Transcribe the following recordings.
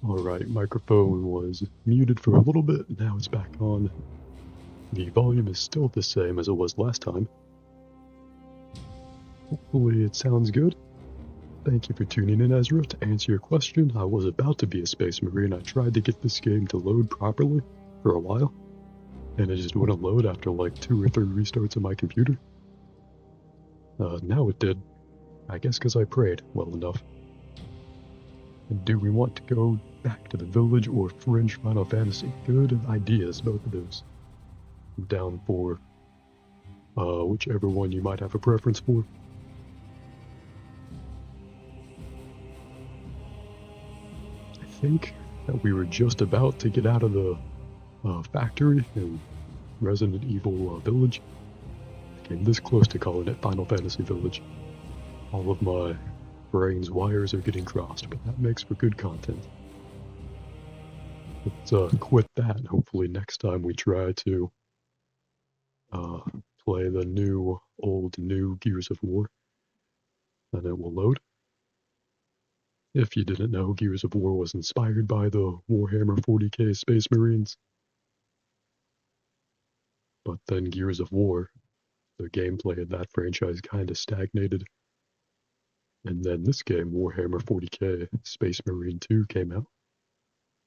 Alright, microphone was muted for a little bit, now it's back on. The volume is still the same as it was last time. Hopefully it sounds good. Thank you for tuning in, Ezra. To answer your question, I was about to be a Space Marine. I tried to get this game to load properly for a while, and it just wouldn't load after like 2 or 3 restarts of my computer. Now it did. I guess because I prayed well enough. And do we want to go back to the village or Fringe Final Fantasy? Good ideas, both of those. I'm down for whichever one you might have a preference for. I think that we were just about to get out of the factory in Resident Evil Village. I came this close to calling it Final Fantasy Village. All of my brain's wires are getting crossed, but that makes for good content. Let's quit that, and hopefully next time we try to play the new Gears of War, and it will load. If you didn't know, Gears of War was inspired by the Warhammer 40k Space Marines. But then Gears of War, the gameplay in that franchise kind of stagnated. And then this game, Warhammer 40k Space Marine 2, came out.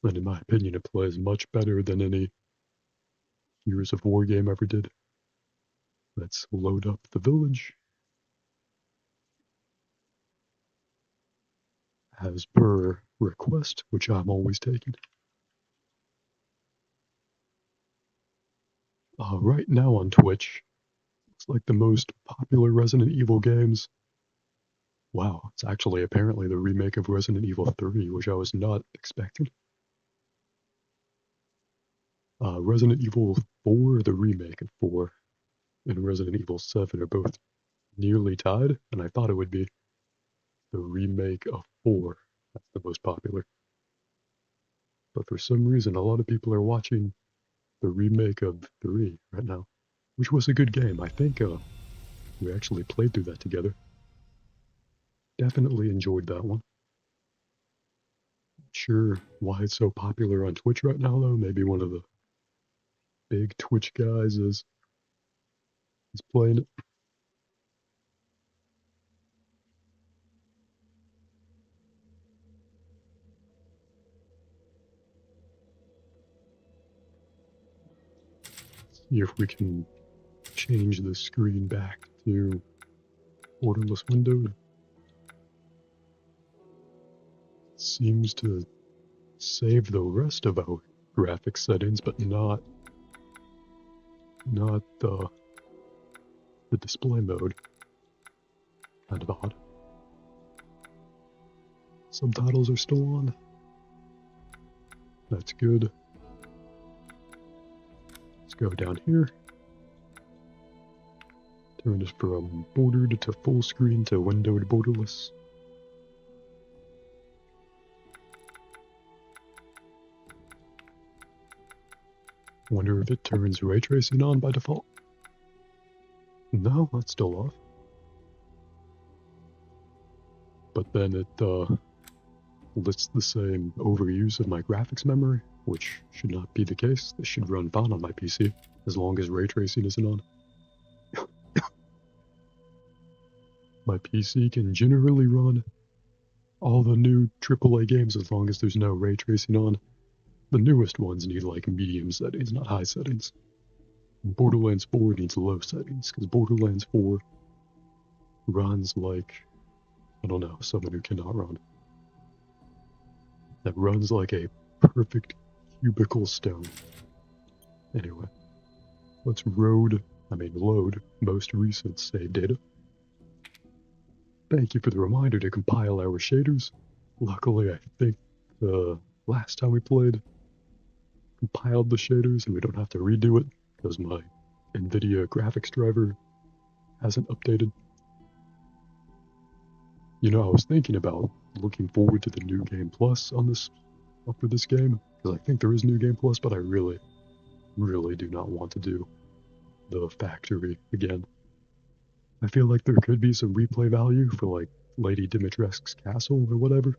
And in my opinion, it plays much better than any Gears of War game ever did. Let's load up the village. As per request, which I'm always taking. Right now on Twitch, it's like the most popular Resident Evil games. Wow, it's actually apparently the remake of Resident Evil 3, which I was not expecting. Resident Evil 4, the remake of 4, and Resident Evil 7 are both nearly tied, and I thought it would be the remake of 4. That's the most popular. But for some reason, a lot of people are watching the remake of 3 right now, which was a good game. I think we actually played through that together. Definitely enjoyed that one. Not sure why it's so popular on Twitch right now, though. Maybe one of the big Twitch guys is playing it. See if we can change the screen back to borderless windowed. Seems to save the rest of our graphics settings, but not the display mode. Kind of odd. Subtitles are still on. That's good. Let's go down here. Turn this from bordered to full screen to windowed borderless. Wonder if it turns ray tracing on by default. No, that's still off. But then it lists the same overuse of my graphics memory, which should not be the case. This should run fine on my PC, as long as ray tracing isn't on. My PC can generally run all the new AAA games as long as there's no ray tracing on. The newest ones need like medium settings, not high settings. Borderlands 4 needs low settings, because Borderlands 4 runs like, I don't know, someone who cannot run. That runs like a perfect cubicle stone. Anyway, let's load most recent save data. Thank you for the reminder to compile our shaders. Luckily, I think the last time we played compiled the shaders and we don't have to redo it because my NVIDIA graphics driver hasn't updated. You know, I was thinking about looking forward to the New Game Plus after this game, because I think there is New Game Plus, but I really, really do not want to do the factory again. I feel like there could be some replay value for like Lady Dimitrescu's castle or whatever.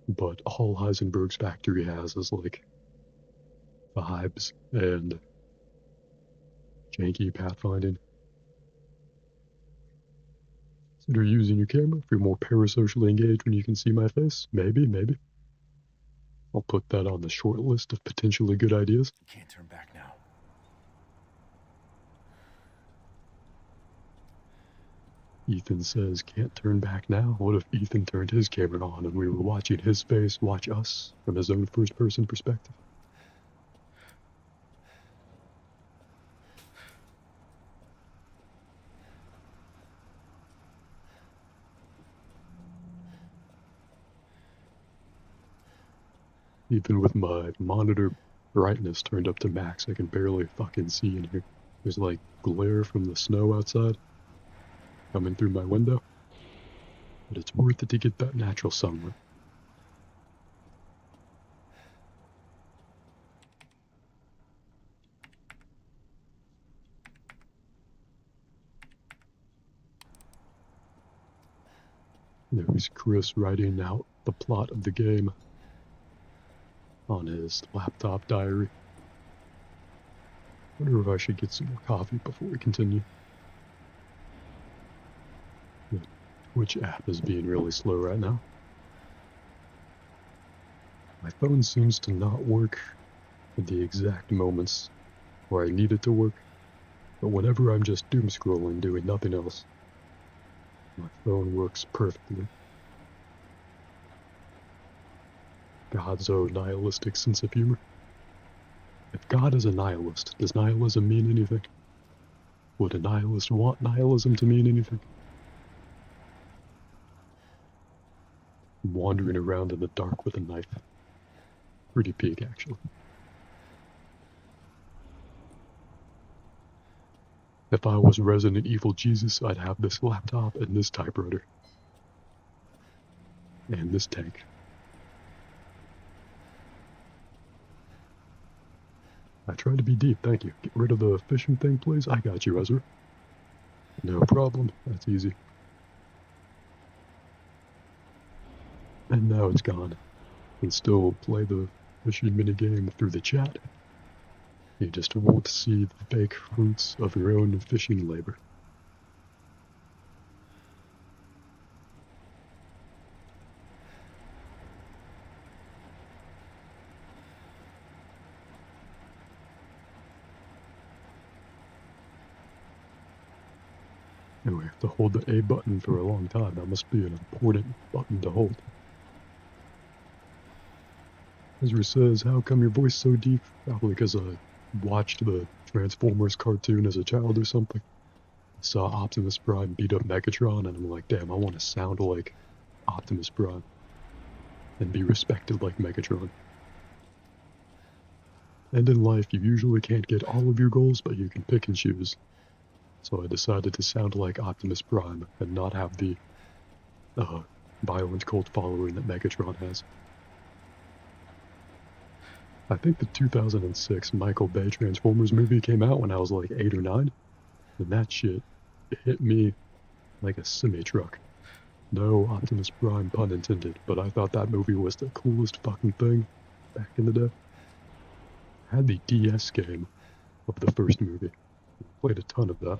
but all Heisenberg's factory has is like vibes and janky pathfinding. Consider using your camera if you're more parasocially engaged when you can see my face. Maybe. I'll put that on the short list of potentially good ideas. You can't turn back now. Ethan says, can't turn back now. What if Ethan turned his camera on and we were watching his face watch us from his own first-person perspective? Even with my monitor brightness turned up to max, I can barely fucking see in here. There's like glare from the snow outside coming through my window, but it's worth it to get that natural sunlight. There's Chris writing out the plot of the game on his laptop diary. I wonder if I should get some more coffee before we continue. The Twitch app is being really slow right now. My phone seems to not work at the exact moments where I need it to work, but whenever I'm just doom scrolling doing nothing else, my phone works perfectly. God's own nihilistic sense of humor. If God is a nihilist, does nihilism mean anything? Would a nihilist want nihilism to mean anything? I'm wandering around in the dark with a knife. Pretty peak, actually. If I was Resident Evil Jesus, I'd have this laptop and this typewriter. And this tank. I tried to be deep, thank you. Get rid of the fishing thing, please. I got you, Ezra. No problem, that's easy. And now it's gone. You can still play the fishing minigame through the chat. You just won't see the fake fruits of your own fishing labor. And we have to hold the A button for a long time. That must be an important button to hold. Ezra says, how come your voice so deep? Probably because I watched the Transformers cartoon as a child or something. I saw Optimus Prime beat up Megatron, and I'm like, damn, I want to sound like Optimus Prime and be respected like Megatron. And in life, you usually can't get all of your goals, but you can pick and choose. So I decided to sound like Optimus Prime and not have the violent cult following that Megatron has. I think the 2006 Michael Bay Transformers movie came out when I was like 8 or 9, and that shit hit me like a semi-truck. No Optimus Prime pun intended, but I thought that movie was the coolest fucking thing back in the day. I had the DS game of the first movie. Played a ton of that.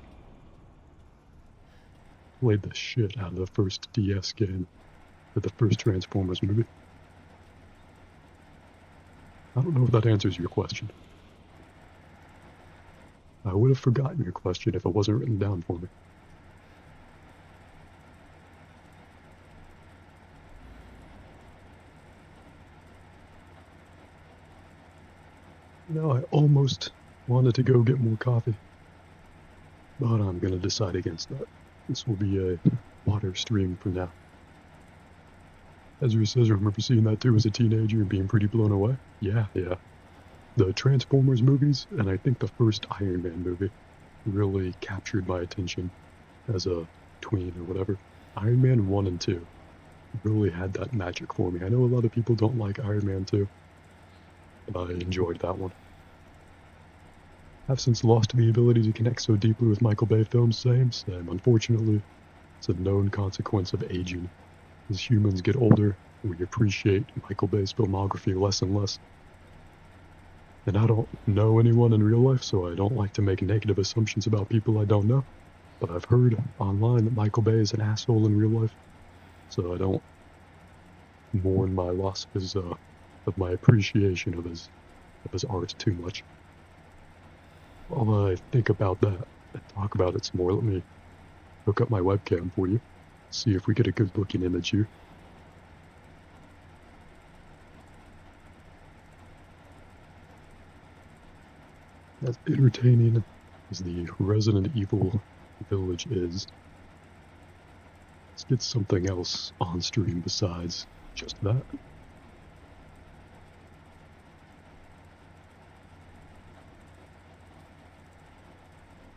Played the shit out of the first DS game for the first Transformers movie. I don't know if that answers your question. I would have forgotten your question if it wasn't written down for me. I almost wanted to go get more coffee, but I'm gonna decide against that. This will be a water stream for now. Ezra says, I remember seeing that too as a teenager and being pretty blown away. Yeah. The Transformers movies, and I think the first Iron Man movie, really captured my attention as a tween or whatever. Iron Man 1 and 2 really had that magic for me. I know a lot of people don't like Iron Man 2, but I enjoyed that one. I've since lost the ability to connect so deeply with Michael Bay films. Same. Unfortunately, it's a known consequence of aging. As humans get older, we appreciate Michael Bay's filmography less and less. And I don't know anyone in real life, so I don't like to make negative assumptions about people I don't know. But I've heard online that Michael Bay is an asshole in real life, so I don't mourn my loss of my appreciation of his art too much. While I think about that and talk about it some more, let me hook up my webcam for you, see if we get a good looking image here. As entertaining as the Resident Evil village is, let's get something else on stream besides just that.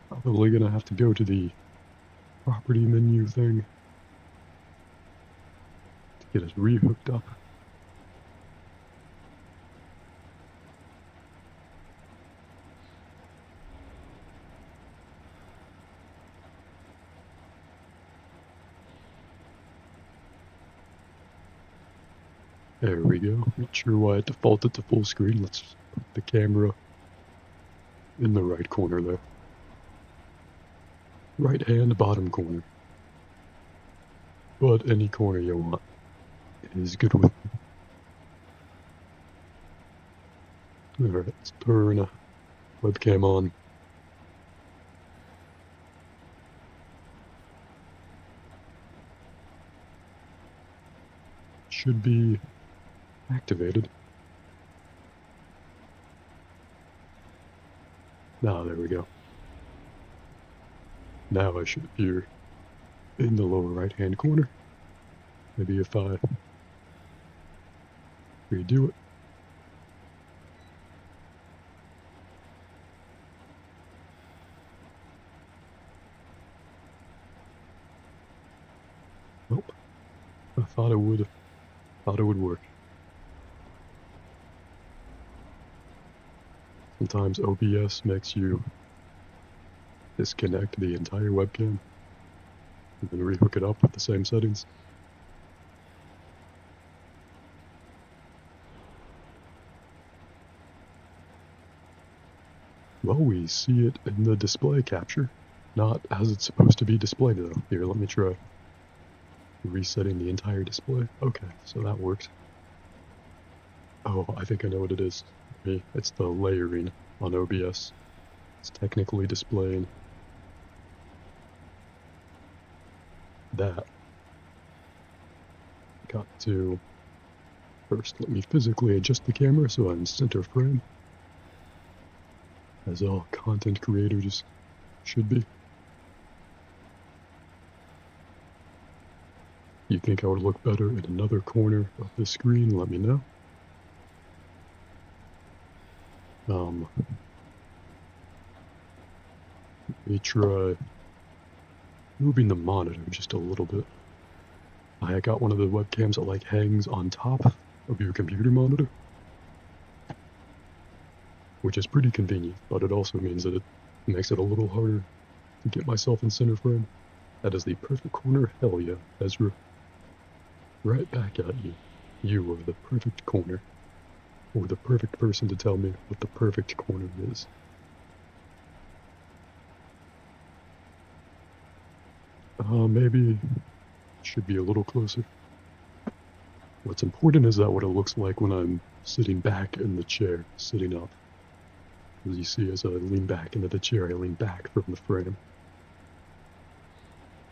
Probably gonna have to go to the property menu thing to get us re-hooked up. There we go. Not sure why it defaulted to full screen. Let's put the camera in the right corner there. Right hand bottom corner. But any corner you want is good with me. Alright, let's turn webcam on. Should be activated. Now, there we go. Now I should appear in the lower right hand corner. Maybe if I redo it. Nope. I thought it would work. Sometimes OBS makes you disconnect the entire webcam and then rehook it up with the same settings. Well, we see it in the display capture, not as it's supposed to be displayed though. Here, let me try resetting the entire display. Okay, so that works. Oh, I think I know what it is. It's the layering on OBS. It's technically displaying that. Got to first let me physically adjust the camera so I'm center frame, as all content creators should be. You think I would look better in another corner of the screen? Let me know. Let me try moving the monitor just a little bit. I got one of the webcams that like hangs on top of your computer monitor, which is pretty convenient, but it also means that it makes it a little harder to get myself in center frame. That is the perfect corner. Hell yeah, Ezra. Right back at you. You are the perfect corner. Or the perfect person to tell me what the perfect corner is. Maybe it should be a little closer. What's important is that what it looks like when I'm sitting back in the chair, sitting up. As you see, as I lean back into the chair, I lean back from the frame.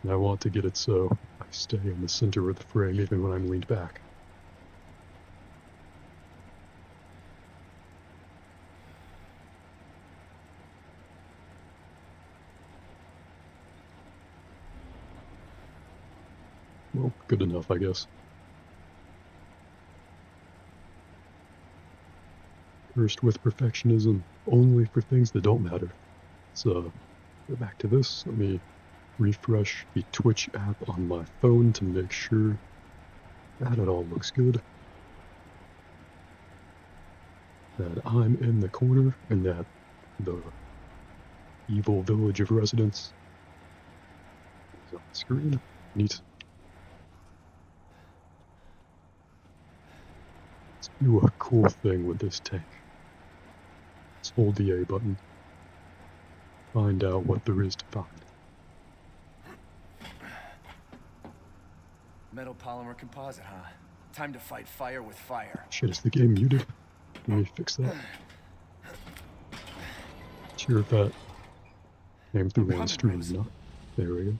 And I want to get it so I stay in the center of the frame even when I'm leaned back. Well, good enough, I guess. Cursed with perfectionism only for things that don't matter. So, go back to this. Let me refresh the Twitch app on my phone to make sure that it all looks good. That I'm in the corner and that the evil village of residents is on the screen. Neat. do a cool thing with this tank. Let's hold the A button. Find out what there is to find. Metal polymer composite, huh? Time to fight fire with fire. Shit, is the game muted? Let me fix that. Sure if that came through on stream or not. There we go.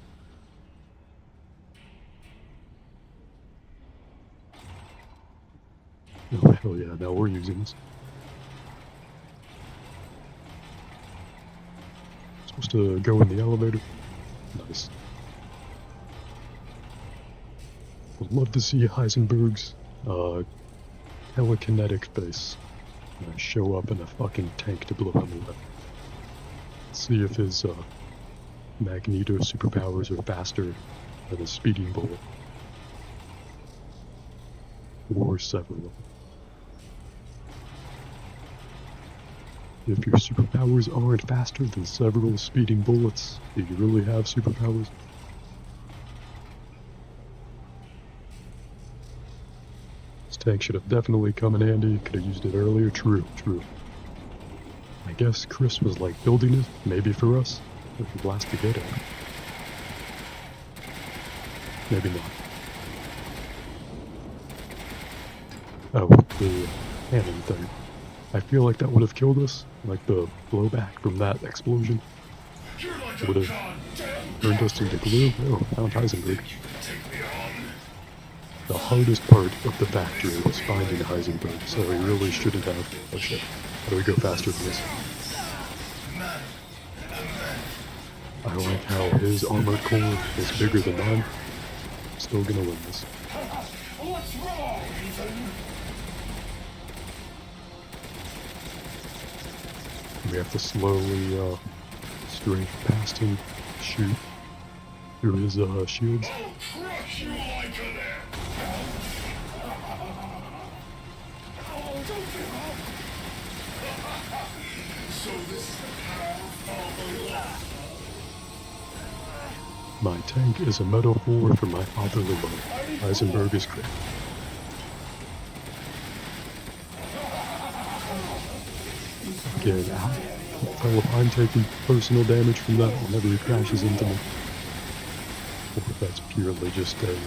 Oh hell yeah, now we're using this. Supposed to go in the elevator. Nice. Would love to see Heisenberg's telekinetic face show up in a fucking tank to blow him away. See if his Magneto superpowers are faster than a speeding bullet. Or several. If your superpowers aren't faster than several speeding bullets, do you really have superpowers? This tank should have definitely come in handy. Could have used it earlier. True. I guess Chris was like building it, maybe for us. We could blast the gate out. Maybe not. Oh, the cannon thing. I feel like that would have killed us. Like the blowback from that explosion would have turned us into glue. Oh, found Heisenberg. The hardest part of the factory was finding Heisenberg, so we really shouldn't have. Oh shit. How do we go faster than this? I like how his armored core is bigger than mine. Still gonna win this. What's wrong, Ethan? We have to slowly strafe past him, shoot through his shields. I'll crush you like an egg. Oh, don't give up. So this is the power of the law. My tank is a metaphor for my fatherly love. Heisenberg is great. Again, I'll tell if I'm taking personal damage from that whenever he crashes into me. Or if that's purely just a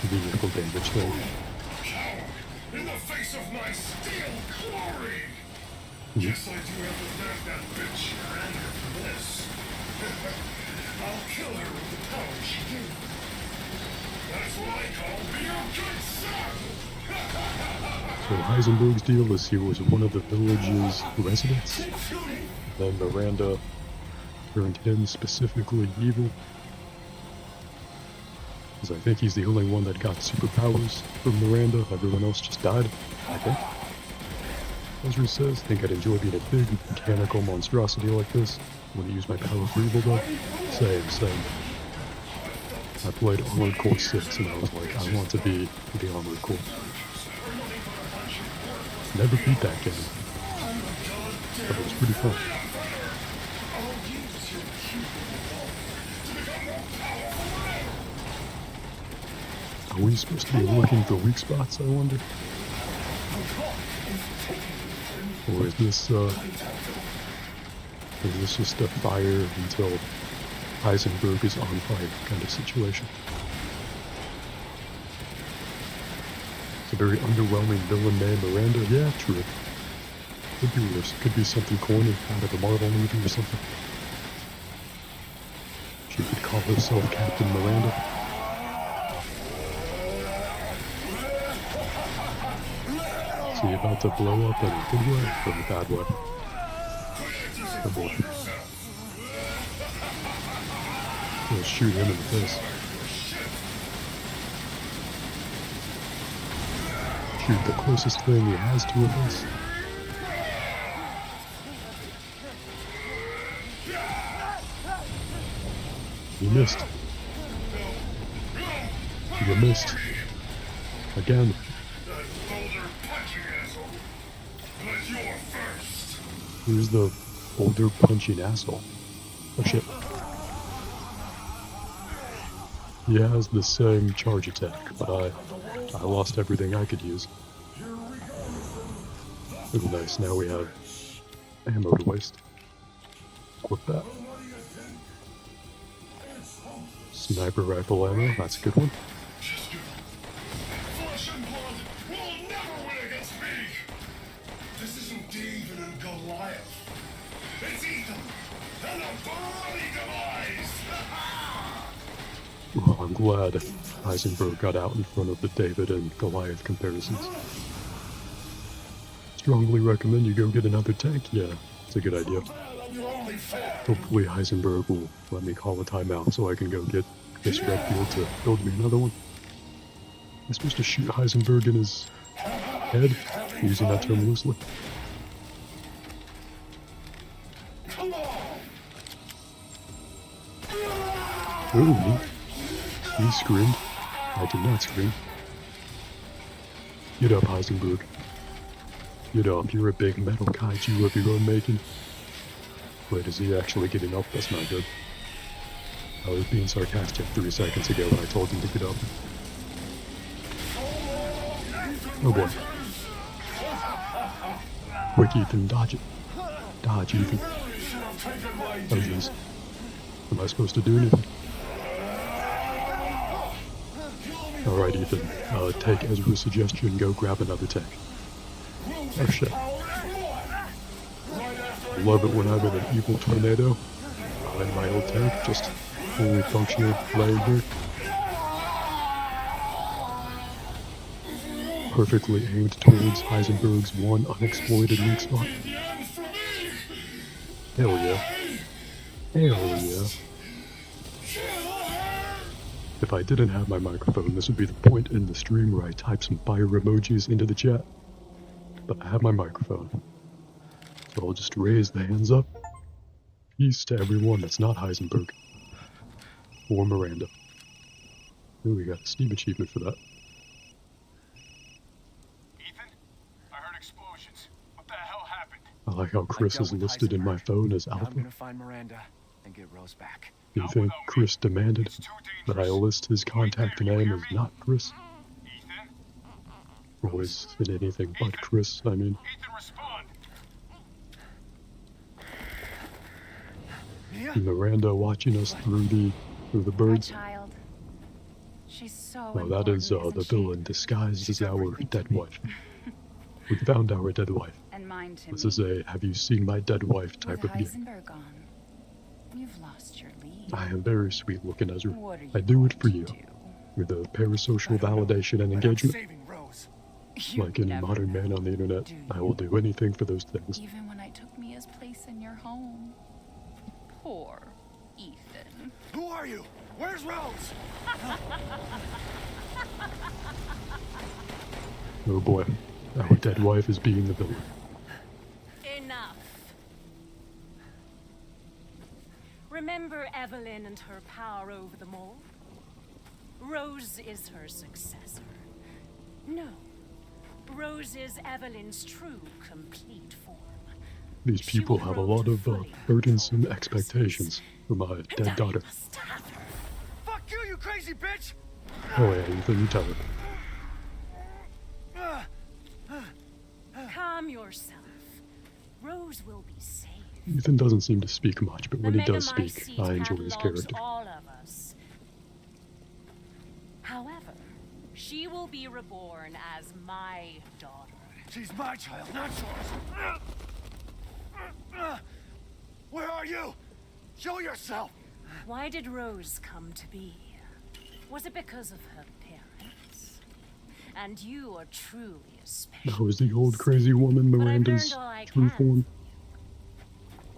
vehicle damage thing. Coward, in the face of my steel glory! Yeah. Guess I do have to thank that bitch Miranda for this. I'll kill her with the power she gave me. That's what I call being a good son! So Heisenberg's deal is he was one of the village's residents. Then Miranda turned him specifically evil. Because I think he's the only one that got superpowers from Miranda. Everyone else just died, I think. Ezra says, think I'd enjoy being a big mechanical monstrosity like this. When I use my power for evil though. Same. I played Armored Core 6 and I was like, I want to be the Armored Core. Never beat that game. But it was pretty fun. Are we supposed to be looking for weak spots, I wonder? Or is this just a fire until Heisenberg is on fire kind of situation? It's a very underwhelming villain named Miranda. Yeah, true. Could be worse. Could be something corny out of a Marvel movie or something. She could call herself Captain Miranda. Is he about to blow up in a good way or a bad way? Oh boy. We'll shoot him in the face. Shoot the closest thing he has to a face. You missed. You missed. Again. Who's the older punching asshole? Oh shit. He has the same charge attack, but I lost everything I could use. Ooh, nice. Now we have ammo to waste. Equip that. Sniper rifle ammo, that's a good one. Flesh and blood will never win against me! This isn't David and Goliath. It's Ethan and a bloody demise! Well, I'm glad Heisenberg got out in front of the David and Goliath comparisons. Strongly recommend you go get another tank. Yeah, it's a good idea. Hopefully Heisenberg will let me call a timeout so I can go get Chris Redfield to build me another one. I'm supposed to shoot Heisenberg in his head, using that term loosely. Ooh, he screamed. I did not scream. Get up, Heisenberg. Get up, you're a big metal kaiju of your own making. Wait, is he actually getting up? That's not good. I was being sarcastic 3 seconds ago when I told him to get up. Oh boy. Quick, Ethan, dodge it. Dodge, Ethan. Oh jeez. Am I supposed to do anything? Alright, Ethan. Take Ezra's suggestion and go grab another tank. Oh shit. I love it when I'm in an evil tornado. And my old tank just fully functional laying here. Perfectly aimed towards Heisenberg's one unexploited weak spot. Hell yeah. Hell yeah. If I didn't have my microphone, this would be the point in the stream where I type some fire emojis into the chat. But I have my microphone. So I'll just raise the hands up. Peace to everyone that's not Heisenberg. Or Miranda. Ooh, we got a Steam achievement for that. Ethan? I heard explosions. What the hell happened? I like how Chris is listed in my phone as Now I'm Alpha. gonna find Miranda and get Rose back. Do you think Chris demanded that I list his contact name as not Chris? Ethan? Or is it anything but Chris? I mean, Ethan, respond! Miranda watching us through the birds. My child. She's so Oh, that is important, the isn't she? villain disguised as our everything to dead me. wife. We found our dead wife. And mine to This me. is a have you seen my dead wife type With of game. Heisenberg gone, you've lost your lead. I am very sweet looking, Ezra. What are you I do it going for to you. do? With the parasocial validation and But I'm engagement. saving Rose. You Like any never modern know, man on the internet, do I you? will do anything for those things. Even when I took Mia's place in your home. Poor Ethan. Who are you? Where's Rose? Oh boy, our dead wife is being the villain. Enough. Remember Evelyn and her power over them all? Rose is her successor. No. Rose is Evelyn's true, complete form. These She people will have a grow lot to of fully burdensome control expectations for my And dead I daughter. must have her. Fuck you, you crazy bitch! Oh yeah, Ethan, you tell her. Calm yourself. Rose will be saved. Ethan doesn't seem to speak much, but The when he does Megamycete speak, I enjoy his catalogs character. all of us. However, she will be reborn as my daughter. She's my child, not yours. Where are you? Show yourself! Why did Rose come to be? Was it because of her parents? And you are truly a special. That was the old crazy woman But I've Miranda's learned all I true can. form.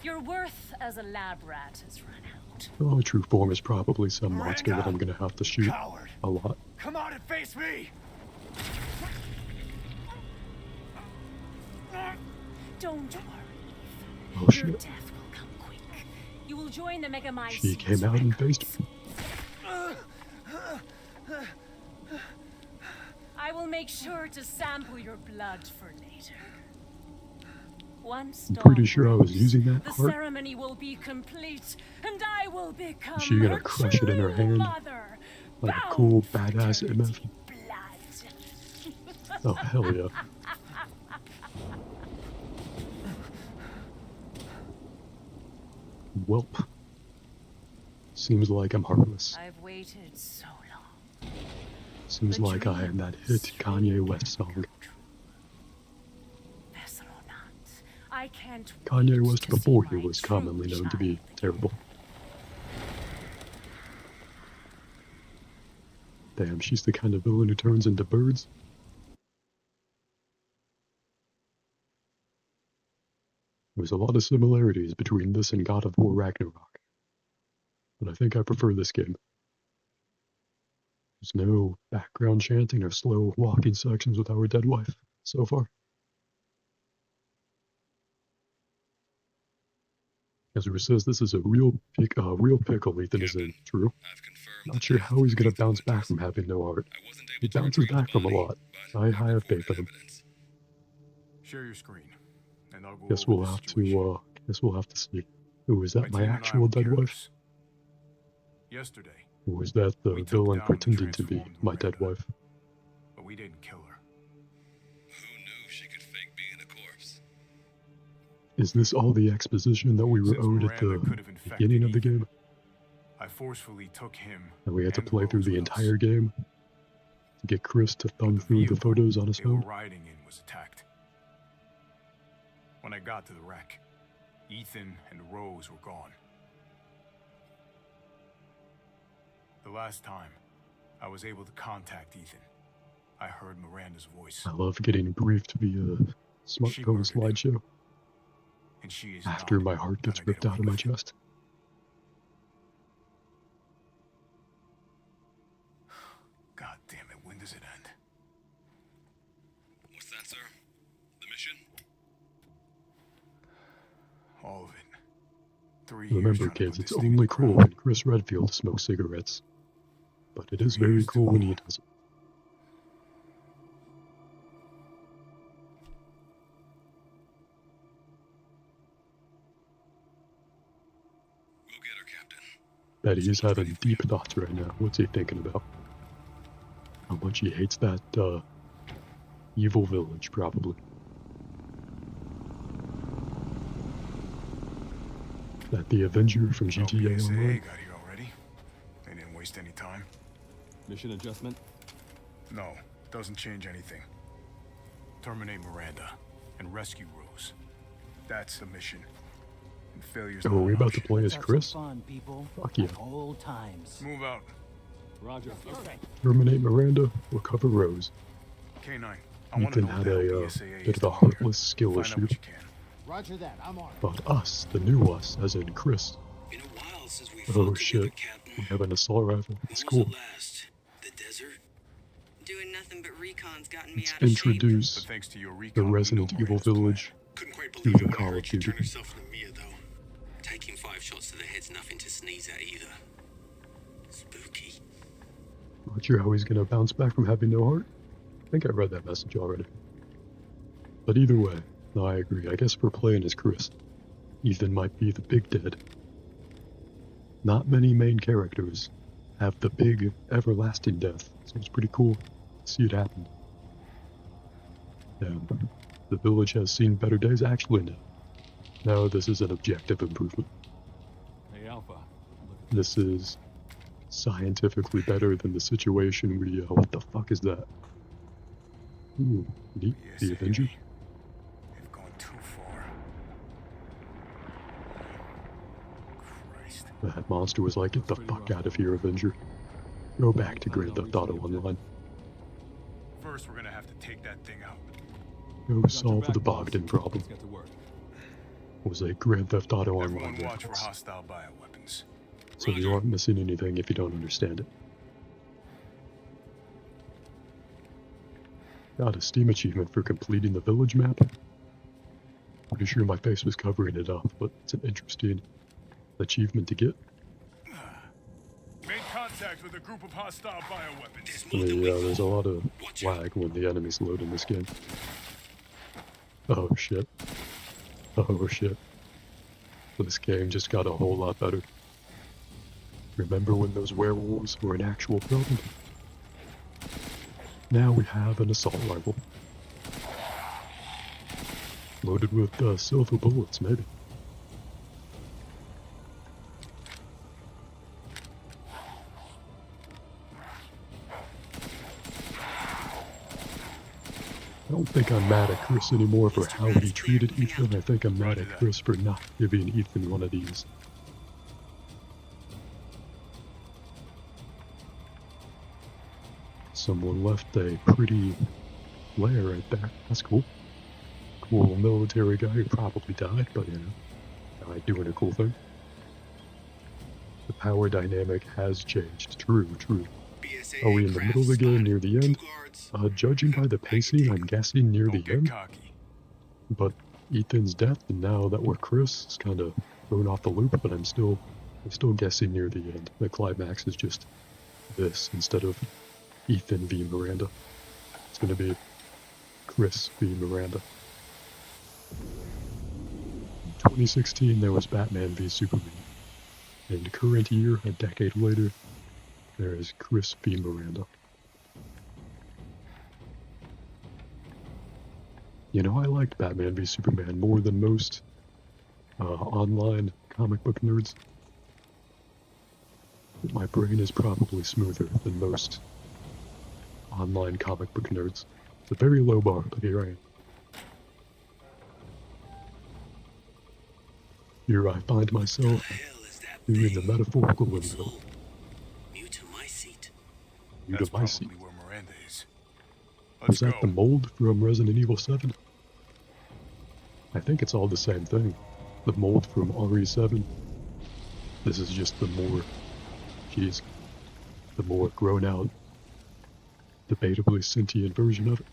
Your worth as a lab rat has run out. Oh, true form is probably some monster that Miranda! I'm gonna have to shoot Coward! a lot. Come out and face me! Don't worry. Oh Your shit. death will come quick. You will join the Megamycete. She came out and faced me. I will make sure to sample your blood for later. Once I'm pretty dawn sure I was breaks, using that the heart. ceremony will be complete, and I will become She gonna her crush it in her true hand? mother, Like a Bound cool, for badass MF. dirty blood. Oh, hell yeah. Welp. Seems like I'm heartless. I've waited so long. Seems The like I am that hit dreams Kanye really West song. come true. Vessel or not, I can't Kanye wait West to before see he my was true commonly known to be child. terrible. Damn, she's the kind of villain who turns into birds. There's a lot of similarities between this and God of War Ragnarok, but I think I prefer this game. There's no background chanting or slow walking sections with our dead wife so far. Ezra says this is a real pickle Ethan is in. True. Not sure how he's gonna bounce back from having no heart. He bounces back from a lot. I have faith in him. Share your screen, and I'll go Guess over we'll the have situation. to see. Ooh, is that my team and I actual were dead wife? careless. Yesterday, Or was that the we took villain down the pretending to be transformed my dead Miranda. wife? but we didn't kill her. Who knew she could fake being a corpse? Is this all the exposition that we were Since owed at Miranda the could have infected beginning of the Ethan, game? I forcefully took him. And we had to and play through Rose the with entire us. game to get Chris to thumb The through the vehicle photos on his they were phone? riding in was attacked. When I got to the wreck, Ethan and Rose were gone. The last time I was able to contact Ethan, I heard Miranda's voice, I love getting briefed via smartphone murdered him. slideshow and she is after not my heart gets gonna get ripped out away of my with it. chest. God damn it, when does it end? What's that, sir? The mission? All of it. 3 years Remember, trying to kids, put it's this thing in only the cool ground. when Chris Redfield smokes cigarettes. But it is very Years cool too when he long. doesn't. We'll get her, Captain. Bet he's having deep thoughts right now. What's he thinking about? How much he hates that, evil village, probably. That the Avenger from GTA PSA Online? got here already. They didn't waste any time. Mission adjustment? No, doesn't change anything. Terminate Miranda and rescue Rose. That's the mission. And failure's Oh, not are we an about to option. play as Have some Chris? fun, people. Fuck yeah. At all times. Move out. Roger. Terminate Miranda, recover Rose. K9, I want to Ethan know had what the a hell BSAA bit is of a doing here. heartless skill Find out issue. what you can. Roger that. I'm on. But us, the new us, as in Chris. Been a while since we Oh fought shit, together, Captain. we have an assault rifle. It's What cool. was it last? The desert? Doing nothing but recon's gotten me Let's out of shape. But introduce thanks to your the recon, we Resident know Evil Miranda's plan. Village Couldn't quite to believe the it when I Call of heard you Duty. turn herself into Mia, though. Taking 5 shots to the head's nothing to sneeze at either. Spooky. Not sure how he's gonna bounce back from having no heart. I think I read that message already. But either way, no, I agree. I guess we're playing as Chris. Ethan might be the big dead. Not many main characters have the big, everlasting death, so it's pretty cool to see it happen. And the village has seen better days. Actually, no. No, this is an objective improvement. Hey, Alpha. This is scientifically better than the situation we, what the fuck is that? Ooh, neat. The BSAA. Avenger? They've gone too far. Christ. That monster was like, get the fuck out of here, Avenger. Go back to Grand Theft Auto Online. First, we're gonna have to take that thing out. Go Got your solve back, the boss. Bogdan problem. Let's get to work. Was a Grand Theft Auto Everyone Online watch for reference. hostile bioweapons. So you aren't missing anything if you don't understand it. Got a Steam achievement for completing the village map. Pretty sure my face was covering it up, but it's an interesting achievement to get. Made contact with a group of hostile bioweapons. There's a lot of lag when the enemies load in this game. Oh shit. Oh shit. This game just got a whole lot better. Remember when those werewolves were an actual problem? Now we have an assault rifle. Loaded with silver bullets, maybe. I don't think I'm mad at Chris anymore for how he treated Ethan. I think I'm mad at Chris for not giving Ethan one of these. Someone left a pretty lair right there. That's cool. Cool military guy who probably died, but you know, died doing a cool thing. The power dynamic has changed. True. Are we in the middle of the game, near the end? Judging by the pacing, I'm guessing near the end. But Ethan's death, and now that we're Chris, is kind of thrown off the loop, but I'm still guessing near the end. The climax is just this instead of Ethan v. Miranda. It's going to be Chris v. Miranda. In 2016, there was Batman v. Superman. In the current year, a decade later, there is Chris v. Miranda. You know, I liked Batman v Superman more than most online comic book nerds. But my brain is probably smoother than most online comic book nerds. It's a very low bar, but here I am. Here I find myself doing the metaphorical limbo. Mute to my seat. Mute That's to my seat. probably where Miranda is. Was Let's that go. the mold from Resident Evil 7? I think it's all the same thing. The mold from RE7. This is just the more, the more grown out, debatably sentient version of it.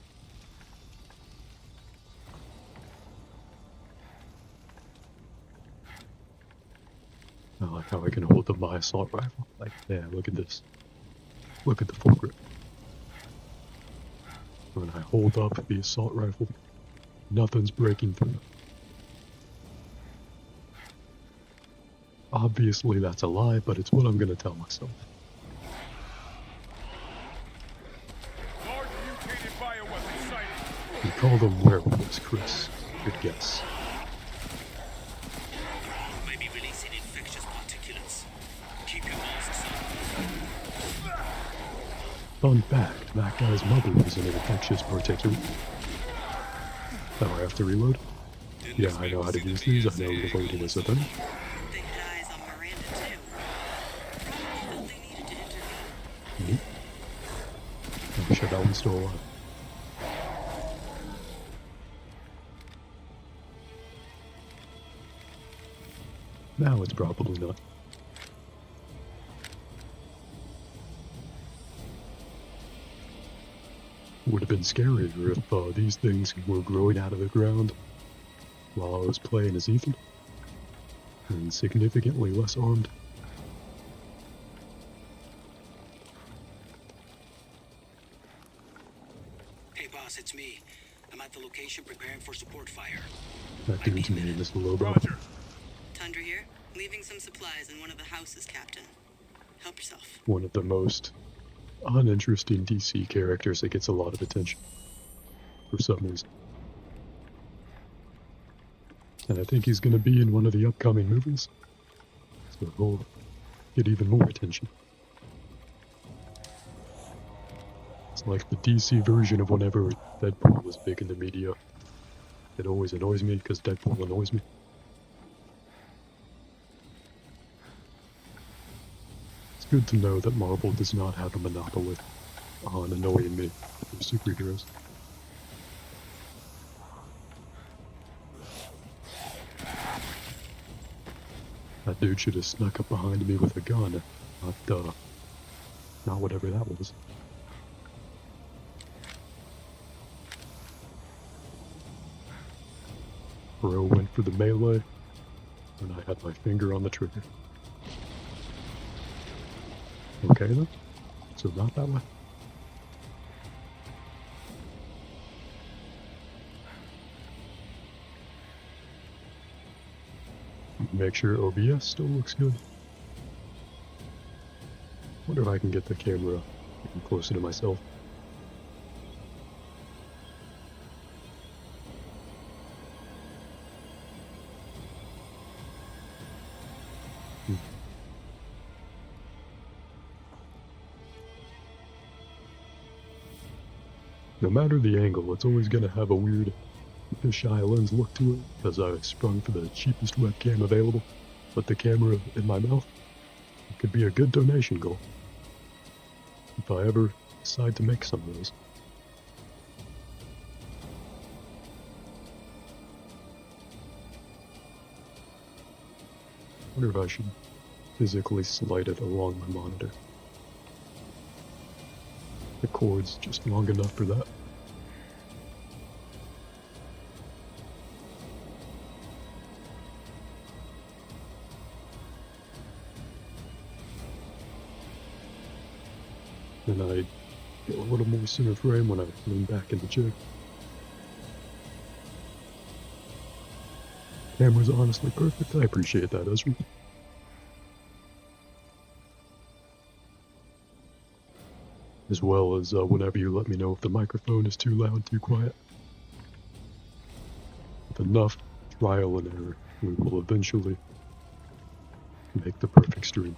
I like how I can hold up my assault rifle. Like, yeah, look at this. Look at the full grip. When I hold up the assault rifle, nothing's breaking through. Obviously that's a lie, but it's what I'm gonna tell myself. Large mutated bioweapon sighted. We call them werewolves, Chris. Good guess. Might be releasing infectious particulates. Keep your masks on. Fun fact, that guy's mother is an infectious particulate. Now I have to reload? Yeah, I know how to use these. I know reloading is a thing. They had eyes on Miranda too. Probably felt they needed to intervene. Neat. I'm sure that one's still alive. Now it's probably not. Would have been scarier if these things were growing out of the ground while I was playing as Ethan, and significantly less armed. Hey boss, it's me. I'm at the location preparing for support fire. That dude's name is Lobo. Roger. Tundra here. Leaving some supplies in one of the houses, Captain. Help yourself. One of the most uninteresting DC characters that gets a lot of attention for some reason. And I think he's going to be in one of the upcoming movies, so he'll get even more attention. It's like the DC version of whenever Deadpool was big in the media. It always annoys me because Deadpool annoys me. It's good to know that Marvel does not have a monopoly on annoying me with superheroes. That dude should have snuck up behind me with a gun, not whatever that was. Bro went for the melee, and I had my finger on the trigger. Okay then, so not that way. Make sure OBS still looks good. Wonder if I can get the camera closer to myself. No matter the angle, it's always gonna have a weird fisheye lens look to it, because I sprung for the cheapest webcam available. Put the camera in my mouth. It could be a good donation goal, if I ever decide to make some of those. Wonder if I should physically slide it along my monitor. The cord's just long enough for that. Then I get a little more center frame when I lean back in the chair. Camera's honestly perfect. I appreciate that, Ezra. As well as whenever you let me know if the microphone is too loud, too quiet. With enough trial and error, we will eventually make the perfect stream.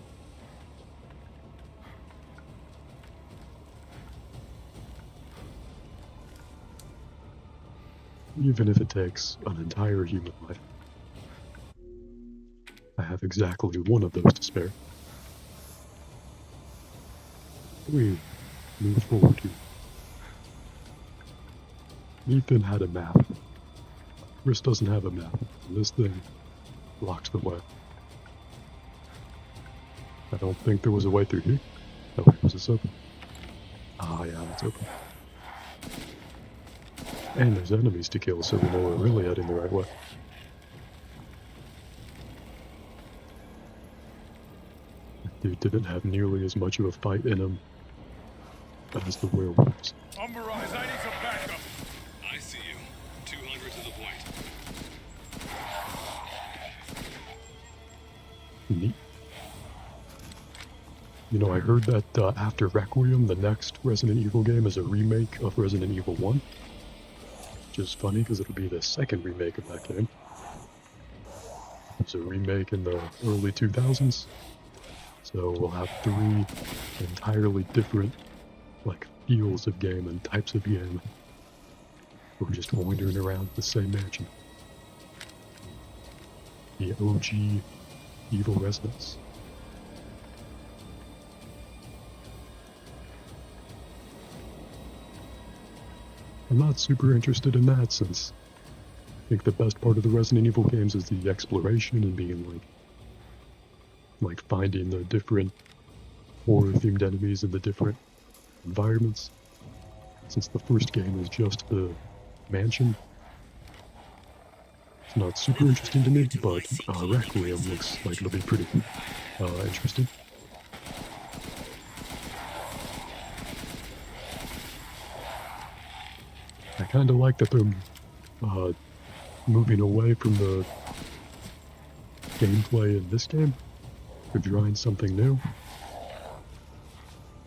Even if it takes an entire human life. I have exactly one of those to spare. We move forward here. Ethan had a map. Chris doesn't have a map, and this thing blocks the way. I don't think there was a way through here. Oh wait, was this open? Ah, yeah, it's open. And there's enemies to kill, so we know we're really heading the right way. That dude didn't have nearly as much of a fight in him as the werewolves. Umberise, I need some backup. I see you. 200 to the point. Neat. You know, I heard that after Requiem, the next Resident Evil game is a remake of Resident Evil 1. Which is funny because it'll be the second remake of that game. It was a remake in the early 2000s. So we'll have 3 entirely different, like, feels of game and types of game. We're just wandering around the same mansion. The OG Evil Residence. I'm not super interested in that, since I think the best part of the Resident Evil games is the exploration and being like finding the different horror-themed enemies in the different environments. Since the first game is just the mansion, it's not super interesting to me, but Requiem looks like it'll be pretty interesting. I kind of like that they're moving away from the gameplay in this game. They're trying something new.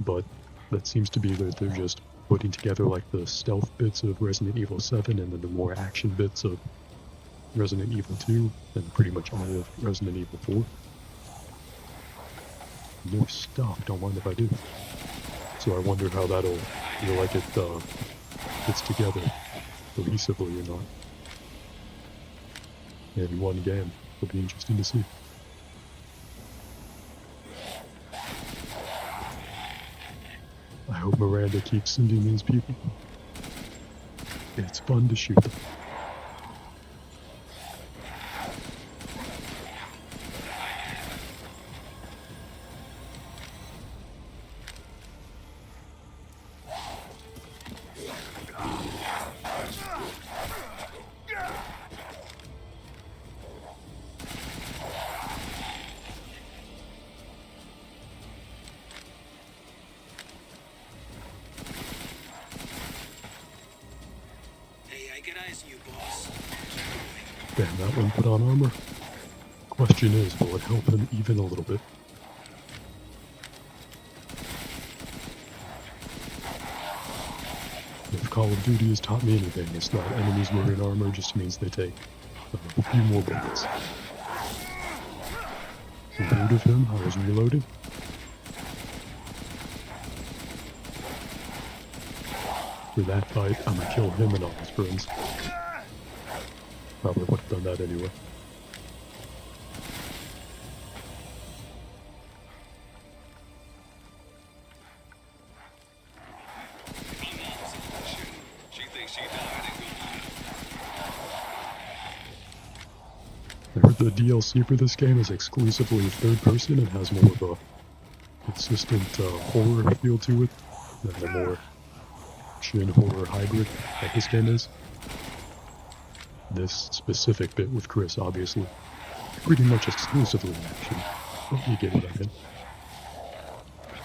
But that seems to be that they're just putting together like the stealth bits of Resident Evil 7 and then the more action bits of Resident Evil 2 and pretty much all of Resident Evil 4. More stuff, don't mind if I do. So I wonder how that'll feel like it fits together cohesively or not. In one game, it'll be interesting to see. I hope Miranda keeps sending these people. It's fun to shoot them. Damn, that one put on armor. Question is, will it help him even a little bit? Call of Duty has taught me anything, it's not enemies wearing armor just means they take a few more bullets. Rude of him, I was reloading. For that fight, I'm gonna kill him and all his friends. Probably would have done that anyway. She thinks she died and I heard the DLC for this game is exclusively third person and has more of a consistent horror feel to it than the more action horror hybrid that this game is. This specific bit with Chris, obviously, pretty much exclusively action, but you get what I mean.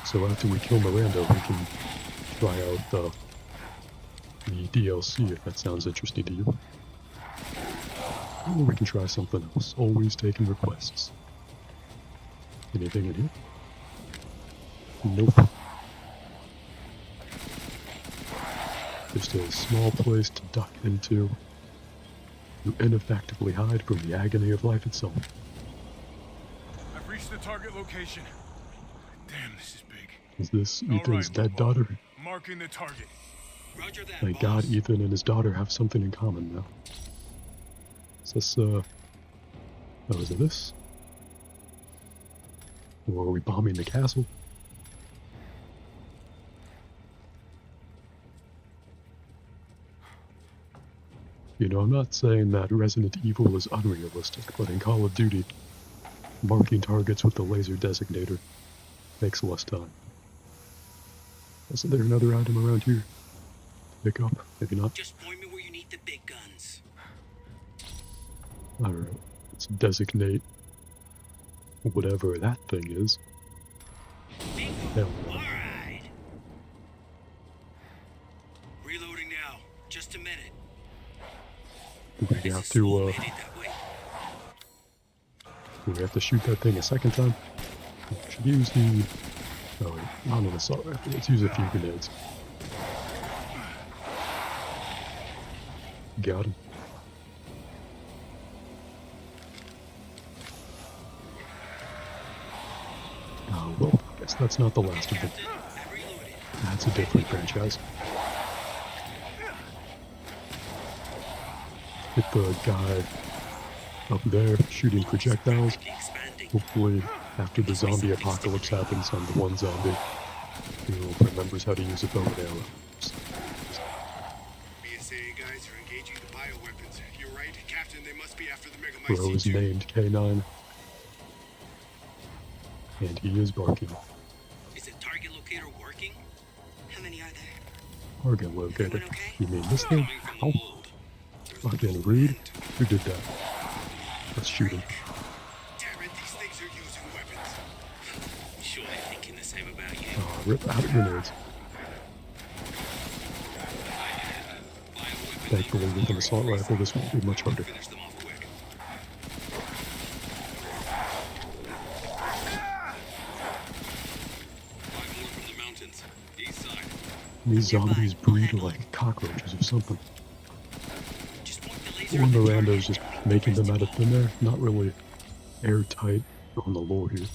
So after we kill Miranda, we can try out the DLC if that sounds interesting to you. Or we can try something else, always taking requests. Anything in here? Nope. Just a small place to duck into. You ineffectively hide from the agony of life itself. I've reached the target location. Damn, this is big. Is this All Ethan's right, dead Bobo. daughter? Marking the target. Roger that, Thank boss. God Ethan and his daughter have something in common now. Is this, oh, is it this? Or are we bombing the castle? You know, I'm not saying that Resident Evil is unrealistic, but in Call of Duty, marking targets with the laser designator takes less time. Isn't there another item around here? Pick up? Maybe not. Just point me where you need the big guns. Alright, let's designate whatever that thing is. Bingo. Hell, All right. Reloading now. Just a minute. do we This have is to, small, man, ain't that way? do we have to shoot that thing a second time? Should use the... Oh wait, not an assault rifle, let's use a few grenades. Got him. Oh, well, I guess that's not the last of them. Captain, I'm reloading. That's a different franchise. Hit the guy up there shooting projectiles. Rapidly expanding. Hopefully, after the zombie apocalypse happens, I'm the one zombie who remembers how to use a bow and arrow. BSA guys are engaging the bioweapons. You're right, Captain. They must be after the Bro is Megamycete. named K9, and he is barking. Is the target locator working? How many are there? Target locator. Everyone okay? You mean this thing? coming from the Oh, mold. fucking rude. Who did that? Let's shoot him. Damn it, these things are using weapons. Sure, they're thinking the same about you. Rip out grenades. Thankfully, with an assault rifle, this won't be much harder. Finish them off quick. Five more from the mountains. East side. These zombies breed like cockroaches or something. Just point the laser Or at the Miranda's target. just making them out of thin air. Not really airtight on the lore here.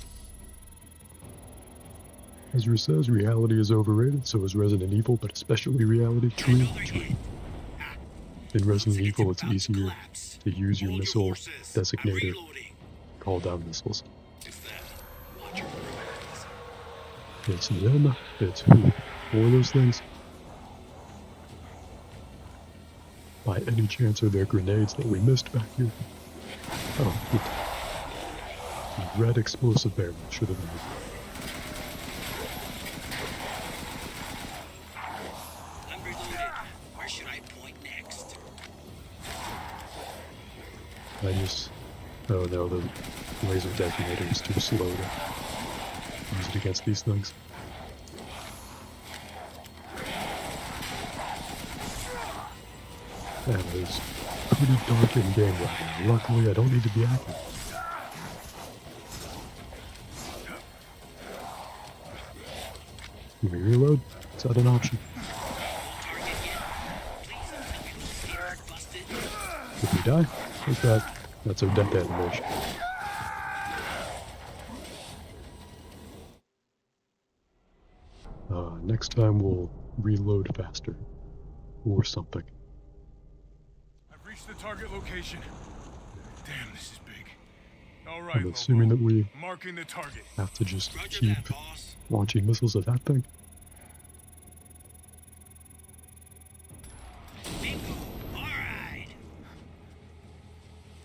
Ezra says reality is overrated, so is Resident Evil, but especially reality. True, Another true. hit. In Resident Looks like Evil, it's it's about to easier collapse. to use your Hold missile horses. I'm designator, reloading. call down missiles. It's them. Watch your progress. It's them, it's who? What are those things? By any chance are there grenades that we missed back here? Oh, good. Red explosive barrel, should have been. I'm reloaded. Where should I point next? I just... Oh no, the laser detonator is too slow to use it against these things. That is pretty dark in game right now. Luckily, I don't need to be active. Can we reload? Is that an option? Target yet? we die? Like that. That's our death animation. Next time we'll reload faster. Or something. I've reached the target location. Damn, this is big. All right, I'm assuming that we marking the target. have to just Roger keep that, boss. launching missiles at that thing. Bingo. All right.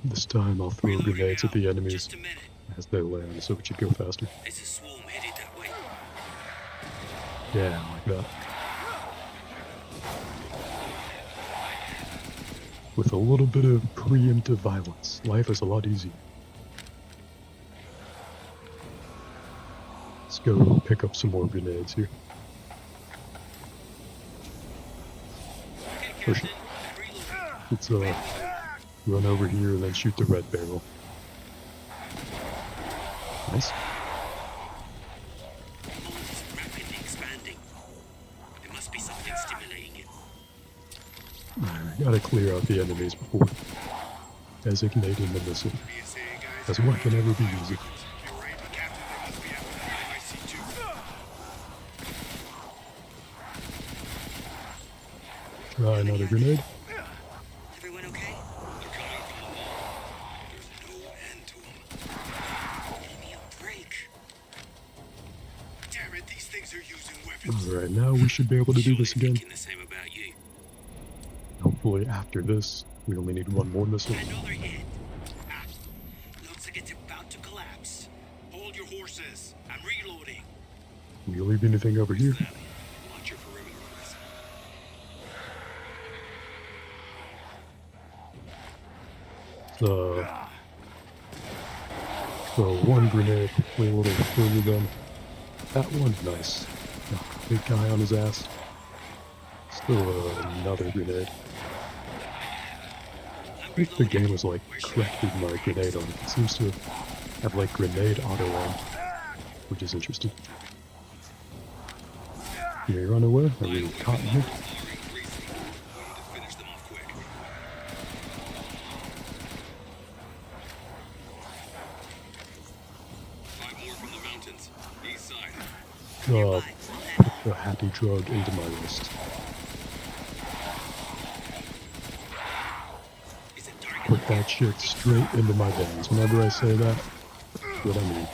This time I'll throw Reloading grenades at now. the enemies Just a minute. as they land, so it should go faster. There's a swarm headed that way. Yeah, like that. With a little bit of preemptive violence, life is a lot easier. Let's go pick up some more grenades here. Okay, Push Captain. it. Let's run over here and then shoot the red barrel. Nice. The mold is rapidly expanding. There must be something stimulating it. I gotta clear out the enemies before designating the missile, BSA guys. as what can ever be easy. You're right, but Captain, they must be after the MIC-2. Try another grenade. Everyone okay? They're coming from the mall. There's no end to them. Give me a break. Damn it, these things are using weapons. Alright, now we should be able to do Sure this they're again. thinking the same about you. Hopefully after this, we only need one more missile. Another hit. Ah, looks like it's about to collapse. Hold your horses. I'm reloading. Can you leave anything over here? Watch your perimeter, boys. So one grenade, hopefully a little further than that one. Nice. Big guy on his ass. Still another grenade. I think the game was like corrected my grenade on. It seems to have like grenade auto on, which is interesting. Can we run away? Are we caught in here? Fire increasing. We need to finish them off quick. Five more from the mountains. East side. Put the happy drug into my wrist. Is it target? Put that shit straight into my veins. Whenever I say that, that's what I mean.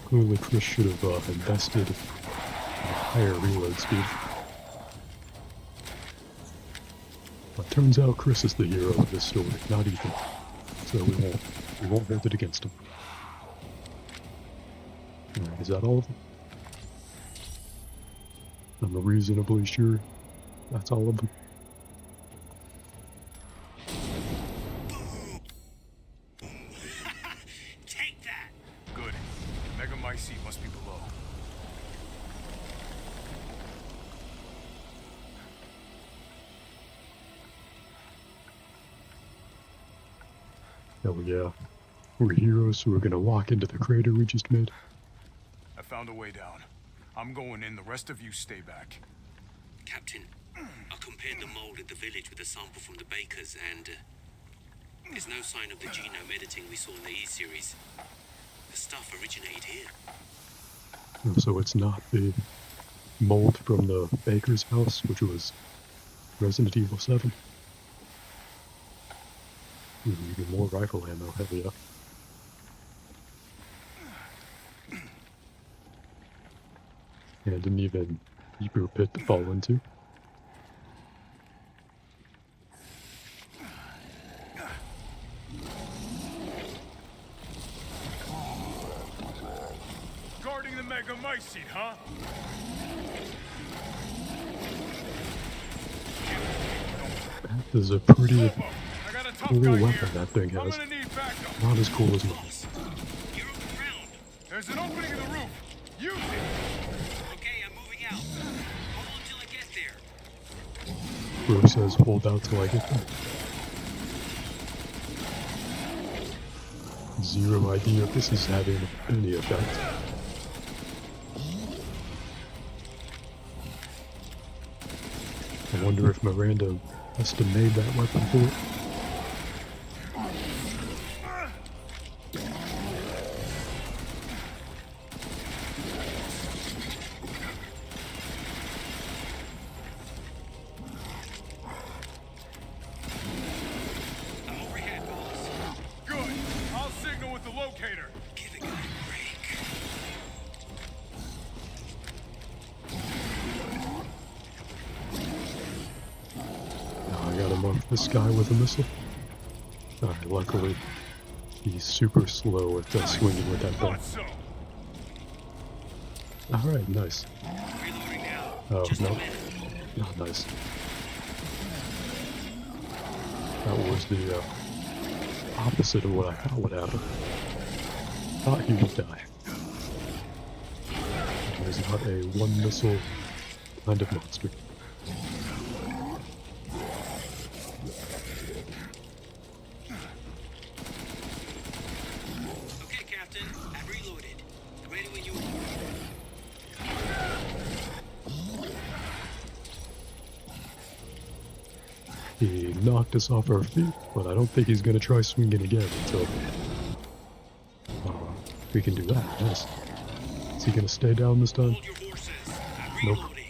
Clearly Chris should have invested in a higher reload speed. But turns out Chris is the hero of this story, not Ethan. So we won't hold it against him. Alright, is that all of them? I'm reasonably sure that's all of them. Take that. Good. Mega Mycete must be below. Hell yeah. We're heroes who are gonna walk into the crater we just made. I found a way down. I'm going in, the rest of you stay back. Captain, I compared the mold at the village with a sample from the bakers, and there's no sign of the genome editing we saw in the E-series. The stuff originated here. So it's not the mold from the baker's house, which was Resident Evil 7. Ooh, even more rifle ammo, hell yeah. And an even deeper pit to fall into. Guarding the Mega Mycete, huh? That is a pretty I got a tough cool guy weapon here. that thing I'm has. gonna need backup. Not as cool as mine. You're overground. There's an opening in the roof. Use it. Okay, I'm moving out. Hold on till I get there. Bro says hold out till I get there. Zero idea if this is having any effect. wonder if Miranda must have made that weapon for it. I'm overhead, boss. Good. I'll signal with the locator. Give a guy a break. Now I gotta mark this guy with a missile. Alright, luckily, he's super slow at swinging with that thing. Thought so. Alright, nice. Reloading now. Oh, Just no. a minute. Not nice. That was the opposite of what I thought would happen. Thought he would die. He is not a one missile kind of monster. Okay, Captain. I'm reloaded. Ready when you are. He knocked us off our feet, but I don't think he's gonna try swinging again until we can do that. Nice. Is he gonna stay down this time? Hold your horses. I'm Nope. reloading.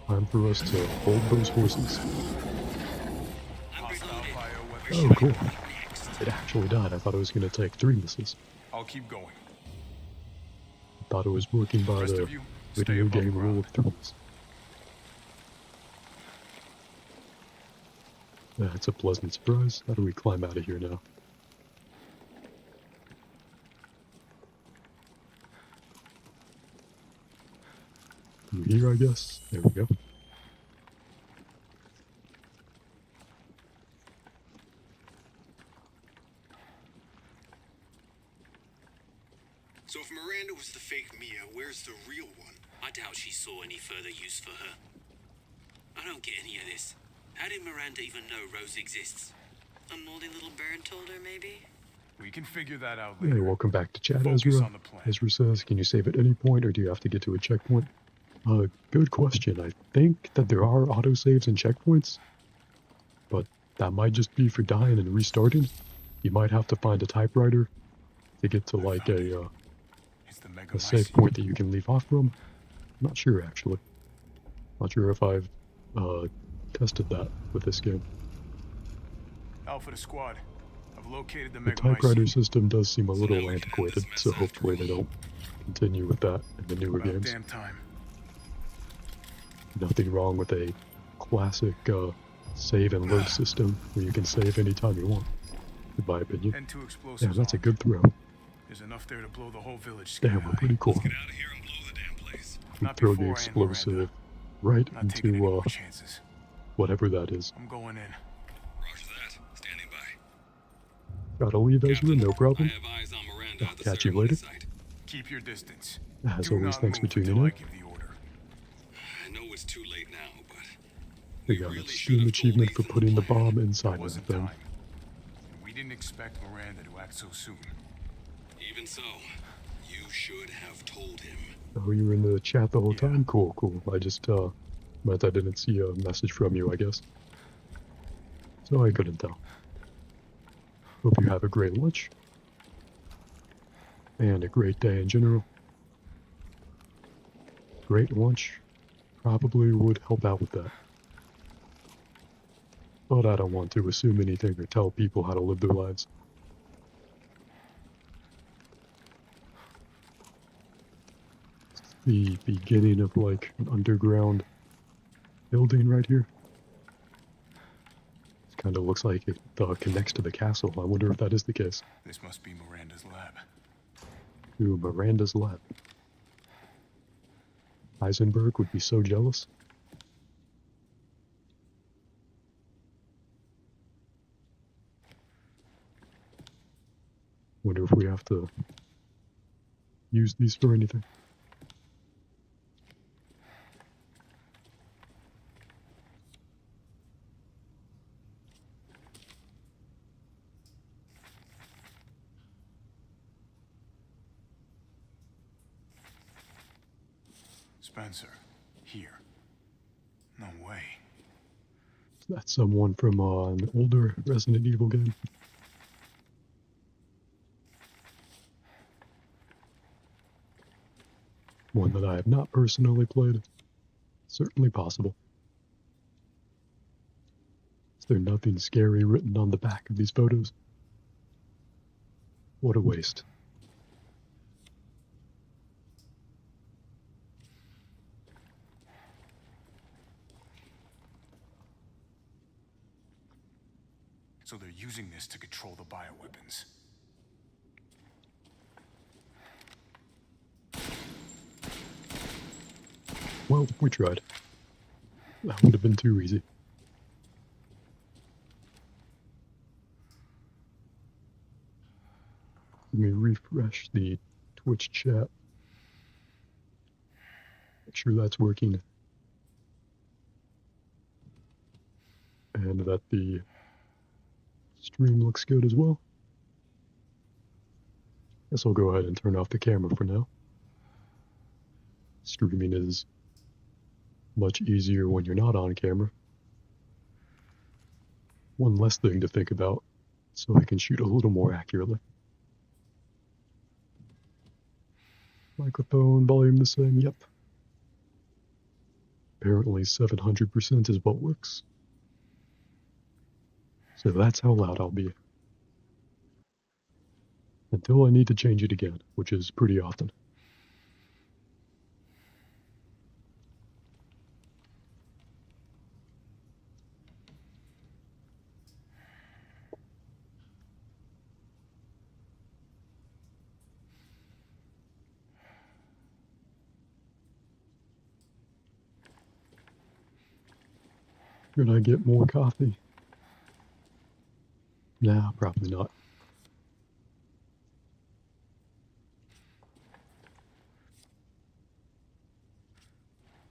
Time for us to hold those horses. I'm Hostile reloaded. fire weapon. Oh, cool. Next. It actually died. I thought it was gonna take 3 missiles. I'll keep going. I thought it was working by Rest the of you, stay video above game ground. rule of threes. That's a pleasant surprise. How do we climb out of here now? Through here, I guess. There we go. So if Miranda was the fake Mia, where's the real one? I doubt she saw any further use for her. I don't get any of this. How did Miranda even know Rose exists? A moldy little bird told her, maybe? We can figure that out Hey, later. welcome back to chat, Focus Ezra. on the plan. Ezra says, can you save at any point, or do you have to get to a checkpoint? Good question. I think that there are autosaves and checkpoints, but that might just be for dying and restarting. You might have to find a typewriter to get to like It's the a save Megamycete. point that you can leave off from. Not sure, actually. Not sure if I've tested that with this game. Alpha to squad. I've located the The typewriter Megamycete. system does seem a So little now we can end antiquated, this so mess hopefully after they all. don't continue with that in the newer About games. damn time. Nothing wrong with a classic save and load system where you can save anytime you want, in my opinion. And 2 explosives. Damn, that's a armed. good throw. There's enough there to blow the whole village sky Damn, we're high. pretty cool. Get out of here and blow the damn place. We Not throw before the I end explosive Miranda. right Not taking any into more chances. whatever that is. I'm going in. Roger that. Standing by. Gotta leave, Ezra, Captain, no problem. I have eyes on Miranda I'll at the catch you ceremony later. site. Keep your distance. As Do always, not thanks for move tuning until I in. give the order. I know it's too late now, but We got really a should Steam have achievement told for Ethan putting the the plan. bomb There inside of the wasn't thing. time. And we didn't expect Miranda to act so soon. even so, you should have told him. Oh, you were in the chat the whole Yeah. time? Cool, cool. I just meant I didn't see a message from you, I guess. So I couldn't tell. Hope you have a great lunch. And a great day in general. Great lunch probably would help out with that. But I don't want to assume anything or tell people how to live their lives. It's the beginning of like an underground building right here. It kind of looks like it connects to the castle. I wonder if that is the case. This must be Miranda's lab. Ooh, Miranda's lab. Heisenberg would be so jealous. Wonder if we have to use these for anything. Spencer, here. No way. That's someone from an older Resident Evil game. One that I have not personally played. Certainly possible. Is there nothing scary written on the back of these photos? What a waste. So they're using this to control the bioweapons. Well, we tried. That would have been too easy. Let me refresh the Twitch chat. Make sure that's working. And that the stream looks good as well. Guess I'll go ahead and turn off the camera for now. Streaming is much easier when you're not on camera. One less thing to think about, so I can shoot a little more accurately. Microphone volume the same, yep. Apparently 700% is what works. So that's how loud I'll be. Until I need to change it again, which is pretty often. Should I get more coffee? Nah, probably not.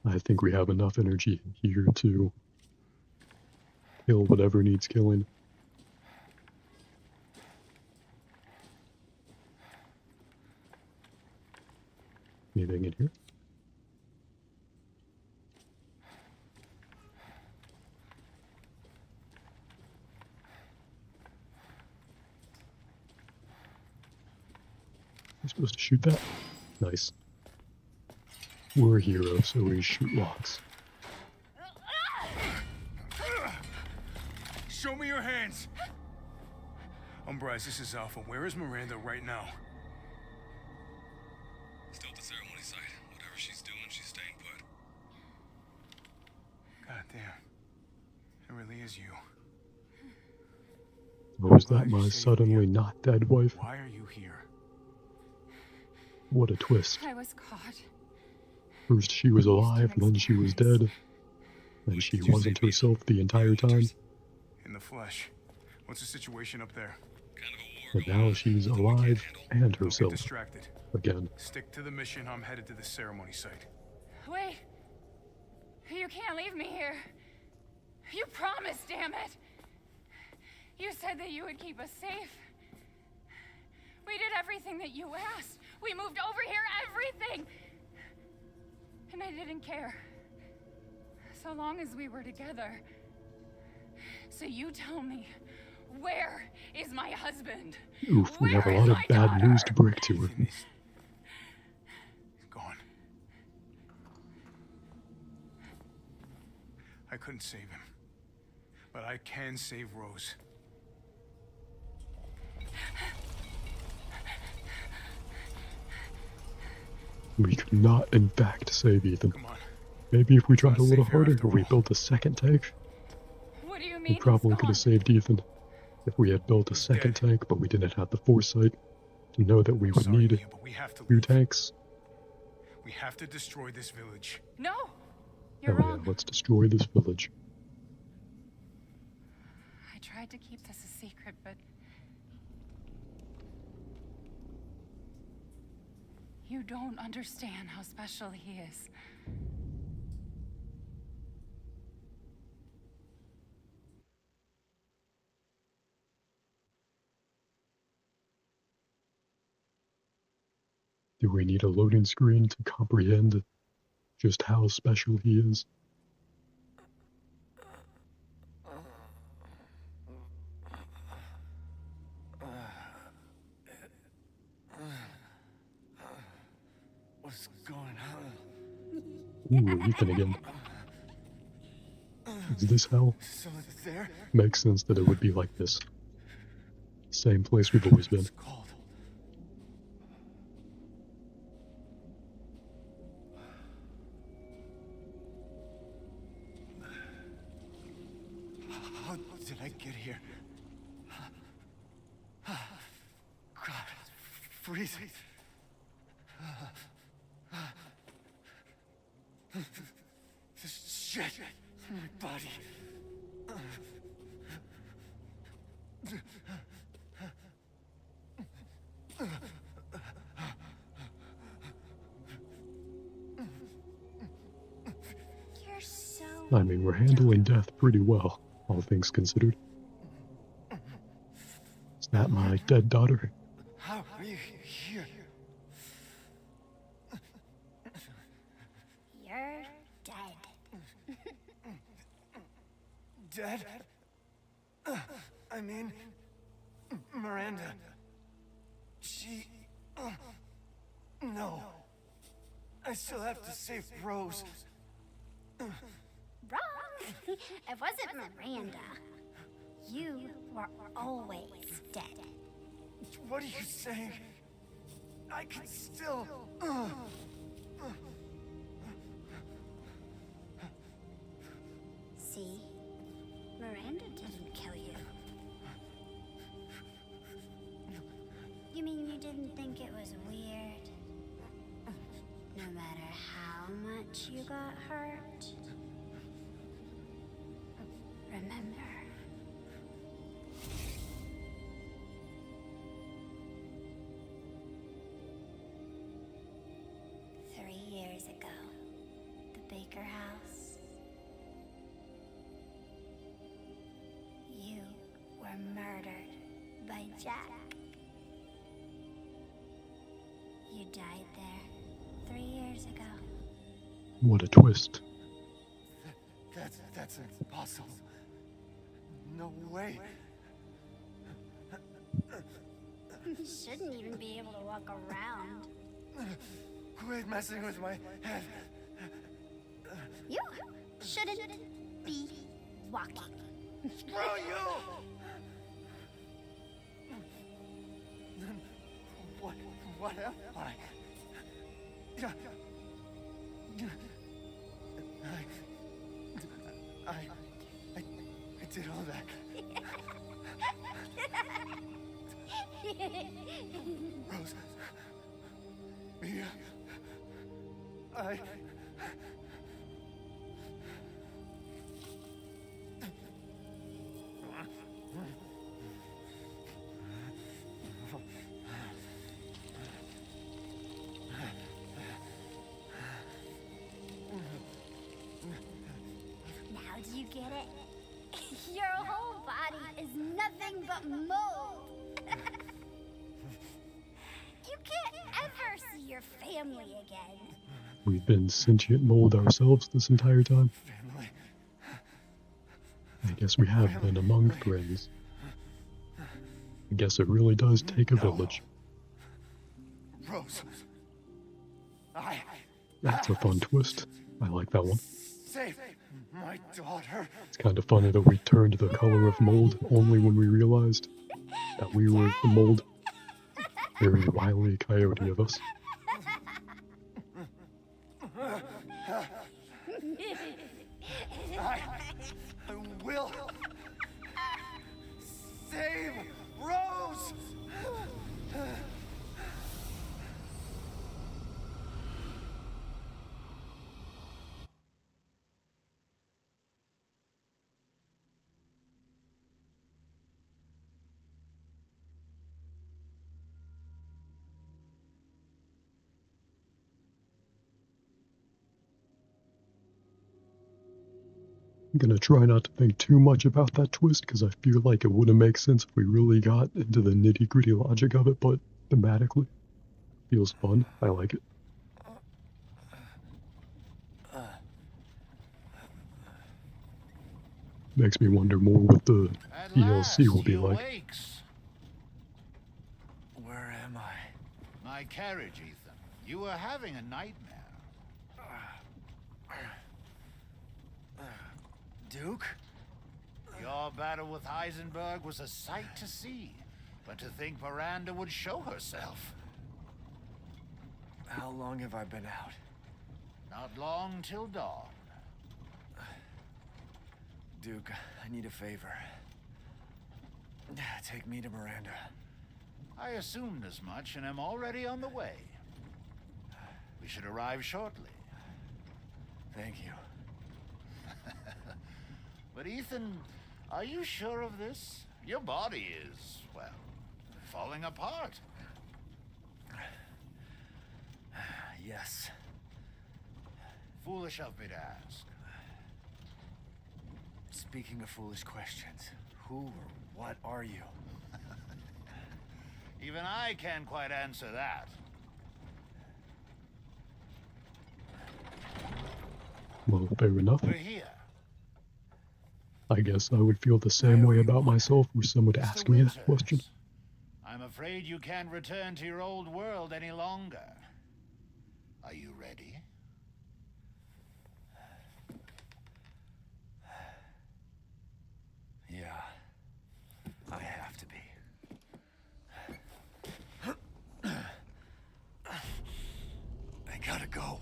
I think we have enough energy here to kill whatever needs killing. Anything in here? I'm supposed to shoot that? Nice. We're heroes, so we shoot locks. Show me your hands! Umbrise, this is Alpha. Where is Miranda right now? Still at the ceremony site. Whatever she's doing, she's staying put. God damn. It really is you. Was that my suddenly not dead wife? Why are you here? What a twist. I was caught. First she was alive, then she was dead. And she wasn't herself the entire time. In the flesh. What's the situation up there? Kind of a war But going now on she's that we alive can't handle. and Don't get herself. distracted. Again. Stick to the mission. I'm headed to the ceremony site. Wait. You can't leave me here. You promised, damn it. You said that you would keep us safe. We did everything that you asked. We moved over here, everything. And I didn't care. So long as we were together. So you tell me, where is my husband? Oof, we have a Where lot is of my bad daughter? news to break to her. He's gone. I couldn't save him. But I can save Rose. We could not, in fact, save Ethan. Come on. Maybe if we tried a Gonna little save her harder, after or we all. built a second tank, What do you mean we he's probably could gone? have saved Ethan. If we had built a He's second dead. tank, but we didn't have the foresight to know that we would Sorry, need Mia, but we have to 2 leave. tanks. We have to destroy this village. No, you're Oh yeah, wrong. let's destroy this village. I tried to keep this a secret, but you don't understand how special he is. Do we need a loading screen to comprehend just how special he is? What's going on? Ooh, Ethan again. Is this hell? Someone there? Makes sense that it would be like this. Same place we've always been. It's cold. How did I get here? God, it's freezing. This shit in my body. You're so... I mean, we're handling death pretty well, all things considered. Is that my dead daughter? How are you here? You're dead. Dead? I mean, Miranda. She... no. I still have to save Rose. Wrong. It wasn't Miranda. You were always dead. What are you saying? I can still... See? Miranda didn't kill you. You mean you didn't think it was weird? No matter how much you got hurt? Remember. Years ago, the Baker house. You were murdered by Jack. You died there 3 years ago. What a twist. That's impossible. No way. You shouldn't even be able to walk around. Quit messing with my head. You shouldn't be walking. Screw you! What am I? I did all that. Rose. Mia. Now do you get it? Your whole body is nothing but mold. You can't ever see your family again. We've been sentient mold ourselves this entire time. Family. I guess we have been among friends. I guess it really does take a village. Rose. That's a fun twist. I like that one. Save my daughter. It's kind of funny that we turned the color of mold only when we realized that we were the mold. Very wily coyote of us. I will save Rose. I'm gonna try not to think too much about that twist because I feel like it wouldn't make sense if we really got into the nitty-gritty logic of it, but thematically, feels fun. I like it. Makes me wonder more what the DLC will be like. Awakes. Where am I? My carriage, Ethan. You were having a nightmare. Duke? Your battle with Heisenberg was a sight to see. But to think Miranda would show herself. How long have I been out? Not long till dawn. Duke, I need a favor. Take me to Miranda. I assumed as much and am already on the way. We should arrive shortly. Thank you. But Ethan, are you sure of this? Your body is, well, falling apart. Yes. Foolish of me to ask. Speaking of foolish questions, who or what are you? Even I can't quite answer that. Well, fair enough. We're here. I guess I would feel the same way about myself were someone to Mr. ask me that Winters, question. I'm afraid you can't return to your old world any longer. Are you ready? Yeah, I have to be. I gotta go.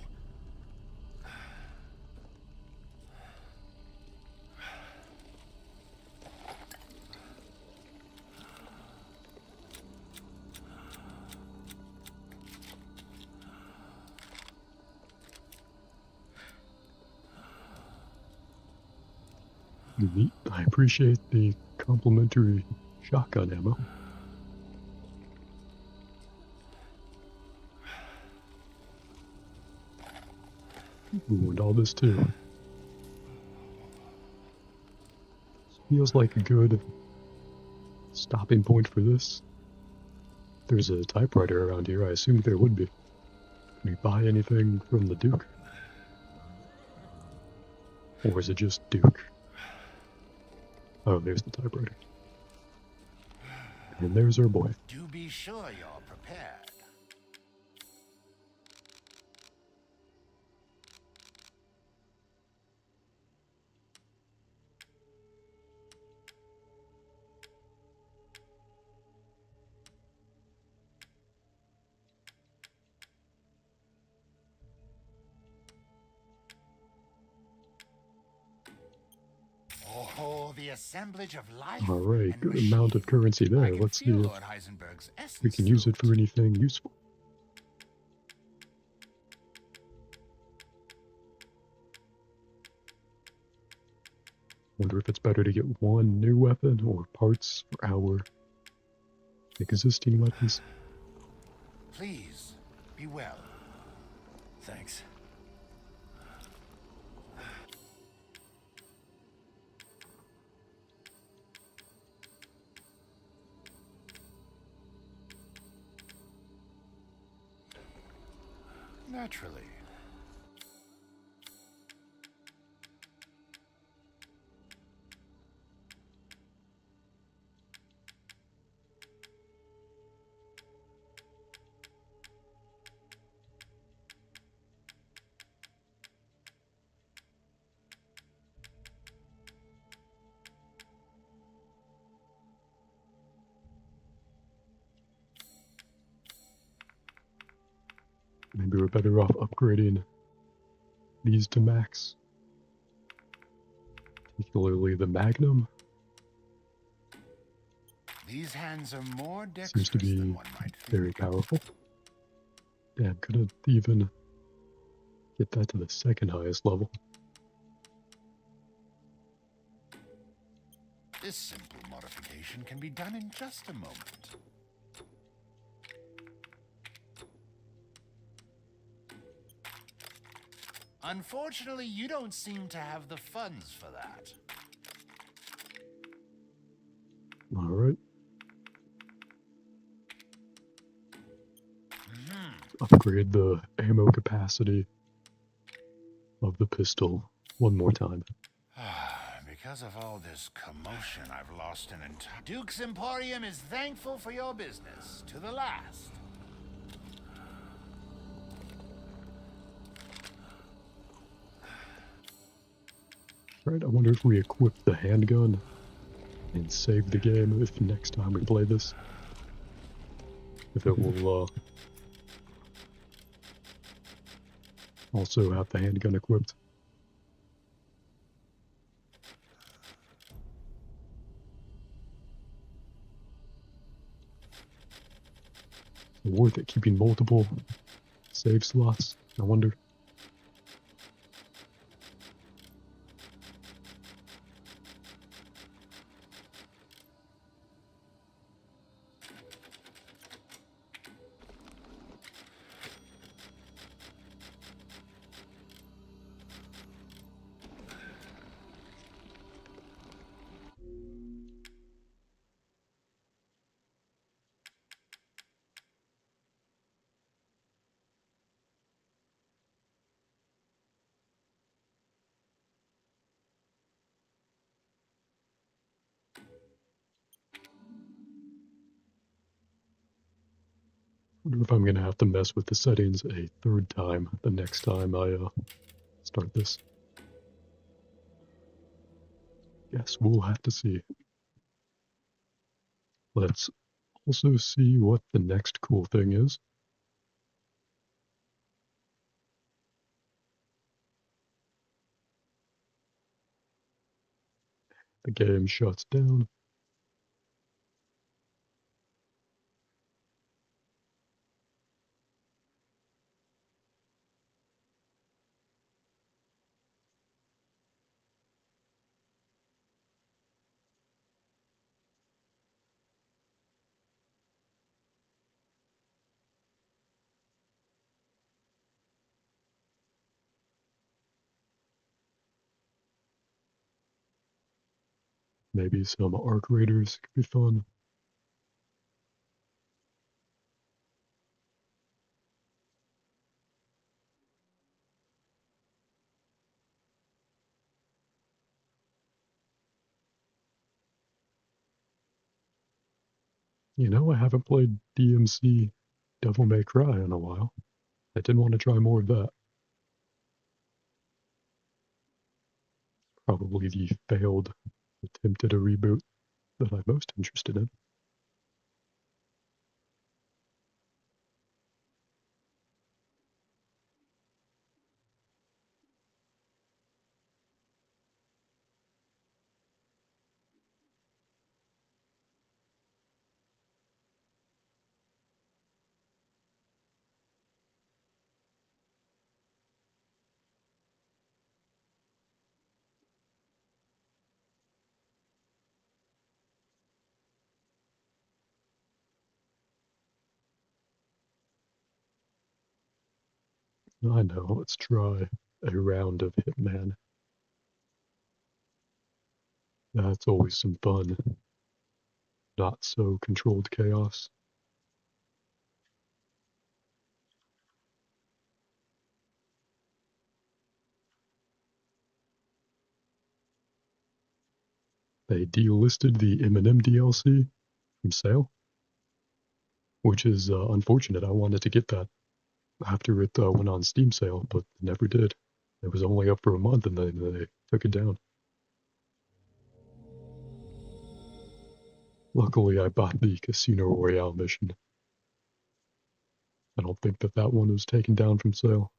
Neat. I appreciate the complimentary shotgun ammo. Ooh, and all this too. This feels like a good stopping point for this. There's a typewriter around here. I assumed there would be. Can we buy anything from the Duke? Or is it just Duke? Oh, there's the typewriter. And there's our boy. Do be sure you're prepared. Oh, the assemblage of life. Alright, and good machine. amount of currency I there. can Let's see feel if Lord Heisenberg's we essence can use through it for anything useful. Wonder if it's better to get one new weapon or parts for our existing weapons. Please, be well. Thanks. Naturally. Maybe we're better off upgrading these to max. Particularly the Magnum. These hands are more dexterous Seems to be than one might think. very powerful. Damn, couldn't even get that to the second highest level. This simple modification can be done in just a moment. Unfortunately, you don't seem to have the funds for that. Alright. Upgrade the ammo capacity of the pistol one more time. Because of all this commotion, I've lost an entire... Duke's Emporium is thankful for your business, to the last. Alright, I wonder if we equip the handgun and save the game if next time we play this. If it will also have the handgun equipped. Worth it keeping multiple save slots, I wonder. I wonder if I'm gonna have to mess with the settings a third time the next time I start this. Guess we'll have to see. Let's also see what the next cool thing is. The game shuts down. Maybe some arc raiders could be fun. You know, I haven't played DMC Devil May Cry in a while. I did want to try more of that. Probably the failed attempt at a reboot that I'm most interested in. I know, let's try a round of Hitman. That's always some fun. Not so controlled chaos. They delisted the Eminem DLC from sale, which is unfortunate. I wanted to get that after it went on Steam sale, but never did. It was only up for a month and then they took it down. Luckily, I bought the Casino Royale mission. I don't think that that one was taken down from sale,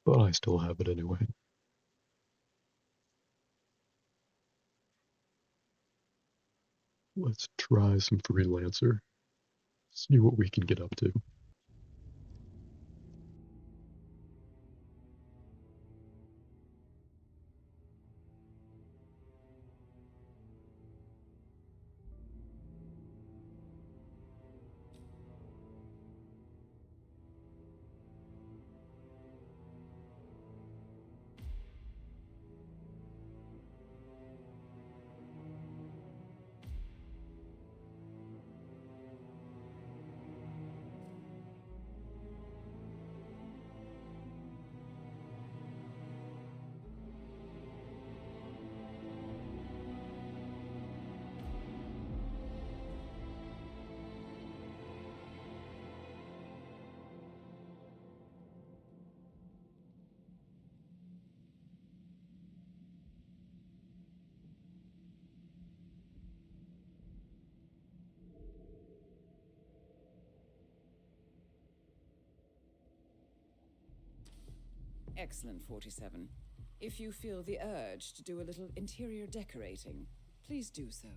but I still have it anyway. Let's try some Freelancer, see what we can get up to. Excellent, 47. If you feel the urge to do a little interior decorating, please do so.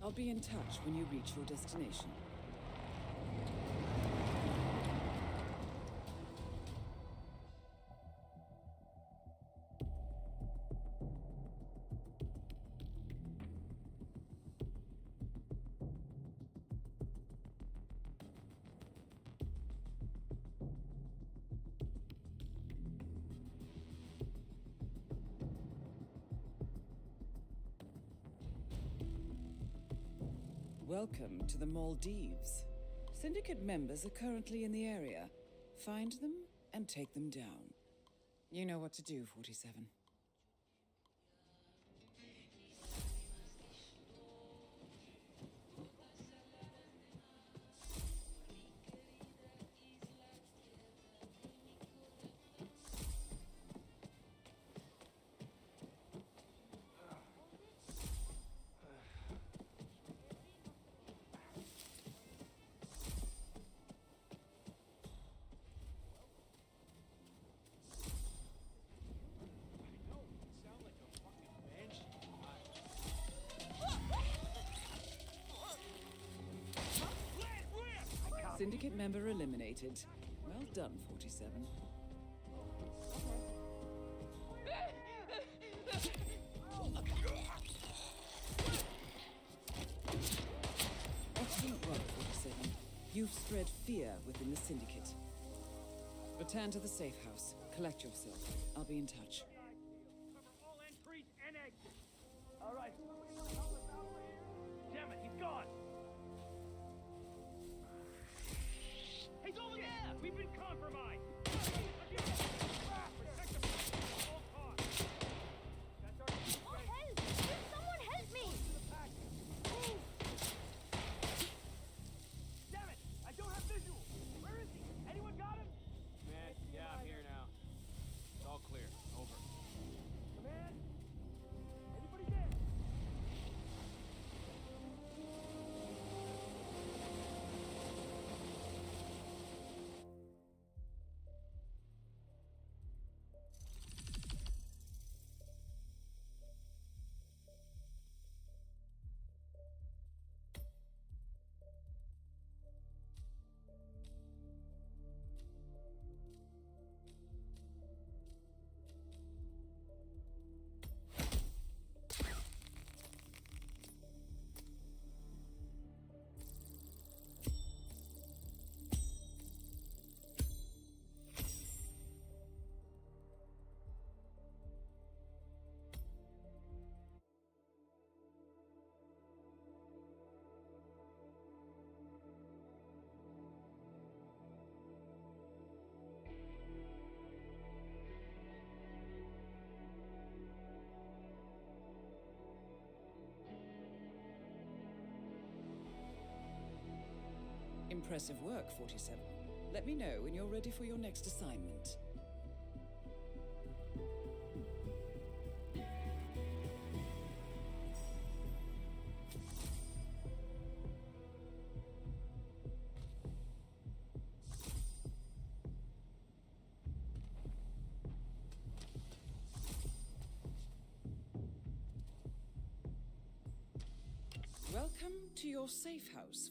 I'll be in touch when you reach your destination. Welcome to the Maldives. Syndicate members are currently in the area. Find them and take them down. You know what to do, 47. Syndicate member eliminated. Well done, 47. Excellent work, 47. You've spread fear within the Syndicate. Return to the safe house. Collect yourself. I'll be in touch. All entries and exits. All right. Damn it, he's gone. He's over there! We've been compromised! Protect him at all costs! That's our Oh, help! Someone help me! Move! Damn it! I don't have visual! Where is he? Anyone got him? Man, yeah, I'm here now. It's all clear. Over. Impressive work, 47. Let me know when you're ready for your next assignment. Welcome to your safe house.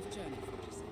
Safe journey, 47.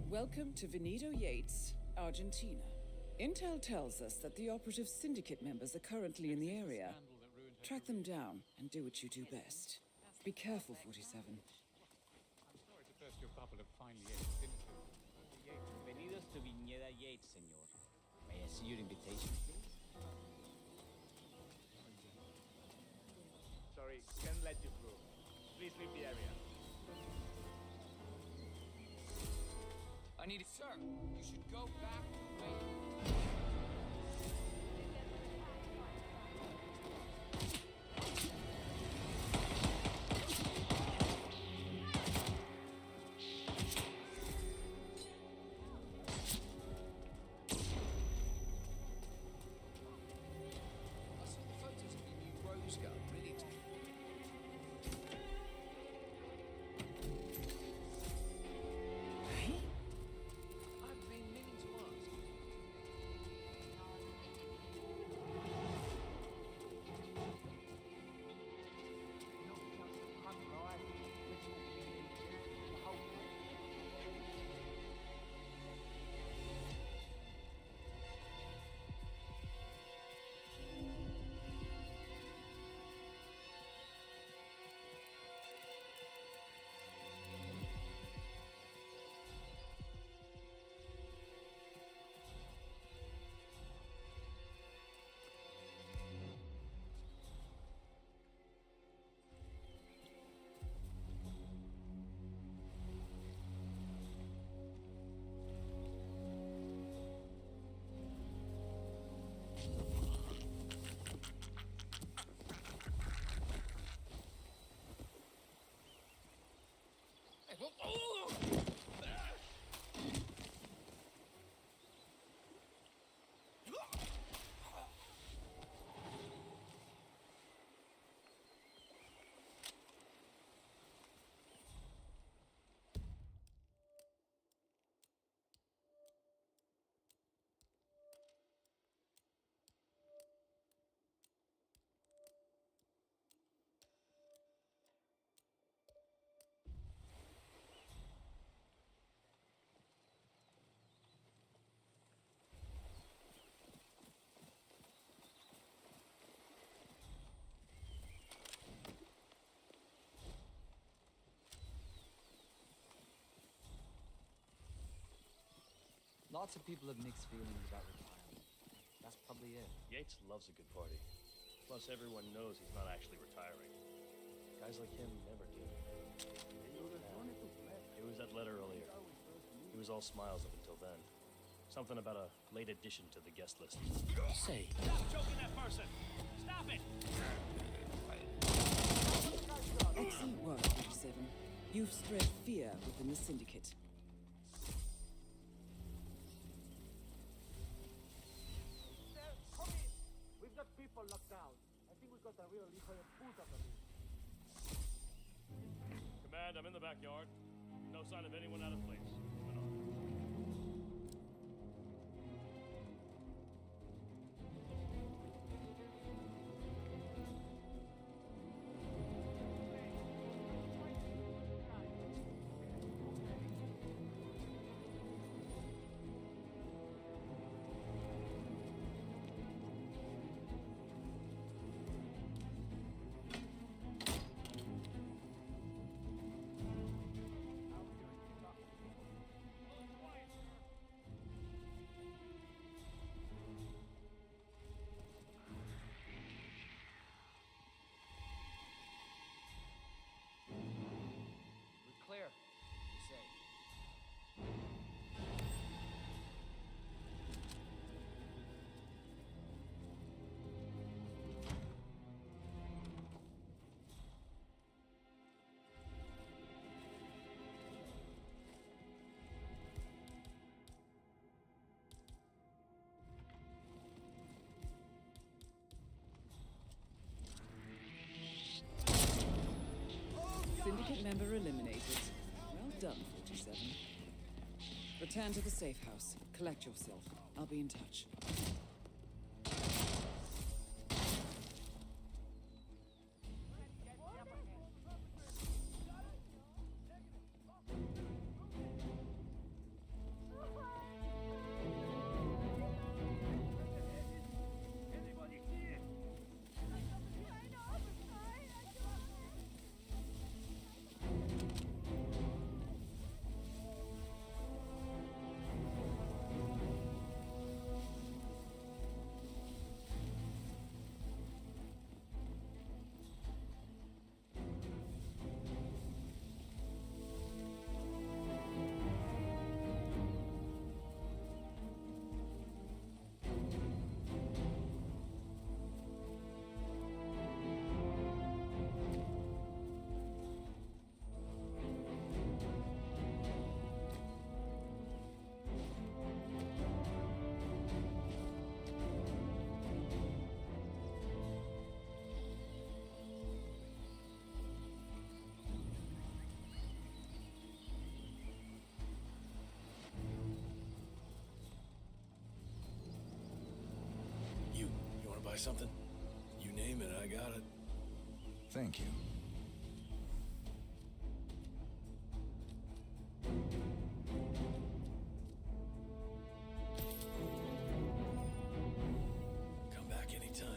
Welcome to Veneto Yates, Argentina. Intel tells us that the operative syndicate members are currently in the area. Track them down and do what you do best. Be careful, 47. I'm sorry to burst your bubble of finely aged innocence. Bienvenidos to Viñeda Yates, senor. May I see your invitation, please? Sorry, can't let you through. Please leave the area. I need it, sir. You should go back to waiting. I saw the photos of your new rose gun. Really. I've been meaning to ask. Lots of people have mixed feelings about retirement. That's probably it. Yates loves a good party. Plus, everyone knows he's not actually retiring. Guys like him never do. It was that letter earlier. He was all smiles up until then. Something about a late addition to the guest list. Say. Stop choking that person! Stop it! Excellent work, 47. You've spread fear within the syndicate. Come in! We've got people locked down. I think we've got a real hijo de puta for this. Command, I'm in the backyard. No sign of anyone out of place. Moving on. Syndicate member eliminated. Well done, 47. Return to the safe house. Collect yourself. I'll be in touch. You wanna buy something? You name it, I got it. Thank you. Come back anytime.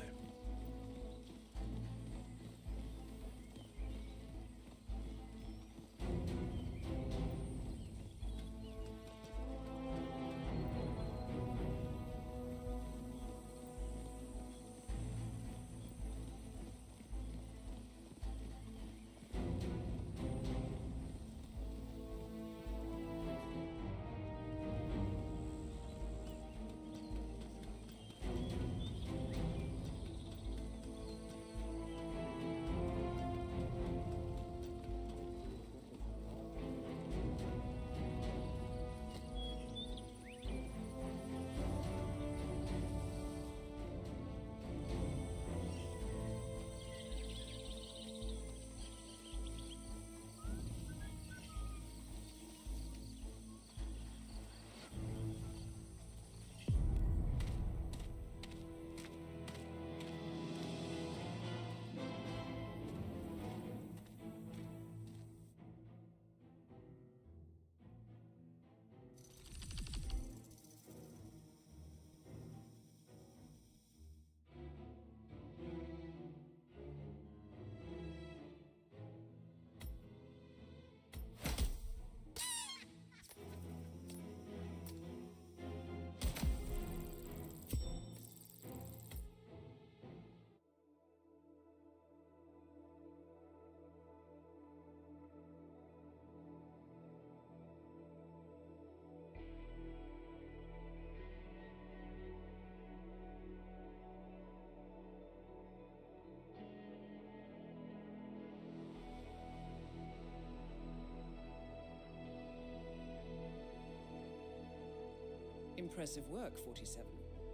Impressive work, 47.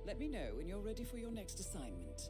Let me know when you're ready for your next assignment.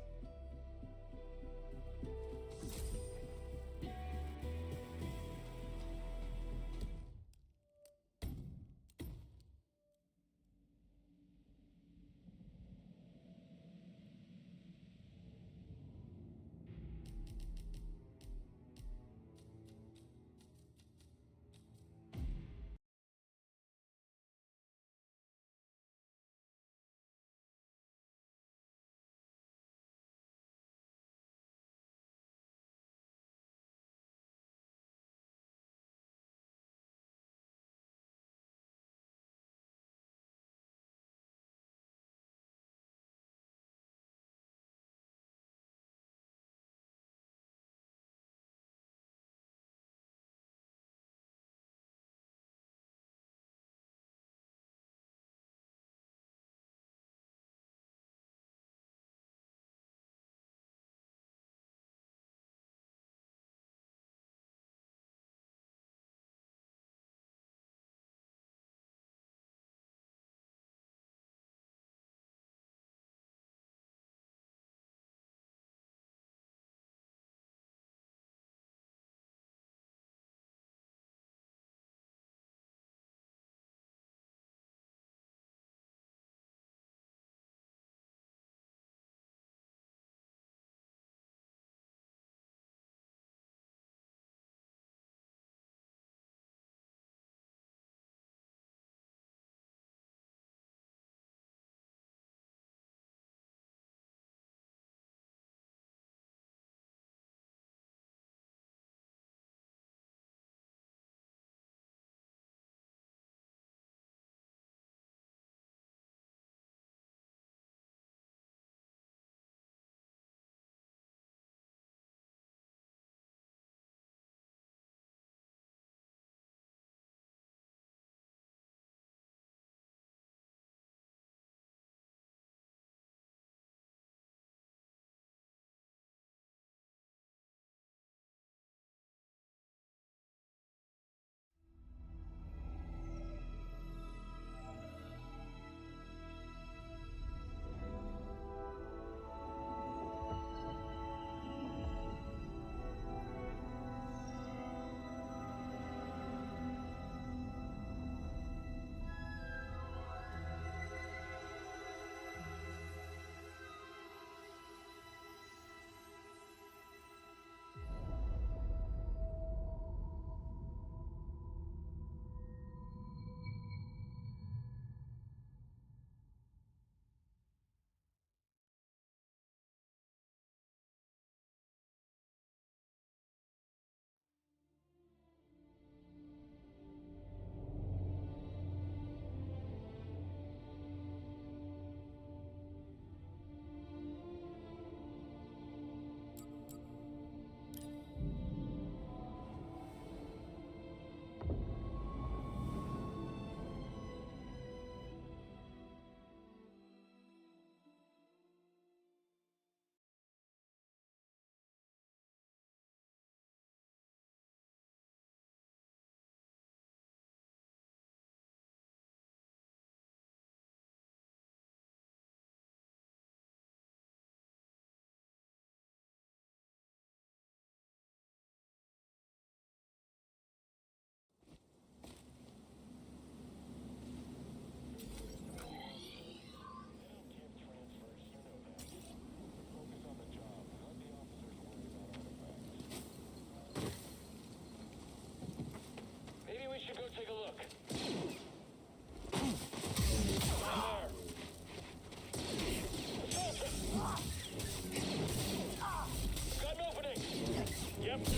Yep. Nice.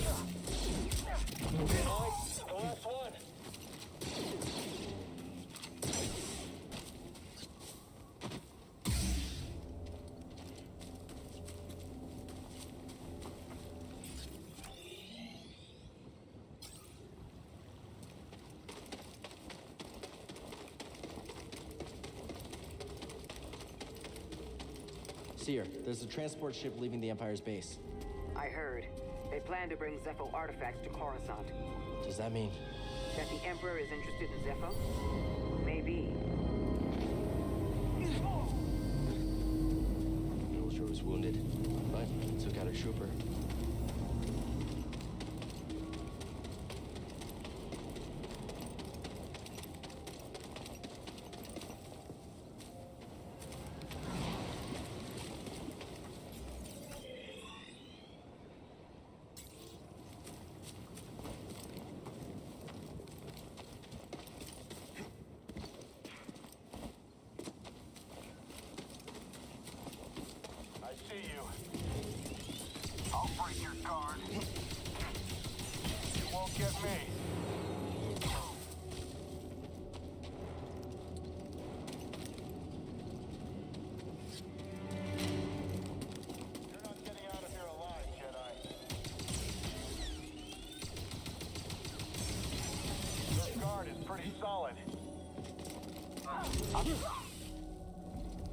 The last one. Seer, there's a transport ship leaving the Empire's base. I heard. They plan to bring Zepho artifacts to Coruscant. Does that mean? That the Emperor is interested in Zepho? Maybe. Noldra was wounded, but took out a trooper.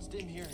Stim here.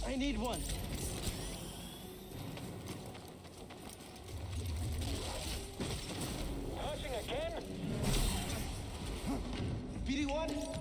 I need one. Touching again? BD1?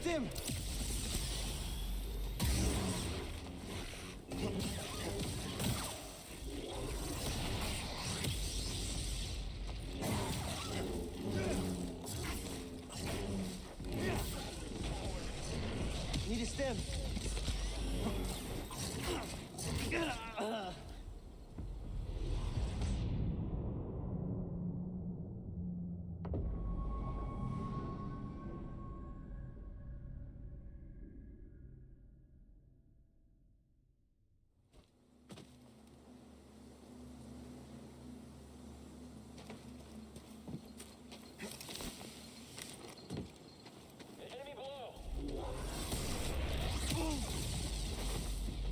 Stim! Need a stim.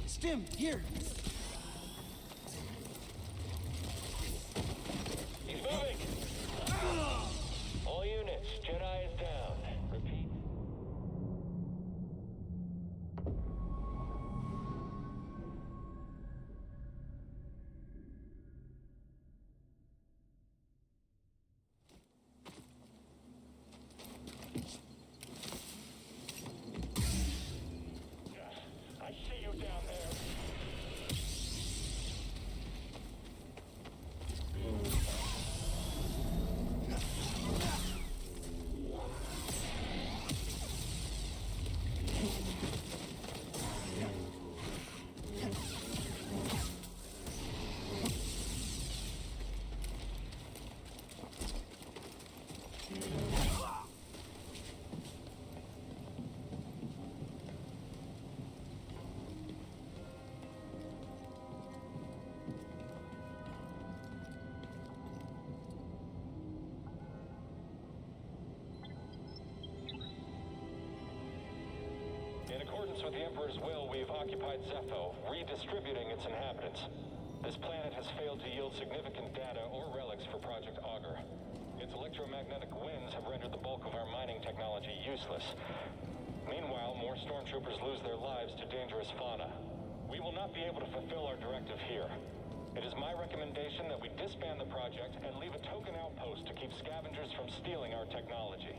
Stim, here! He's moving! All units, Jedi is down. Repeat. I see you down there. In accordance with the Emperor's will, we've occupied Zepho, redistributing its inhabitants. This planet has failed to yield significant data or relics for Project Augur. Its electromagnetic winds have rendered the bulk of our mining technology useless. Meanwhile, more stormtroopers lose their lives to dangerous fauna. We will not be able to fulfill our directive here. It is my recommendation that we disband the project and leave a token outpost to keep scavengers from stealing our technology.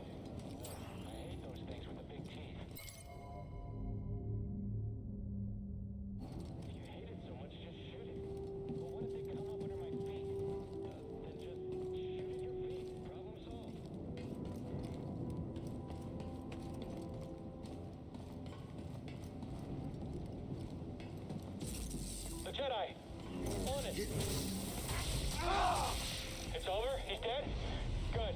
The Jedi! On it! It's over? He's dead? Good.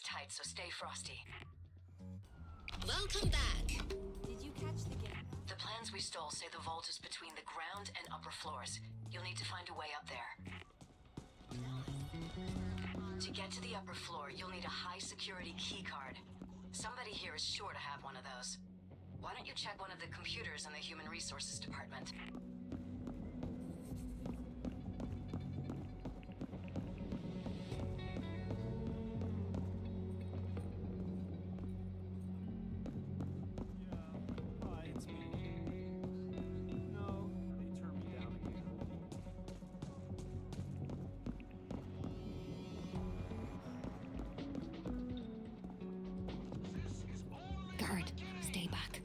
tight, so stay frosty. Welcome back. Did you catch the game? The plans we stole say the vault is between the ground and upper floors. You'll need to find a way up there. To get to the upper floor, you'll need a high-security key card. Somebody here is sure to have one of those. Why don't you check one of the computers in the Human Resources Department? Guard, stay back.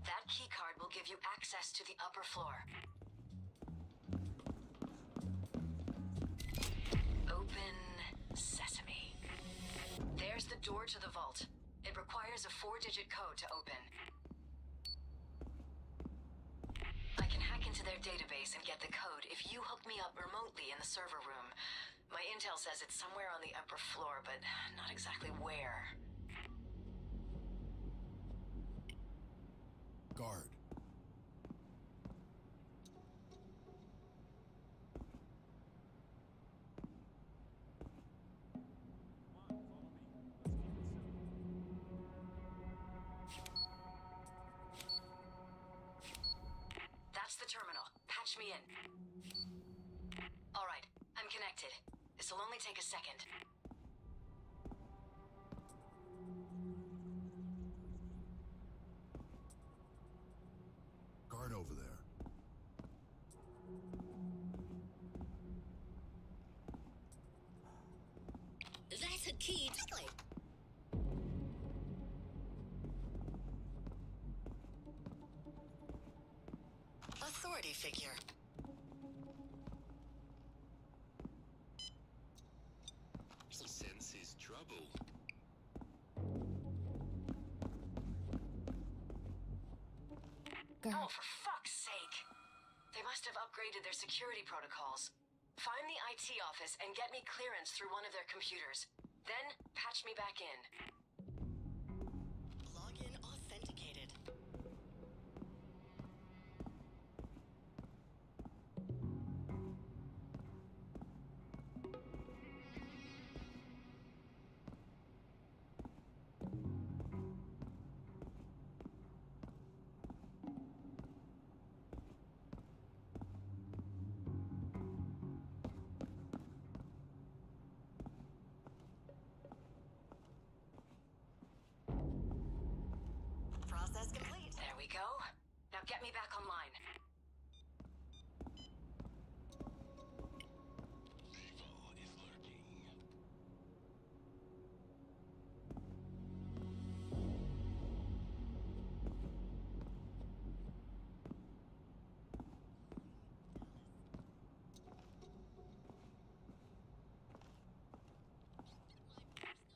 That keycard will give you access to the upper floor. Open sesame. There's the door to the vault. It requires a 4-digit code to open. I can hack into their database and get the code if you hook me up remotely in the server room. My intel says it's somewhere on the upper floor, but not exactly where. Guard. That's the terminal. Patch me in. All right, I'm connected. This'll only take a second. Guard over there. That's a key. Quickly. Authority figure. Senses trouble. Oh, for fuck's sake! They must have upgraded their security protocols. Find the IT office and get me clearance through one of their computers. Then, patch me back in. Login authenticated. Process complete. There we go. Now get me back online.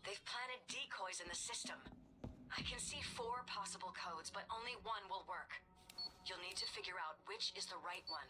They've planted decoys in the system. I can see 4 possible codes, but only one will work. You'll need to figure out which is the right one.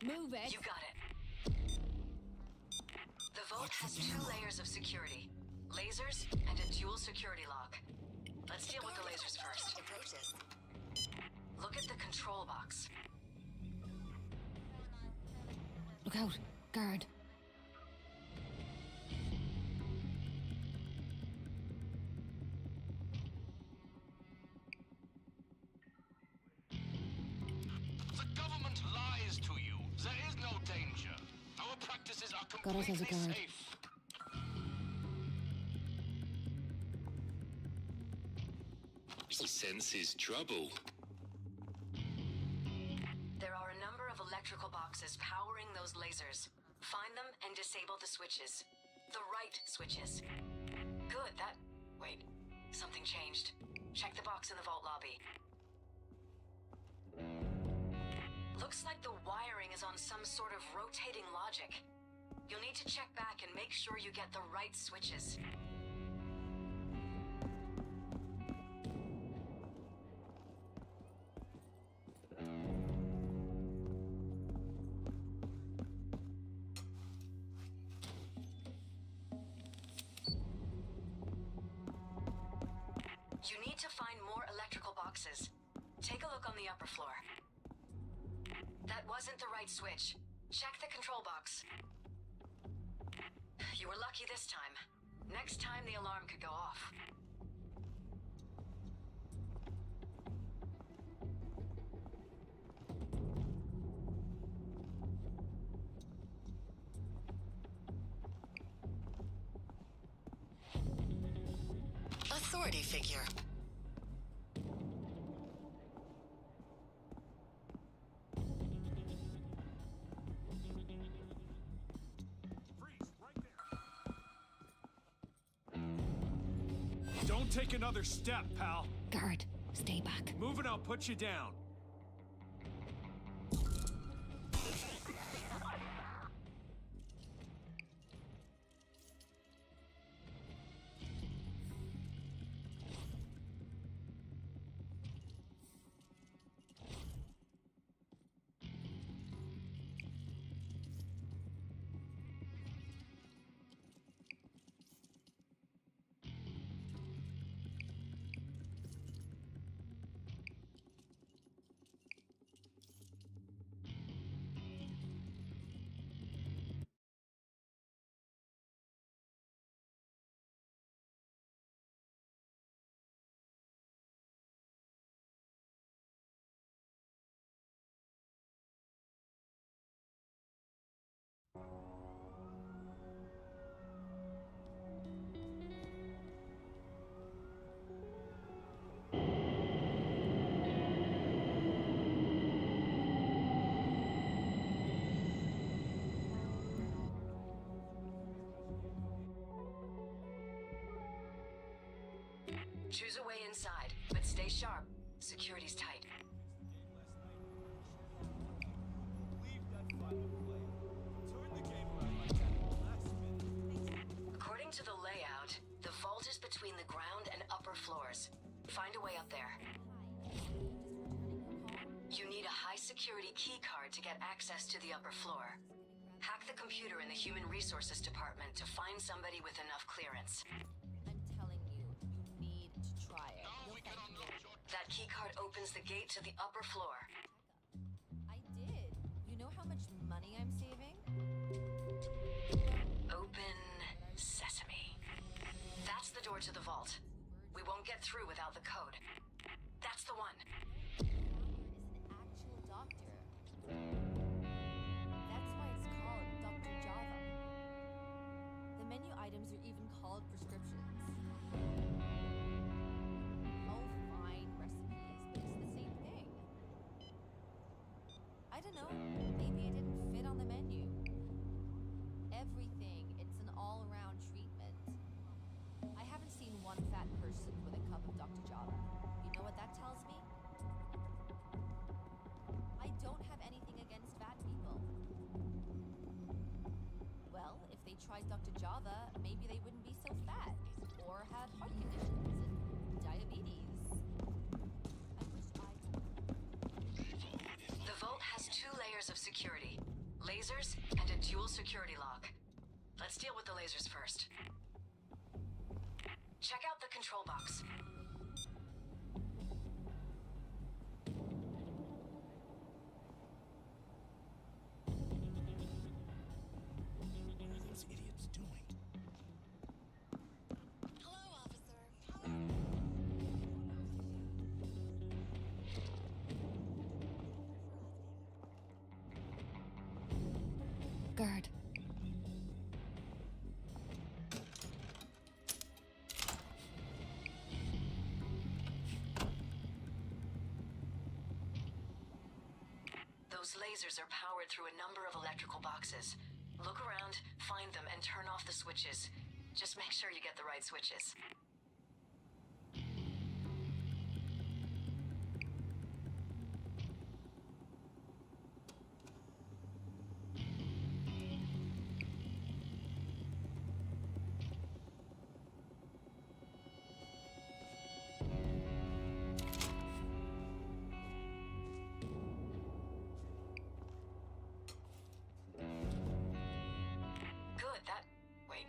Move it. You got it. The vault has 2 layers of security. Lasers and a dual security lock. Let's deal with the lasers first. Approaches. Look at the control box. Look out. Guard. Got us as a guard. Senses trouble. There are a number of electrical boxes powering those lasers. Find them and disable the switches. The right switches. Good, Wait, something changed. Check the box in the vault lobby. Looks like the wiring is on some sort of rotating logic. You'll need to check back and make sure you get the right switches. You need to find more electrical boxes. Take a look on the upper floor. That wasn't the right switch. Check the control box. You were lucky this time. Next time the alarm could go off. Authority figure. Don't take another step, pal. Guard, stay back. Move and I'll put you down. Choose a way inside, but stay sharp. Security's tight. According to the layout, the vault is between the ground and upper floors. Find a way up there. You need a high-security keycard to get access to the upper floor. Hack the computer in the Human Resources Department to find somebody with enough clearance. That keycard opens the gate to the upper floor. I did. You know how much money I'm saving? Open sesame. That's the door to the vault. We won't get through without the code. That's the one. Actual doctor. That's why it's called Dr. Java. The menu items are even called prescriptions. I don't know, maybe it didn't fit on the menu. Everything, it's an all-around treatment. I haven't seen one fat person with a cup of Dr. Java. You know what that tells me? I don't have anything against fat people. Well, if they tried Dr. Java, maybe they wouldn't be so fat, or have heart conditions and diabetes. Of security, lasers, and a dual security lock. Let's deal with the lasers first. Check out the control box. What are those idiots doing? Hello, officer. How are you? Guard. Those lasers are powered through a number of electrical boxes. Look around, find them, and turn off the switches. Just make sure you get the right switches. Good, that... Wait,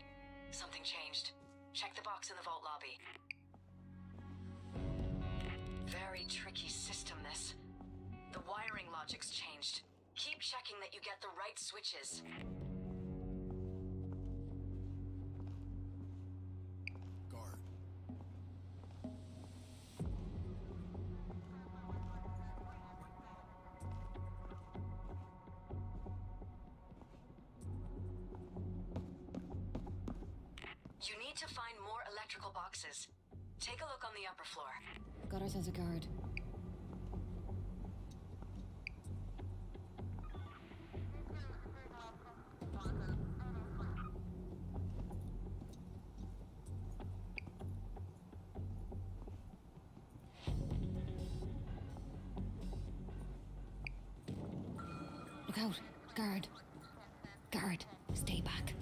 something changed. Check the box in the vault lobby. Very tricky system, this. The wiring logic's changed. Keep checking that you get the right switches. Guard. You need to find more electrical boxes. Take a look on the upper floor. Got ourselves a guard. Look out! Guard! Guard! Stay back.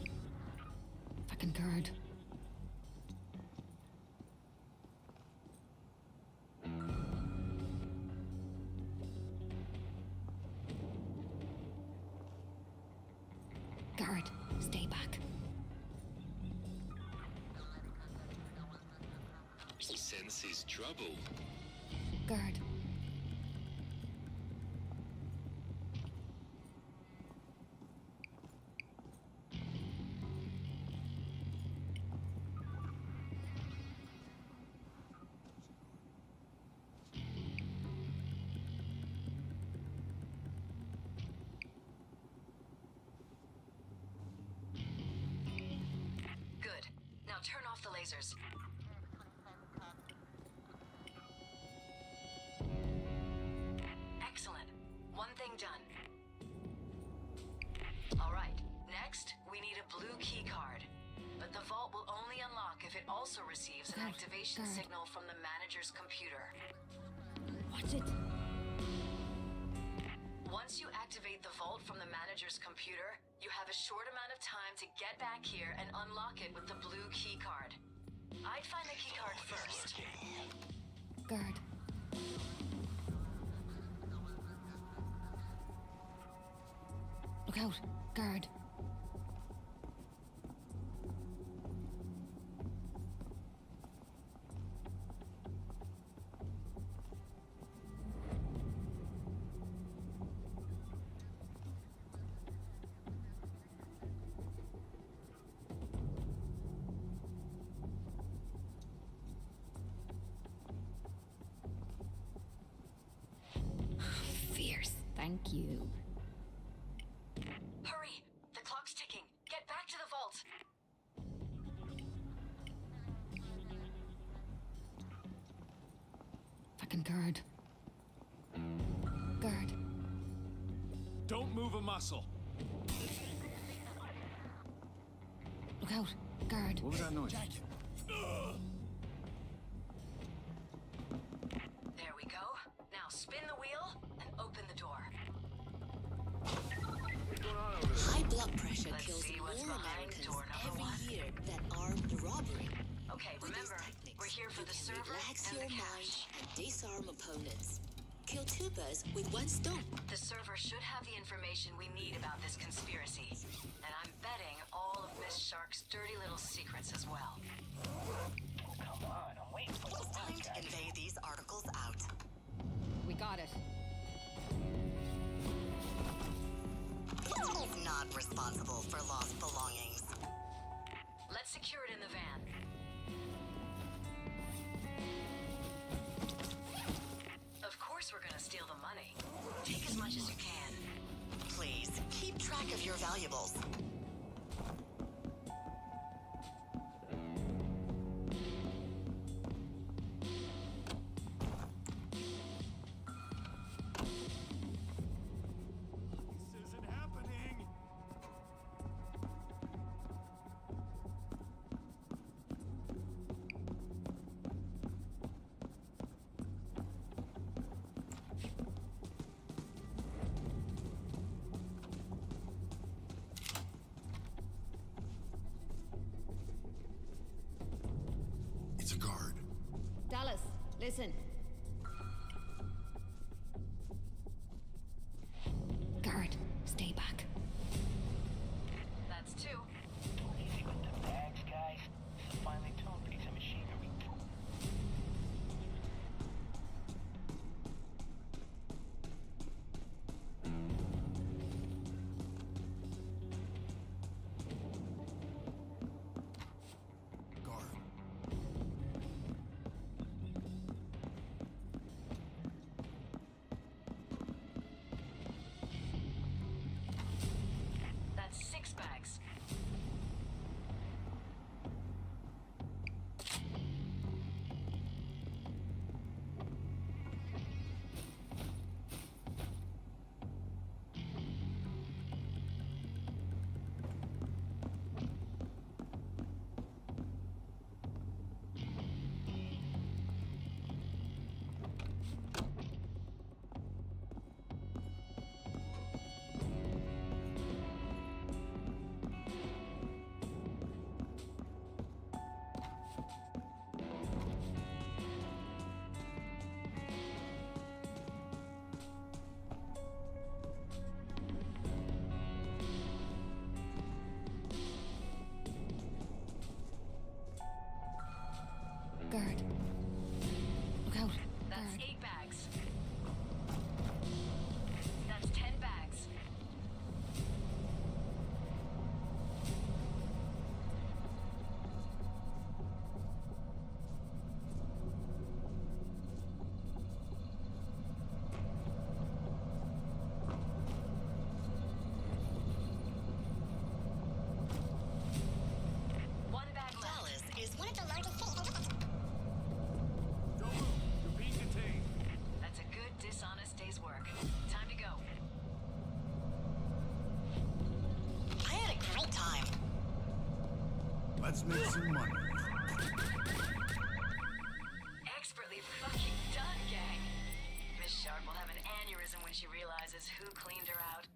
Fucking guard. Guard, stay back. He senses trouble. Guard. Good. Now turn off the lasers. Excellent. One thing done. All right. Next, we need a blue key card. But the vault will only unlock if it also receives an activation signal from the manager's computer. Watch it. Once you activate the vault from the manager's computer, you have a short amount of time to get back here and unlock it with the blue key card. I'd find the key card first. Guard. Look out! Guard. Fierce. Thank you. Hurry! The clock's ticking. Get back to the vault. Fucking guard. Guard. Don't move a muscle. Look out! Guard. What was that noise? There we go. Now spin the wheel and open the door. High blood pressure Let's kills see what's more behind Americans door number every one. year that armed robbery. Okay, remember, we're here for the server Relax and your the mind cash. and disarm opponents. Kill two birds with one stone. The server should have the information we need about this conspiracy. And I'm betting all of Miss Shark's dirty little secrets as well. Come on, I'm waiting for It's time to convey these articles out. We got it. Is not responsible for lost belongings. Let's secure it in the van. Of course we're gonna steal the money. Take as much as you can. Please, keep track of your valuables. It's a guard. Dallas, listen. Guard, stay back. That's two. Easy with the bags, guys. This is a finely tuned piece of machinery. Guard. That's 6 bags. Guard. Look out. That's Guard. 8 bags. That's 10 bags. One bag left. Dallas is one of the largest cities. Don't move. You're being detained. That's a good, dishonest day's work. Time to go. I had a great time. Let's make some money. Expertly fucking done, gang. Miss Sharp will have an aneurysm when she realizes who cleaned her out.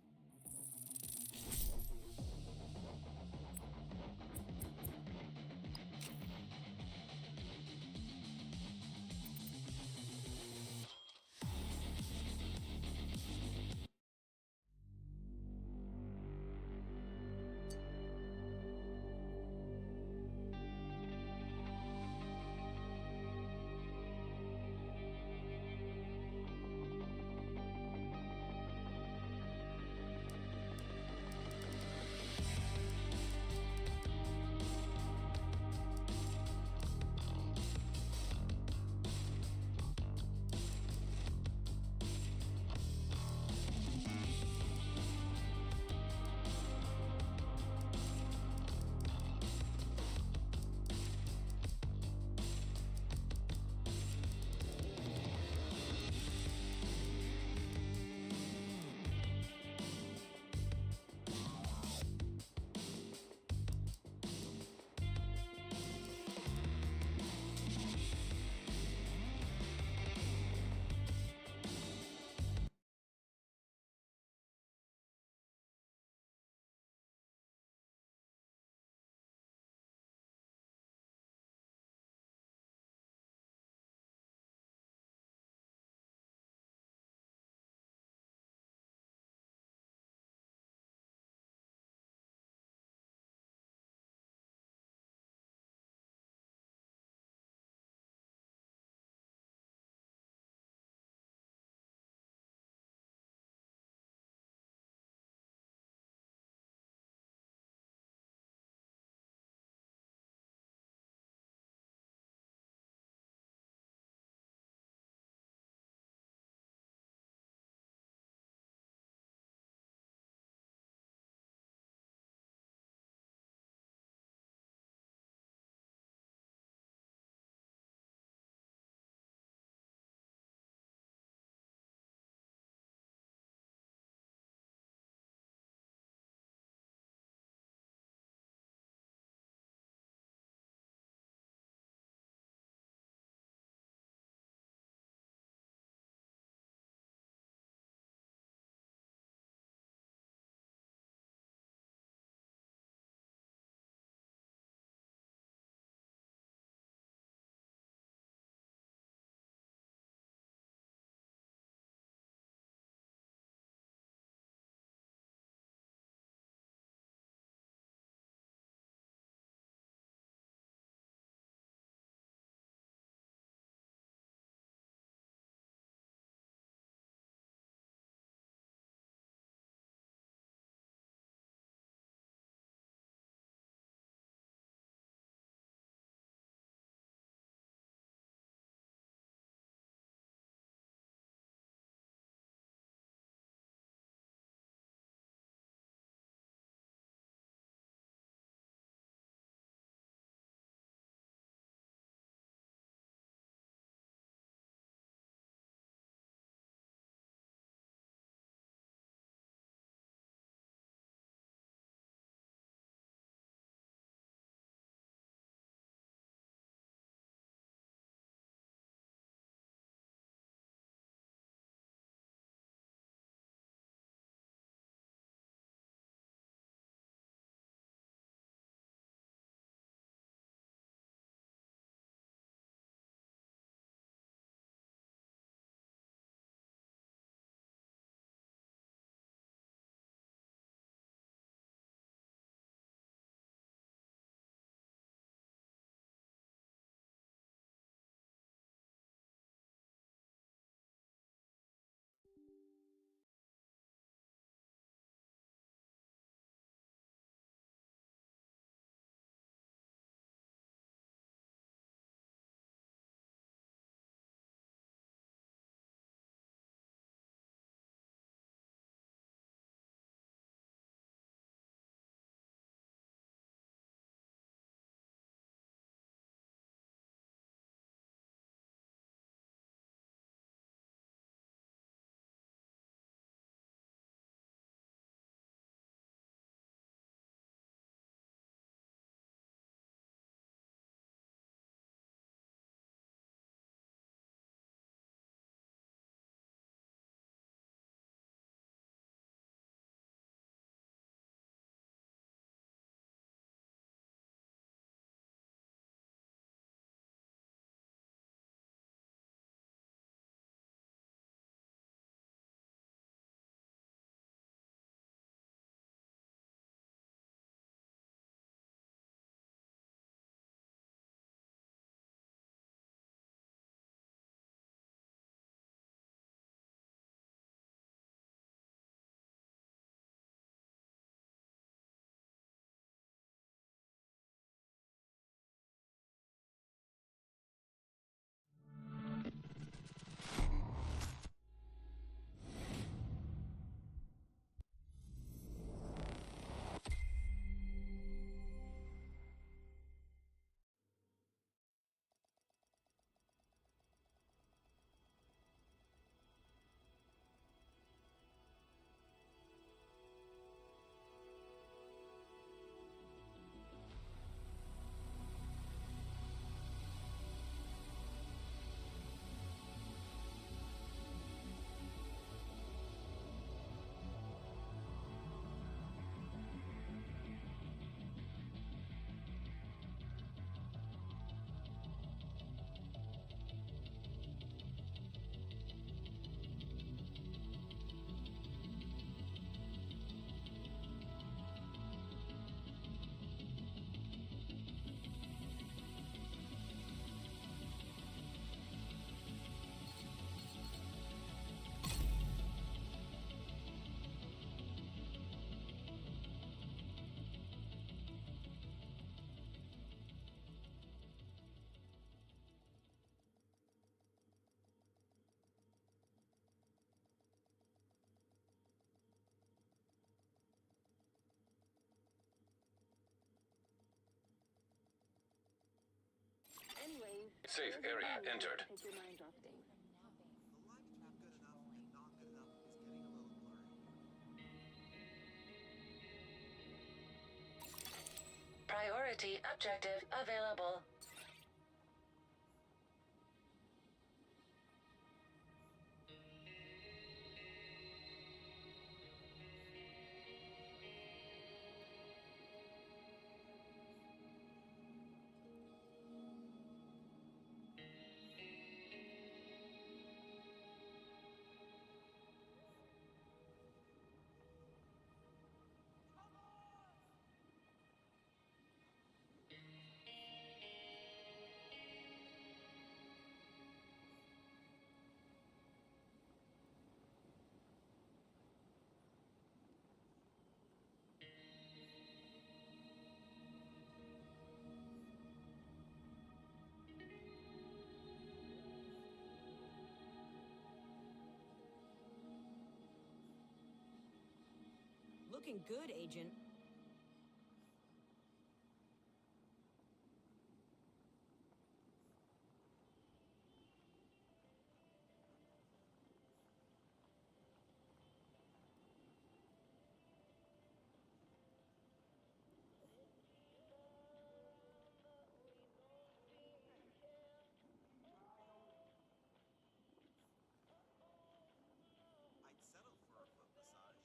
Safe area entered. Take your mind off things. Priority objective available. Looking good, Agent. I'd settle for a foot massage.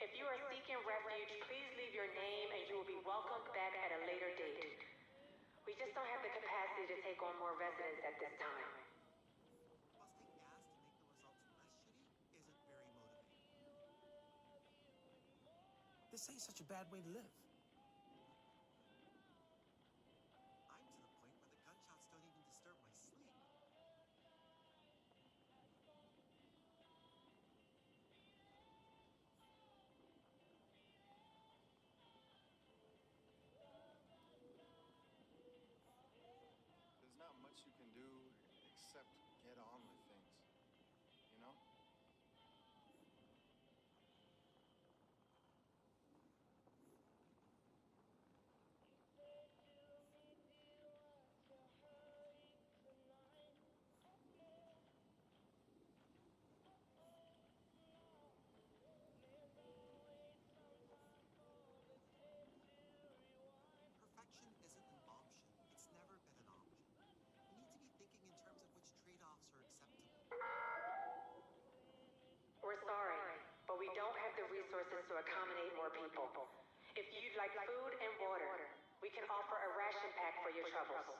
If you are seeking refuge, please leave your name and you will be welcomed back at a later date. We just don't have the capacity to take on more residents at this time. Busting gas to make the results less shitty isn't very motivating. This ain't such a bad way to live. I'm to the point where the gunshots don't even disturb my sleep. There's not much you can do except get on with things, you know? Perfection isn't an option. It's never been an option. We need to be thinking in terms of which trade-offs are acceptable. We're sorry, but we don't have the resources to accommodate more people. If you'd like food and water, we can offer a ration pack for your troubles.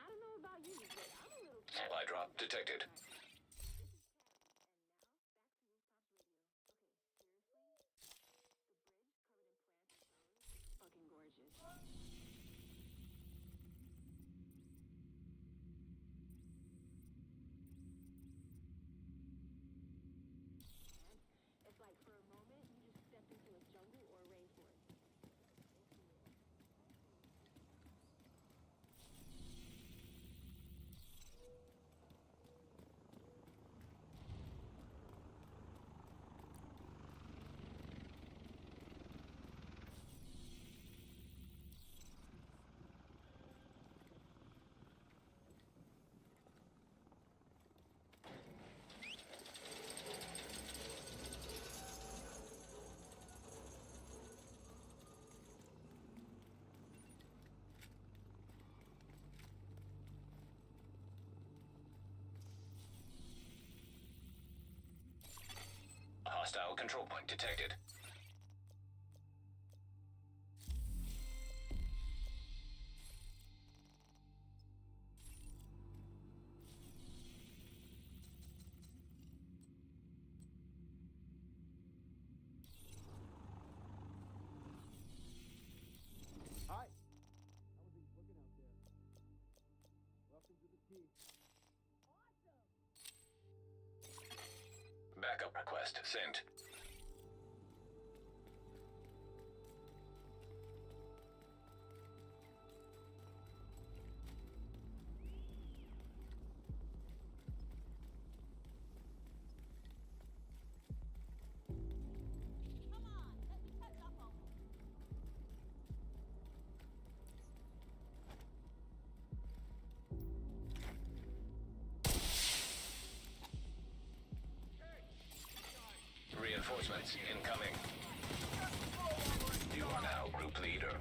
I don't know about you, but I'm a little... Supply drop detected. Fucking gorgeous. It's like for a moment you just stepped into a jungle or a rainforest. control point detected. Hi. How are things looking out there? Welcome to the team. Backup request sent. Reinforcements incoming. You are now group leader.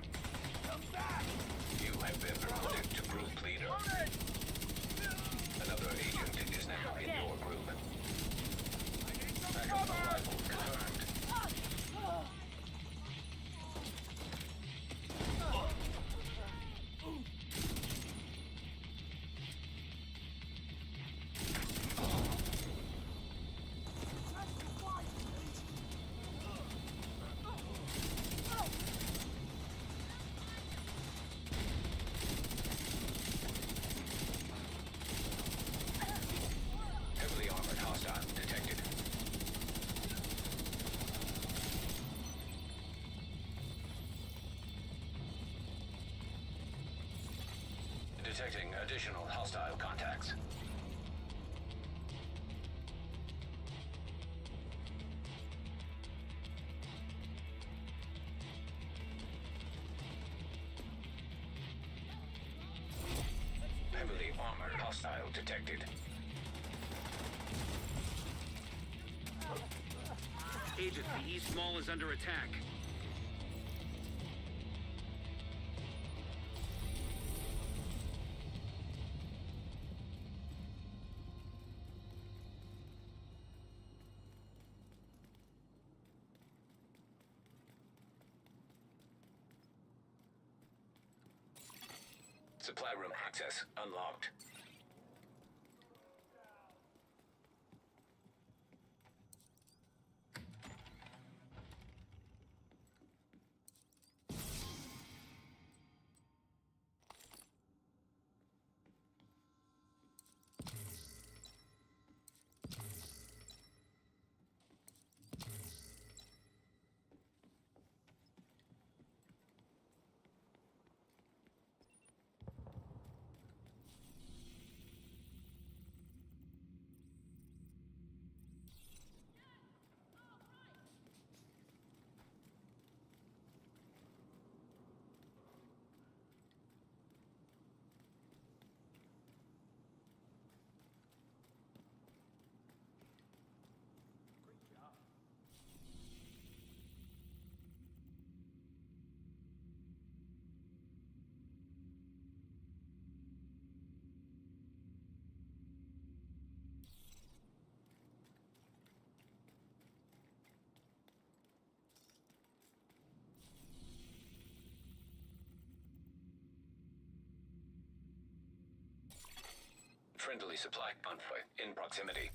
You have been promoted to group leader. Another agent is now in your group. Backup arrival confirmed. Heavily armored hostile detected. Detecting additional hostile contacts. Heavily armored hostile detected. Agent, the East Mall is under attack. Supply room access unlocked. Friendly supply convoy in proximity.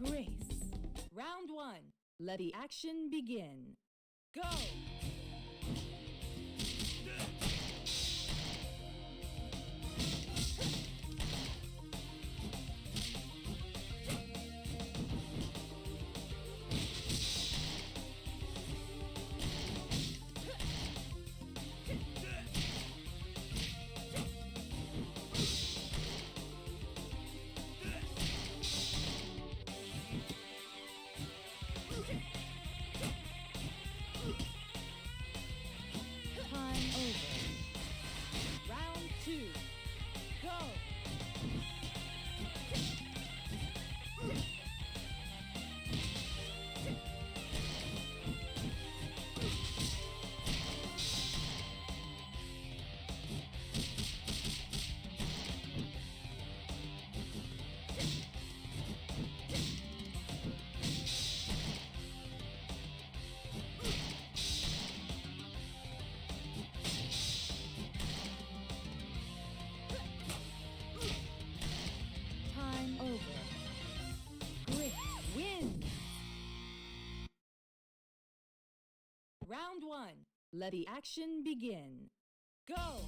Grace. Round 1. Let the action begin. Go! Time over. Round 2. Go! Time over. Grit wins. Round 1. Let the action begin. Go!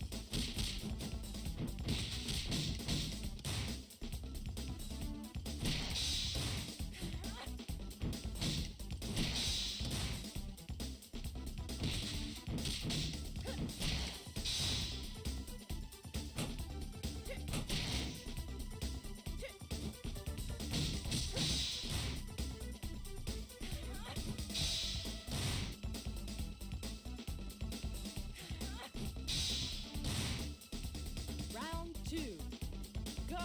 Round 2. Go!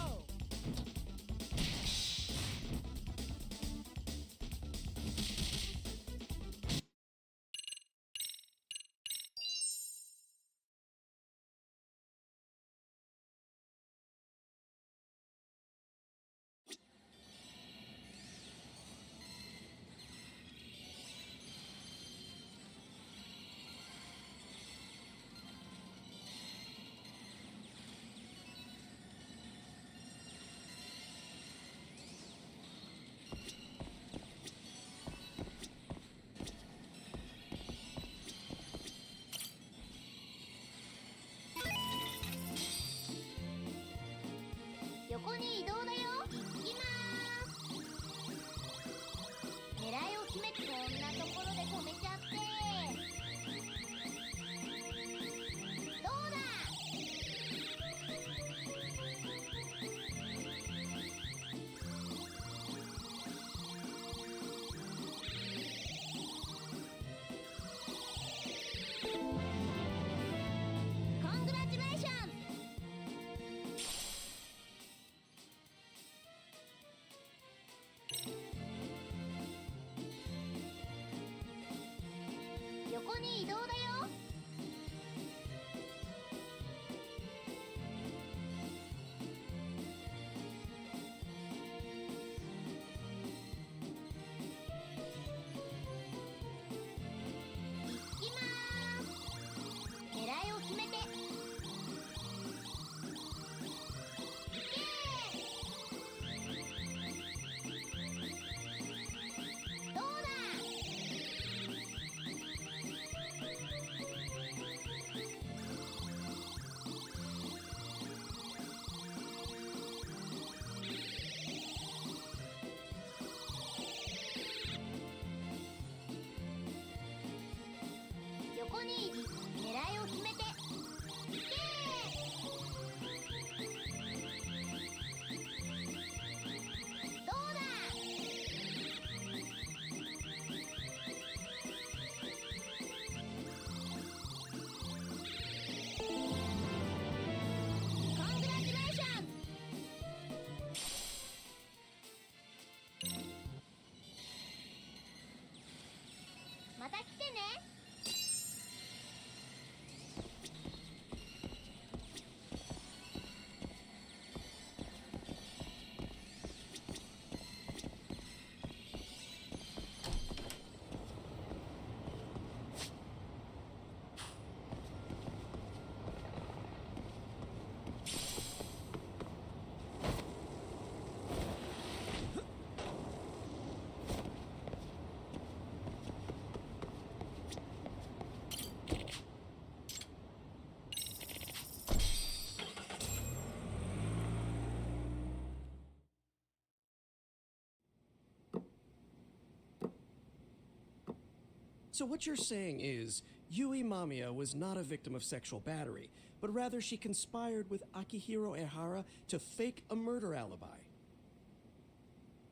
So what you're saying is, Yui Mamiya was not a victim of sexual battery, but rather she conspired with Akihiro Ehara to fake a murder alibi.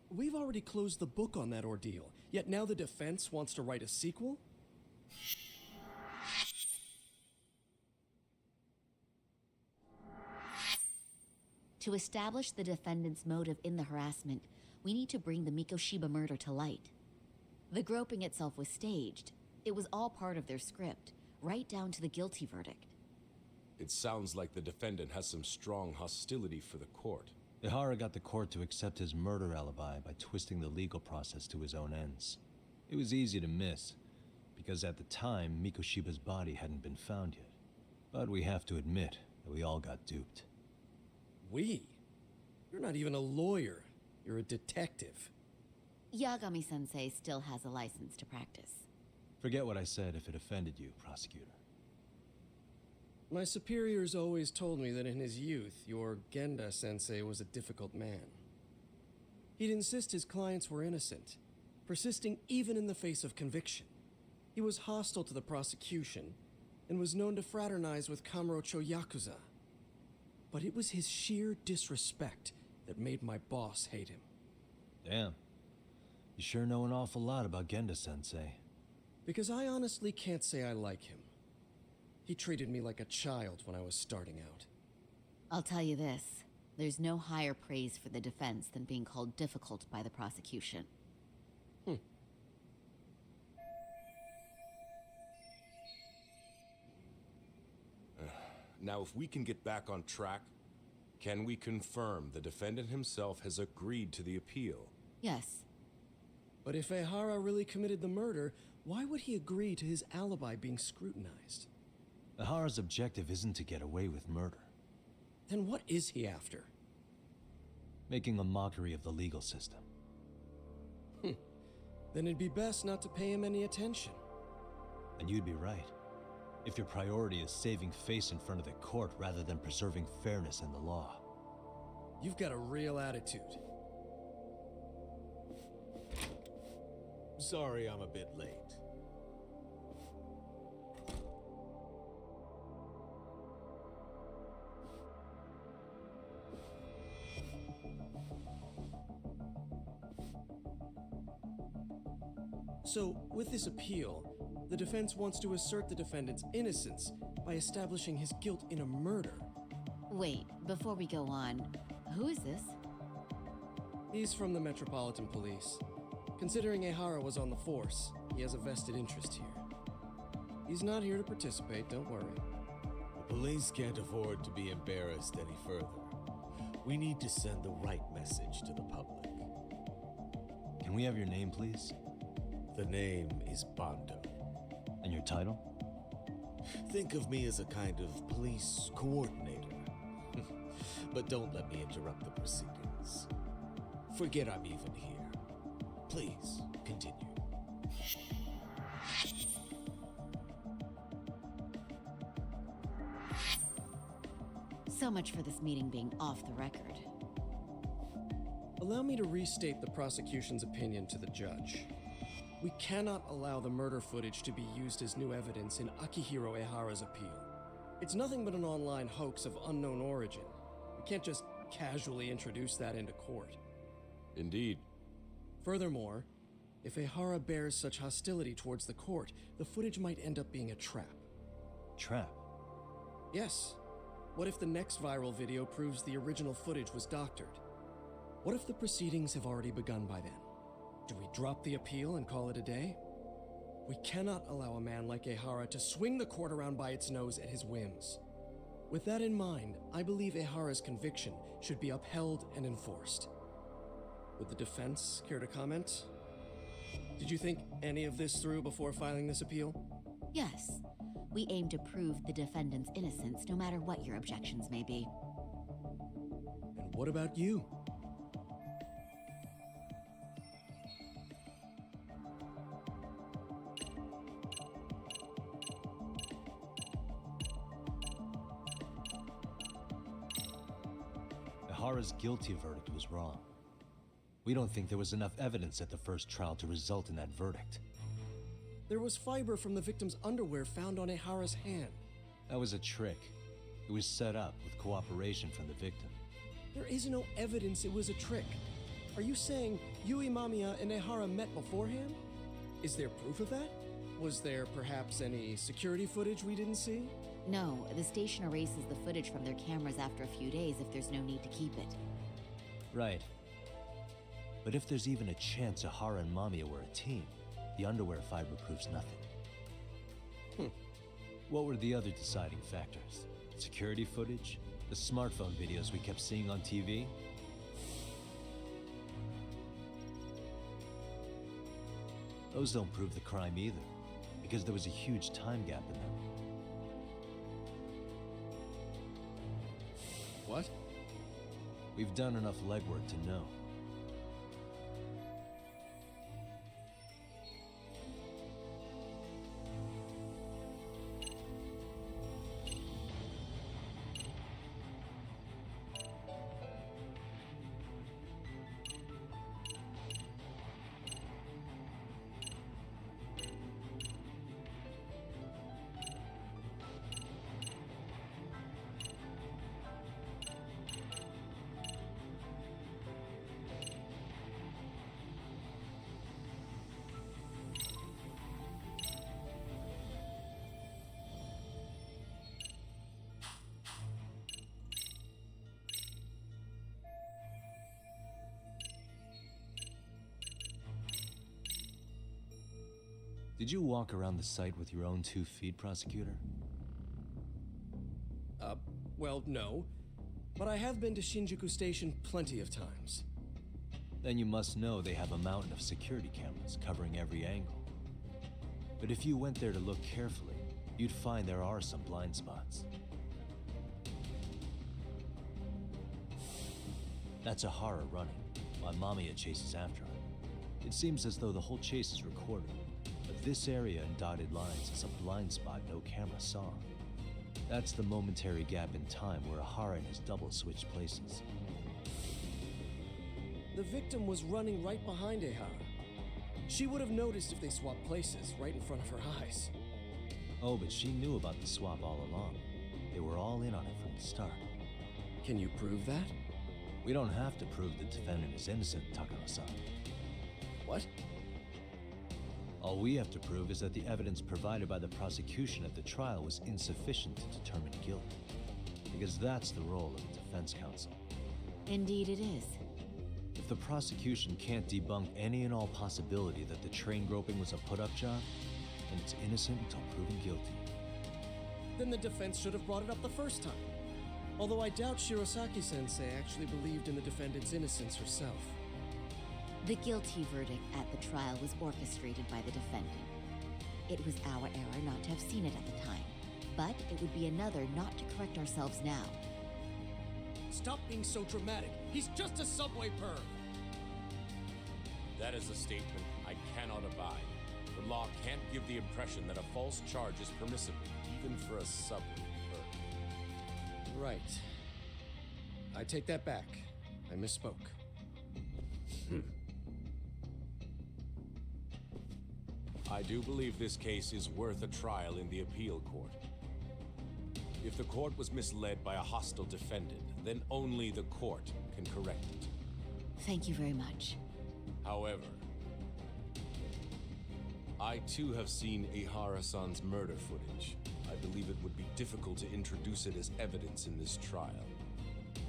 We've already closed the book on that ordeal, yet now the defense wants to write a sequel? To establish the defendant's motive in the harassment, we need to bring the Mikoshiba murder to light. The groping itself was staged. It was all part of their script, right down to the guilty verdict. It sounds like the defendant has some strong hostility for the court. Ehara got the court to accept his murder alibi by twisting the legal process to his own ends. It was easy to miss, because at the time, Mikoshiba's body hadn't been found yet. But we have to admit that we all got duped. We? You're not even a lawyer. You're a detective. Yagami-sensei still has a license to practice. Forget what I said if it offended you, prosecutor. My superiors always told me that in his youth, your Genda-sensei was a difficult man. He'd insist his clients were innocent, persisting even in the face of conviction. He was hostile to the prosecution, and was known to fraternize with Kamurocho Yakuza. But it was his sheer disrespect that made my boss hate him. Damn. You sure know an awful lot about Genda-sensei. Because I honestly can't say I like him. He treated me like a child when I was starting out. I'll tell you this, there's no higher praise for the defense than being called difficult by the prosecution. Now, if we can get back on track, can we confirm the defendant himself has agreed to the appeal? Yes. But if Ehara really committed the murder, why would he agree to his alibi being scrutinized? Ehara's objective isn't to get away with murder. Then what is he after? Making a mockery of the legal system. Then it'd be best not to pay him any attention. And you'd be right. If your priority is saving face in front of the court rather than preserving fairness in the law. You've got a real attitude. Sorry I'm a bit late. So, with this appeal, the defense wants to assert the defendant's innocence by establishing his guilt in a murder. Wait, before we go on, who is this? He's from the Metropolitan Police. Considering Ehara was on the force, he has a vested interest here. He's not here to participate, don't worry. The police can't afford to be embarrassed any further. We need to send the right message to the public. Can we have your name, please? The name is Bando. And your title? Think of me as a kind of police coordinator. But don't let me interrupt the proceedings. Forget I'm even here. Please, continue. So much for this meeting being off the record. Allow me to restate the prosecution's opinion to the judge. We cannot allow the murder footage to be used as new evidence in Akihiro Ehara's appeal. It's nothing but an online hoax of unknown origin. We can't just casually introduce that into court. Indeed. Furthermore, if Ehara bears such hostility towards the court, the footage might end up being a trap. Trap? Yes. What if the next viral video proves the original footage was doctored? What if the proceedings have already begun by then? Do we drop the appeal and call it a day? We cannot allow a man like Ehara to swing the court around by its nose at his whims. With that in mind, I believe Ehara's conviction should be upheld and enforced. Would the defense care to comment? Did you think any of this through before filing this appeal? Yes. We aim to prove the defendant's innocence no matter what your objections may be. And what about you? Ehara's guilty verdict was wrong. We don't think there was enough evidence at the first trial to result in that verdict. There was fiber from the victim's underwear found on Ehara's hand. That was a trick. It was set up with cooperation from the victim. There is no evidence it was a trick. Are you saying Yui Mamiya and Ehara met beforehand? Is there proof of that? Was there perhaps any security footage we didn't see? No, the station erases the footage from their cameras after a few days if there's no need to keep it. Right. But if there's even a chance Ehara and Mamiya were a team, the underwear fiber proves nothing. What were the other deciding factors? Security footage? The smartphone videos we kept seeing on TV? Those don't prove the crime either, because there was a huge time gap in them. What? We've done enough legwork to know. Did you walk around the site with your own 2 feet, Prosecutor? Well, no. But I have been to Shinjuku Station plenty of times. Then you must know they have a mountain of security cameras covering every angle. But if you went there to look carefully, you'd find there are some blind spots. That's Ehara running, while Mamiya chases after her. It seems as though the whole chase is recorded, but this area in dotted lines is a blind spot no camera saw. That's the momentary gap in time where Ehara and his double switched places. The victim was running right behind Ehara. She would have noticed if they swapped places right in front of her eyes. Oh, but she knew about the swap all along. They were all in on it from the start. Can you prove that? We don't have to prove the defendant is innocent, Takano-san. What? All we have to prove is that the evidence provided by the prosecution at the trial was insufficient to determine guilt. Because that's the role of the defense counsel. Indeed it is. If the prosecution can't debunk any and all possibility that the train groping was a put-up job, then it's innocent until proven guilty. Then the defense should have brought it up the first time. Although I doubt Shirosaki-sensei actually believed in the defendant's innocence herself. The guilty verdict at the trial was orchestrated by the defendant. It was our error not to have seen it at the time, but it would be another not to correct ourselves now. Stop being so dramatic. He's just a subway perv. That is a statement I cannot abide. The law can't give the impression that a false charge is permissible, even for a subway perv. Right. I take that back. I misspoke. I do believe this case is worth a trial in the appeal court. If the court was misled by a hostile defendant, then only the court can correct it. Thank you very much. However, I too have seen Ehara-san's murder footage. I believe it would be difficult to introduce it as evidence in this trial.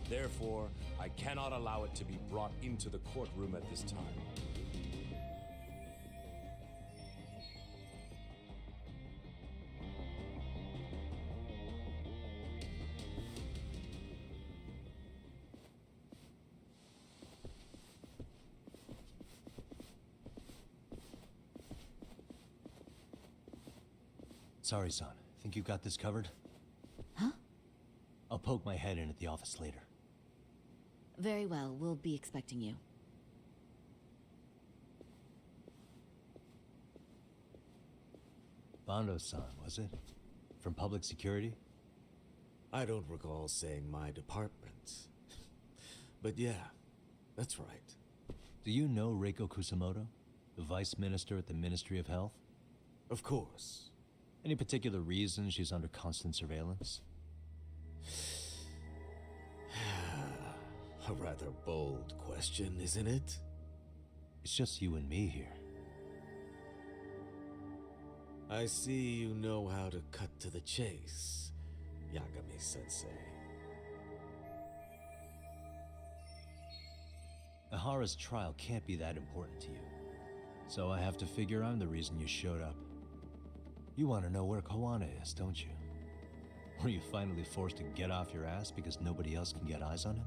Therefore, I cannot allow it to be brought into the courtroom at this time. Sorry, son. Think you got this covered? Huh? I'll poke my head in at the office later. Very well, we'll be expecting you. Bando-san, was it? From public security? I don't recall saying my department. But yeah, that's right. Do you know Reiko Kusamoto, the vice minister at the Ministry of Health? Of course. Any particular reason she's under constant surveillance? A rather bold question, isn't it? It's just you and me here. I see you know how to cut to the chase, Yagami-sensei. Ahara's trial can't be that important to you. So I have to figure I'm the reason you showed up. You want to know where Kawana is, don't you? Were you finally forced to get off your ass because nobody else can get eyes on him?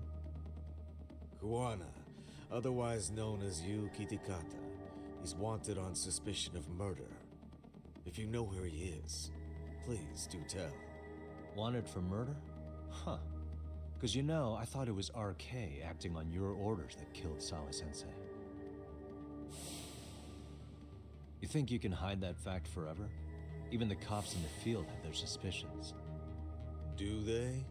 Kawana, otherwise known as Yu Kitakata, he's wanted on suspicion of murder. If you know where he is, please do tell. Wanted for murder? Huh. Because you know, I thought it was RK acting on your orders that killed Sawa-sensei. You think you can hide that fact forever? Even the cops in the field have their suspicions. Do they?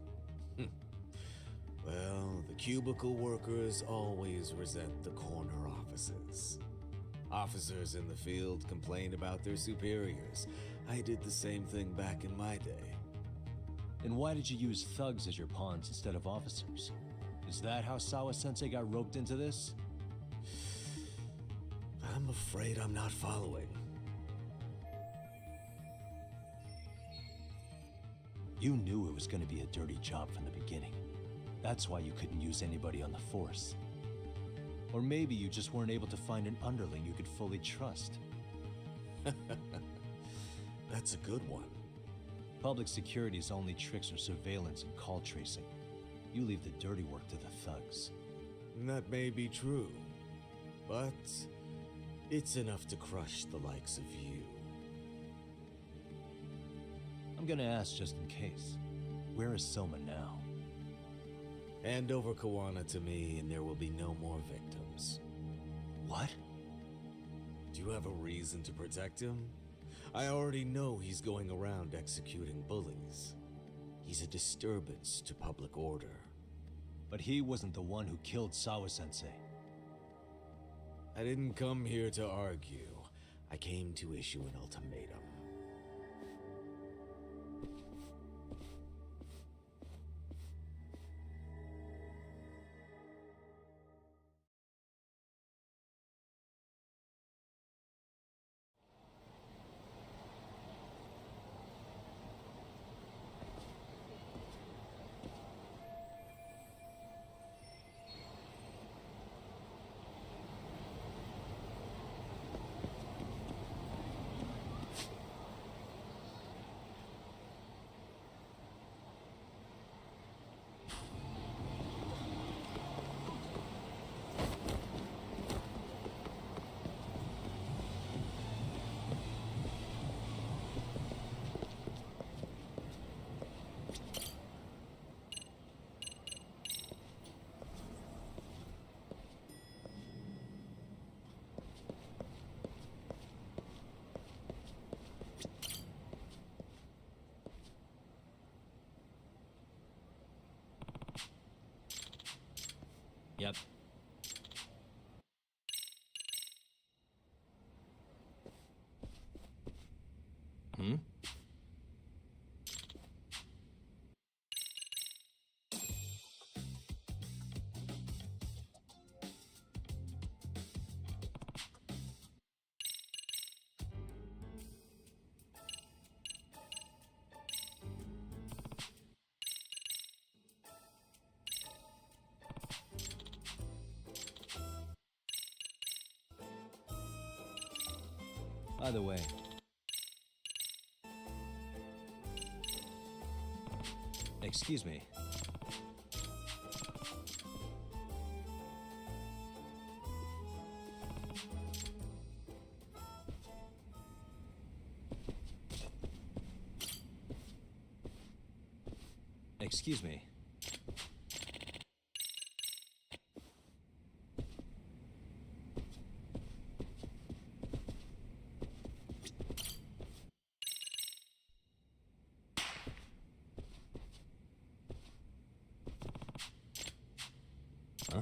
Well, the cubicle workers always resent the corner offices. Officers in the field complain about their superiors. I did the same thing back in my day. And why did you use thugs as your pawns instead of officers? Is that how Sawa-sensei got roped into this? I'm afraid I'm not following. You knew it was going to be a dirty job from the beginning. That's why you couldn't use anybody on the force. Or maybe you just weren't able to find an underling you could fully trust. That's a good one. Public security's only tricks are surveillance and call tracing. You leave the dirty work to the thugs. That may be true, but it's enough to crush the likes of you. I'm gonna ask just in case. Where is Soma now? Hand over Kawana to me and there will be no more victims. What? Do you have a reason to protect him? I already know he's going around executing bullies. He's a disturbance to public order. But he wasn't the one who killed Sawa-sensei. I didn't come here to argue. I came to issue an ultimatum. Yep. Hmm? By the way, excuse me. Excuse me. Huh?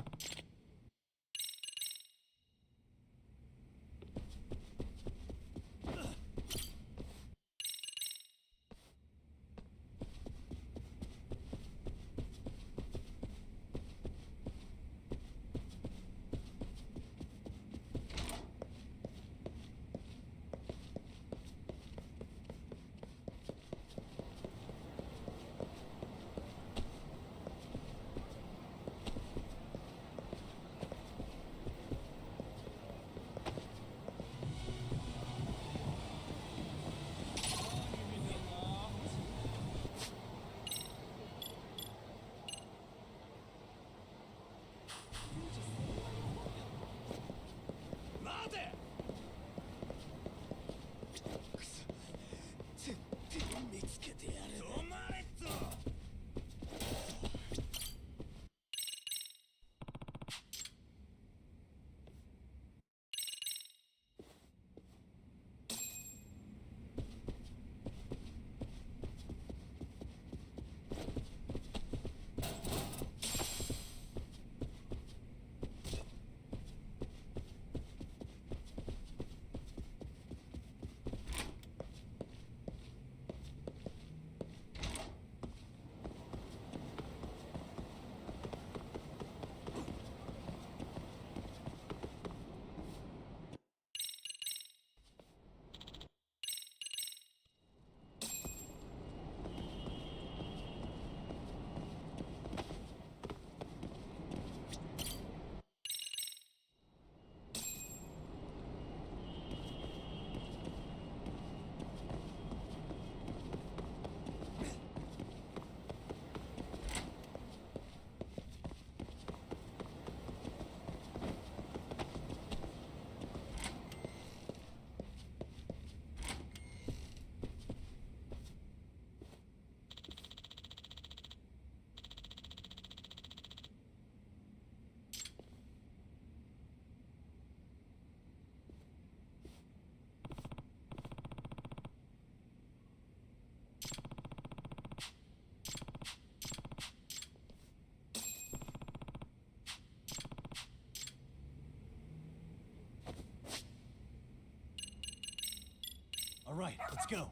right, let's go.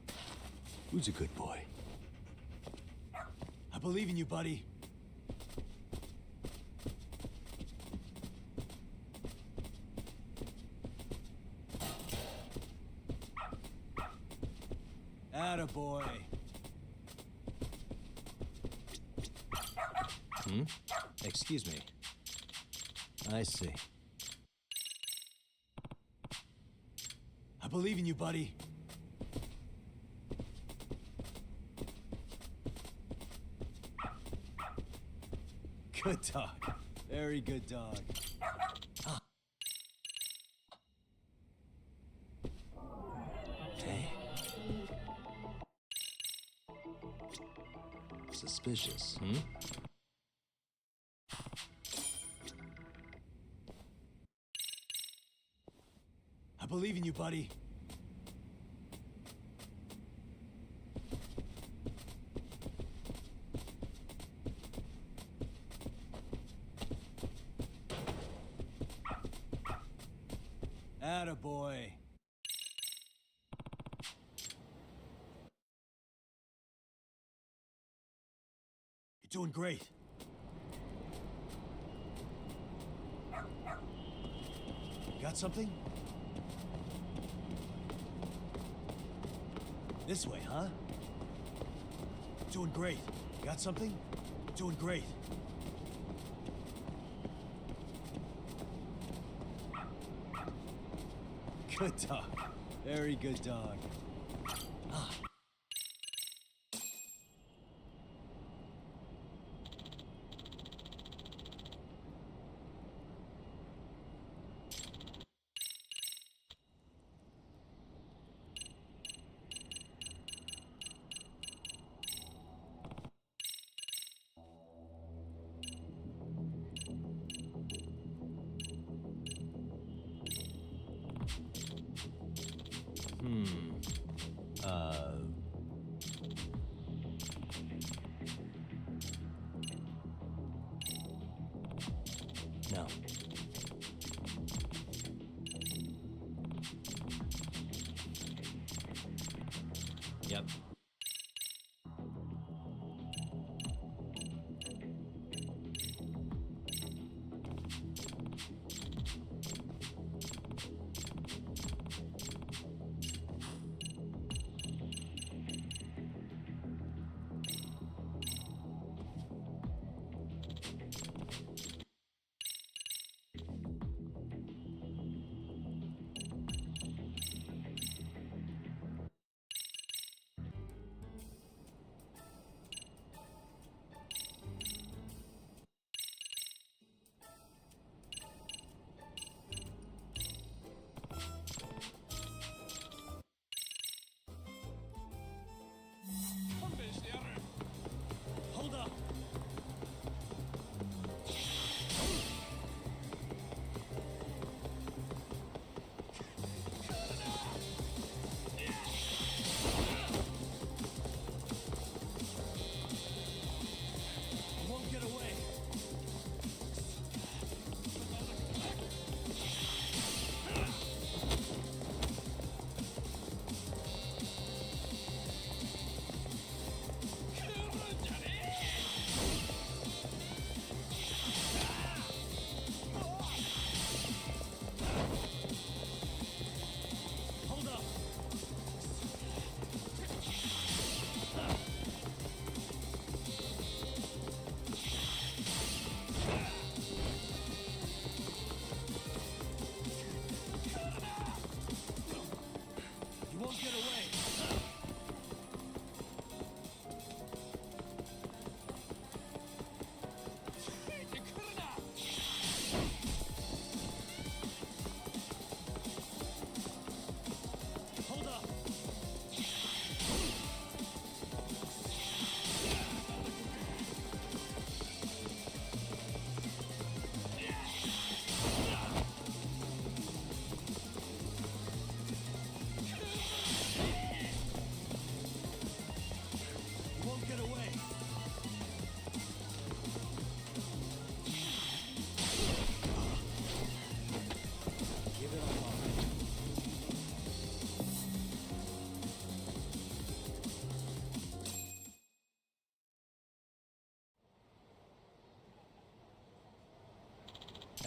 Who's a good boy? I believe in you, buddy. Attaboy. Excuse me. I see. I believe in you, buddy. Good dog. Very good dog. Dang. Suspicious, I believe in you, buddy. Attaboy. You're doing great. Got something? This way, huh? Doing great. Got something? Doing great. Good dog. Very good dog. No. Yep.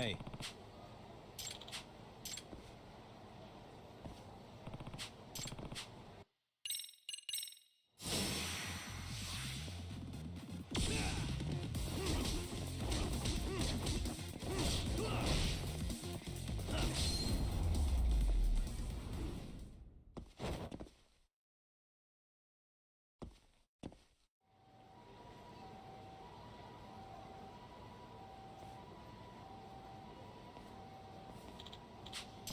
Hey.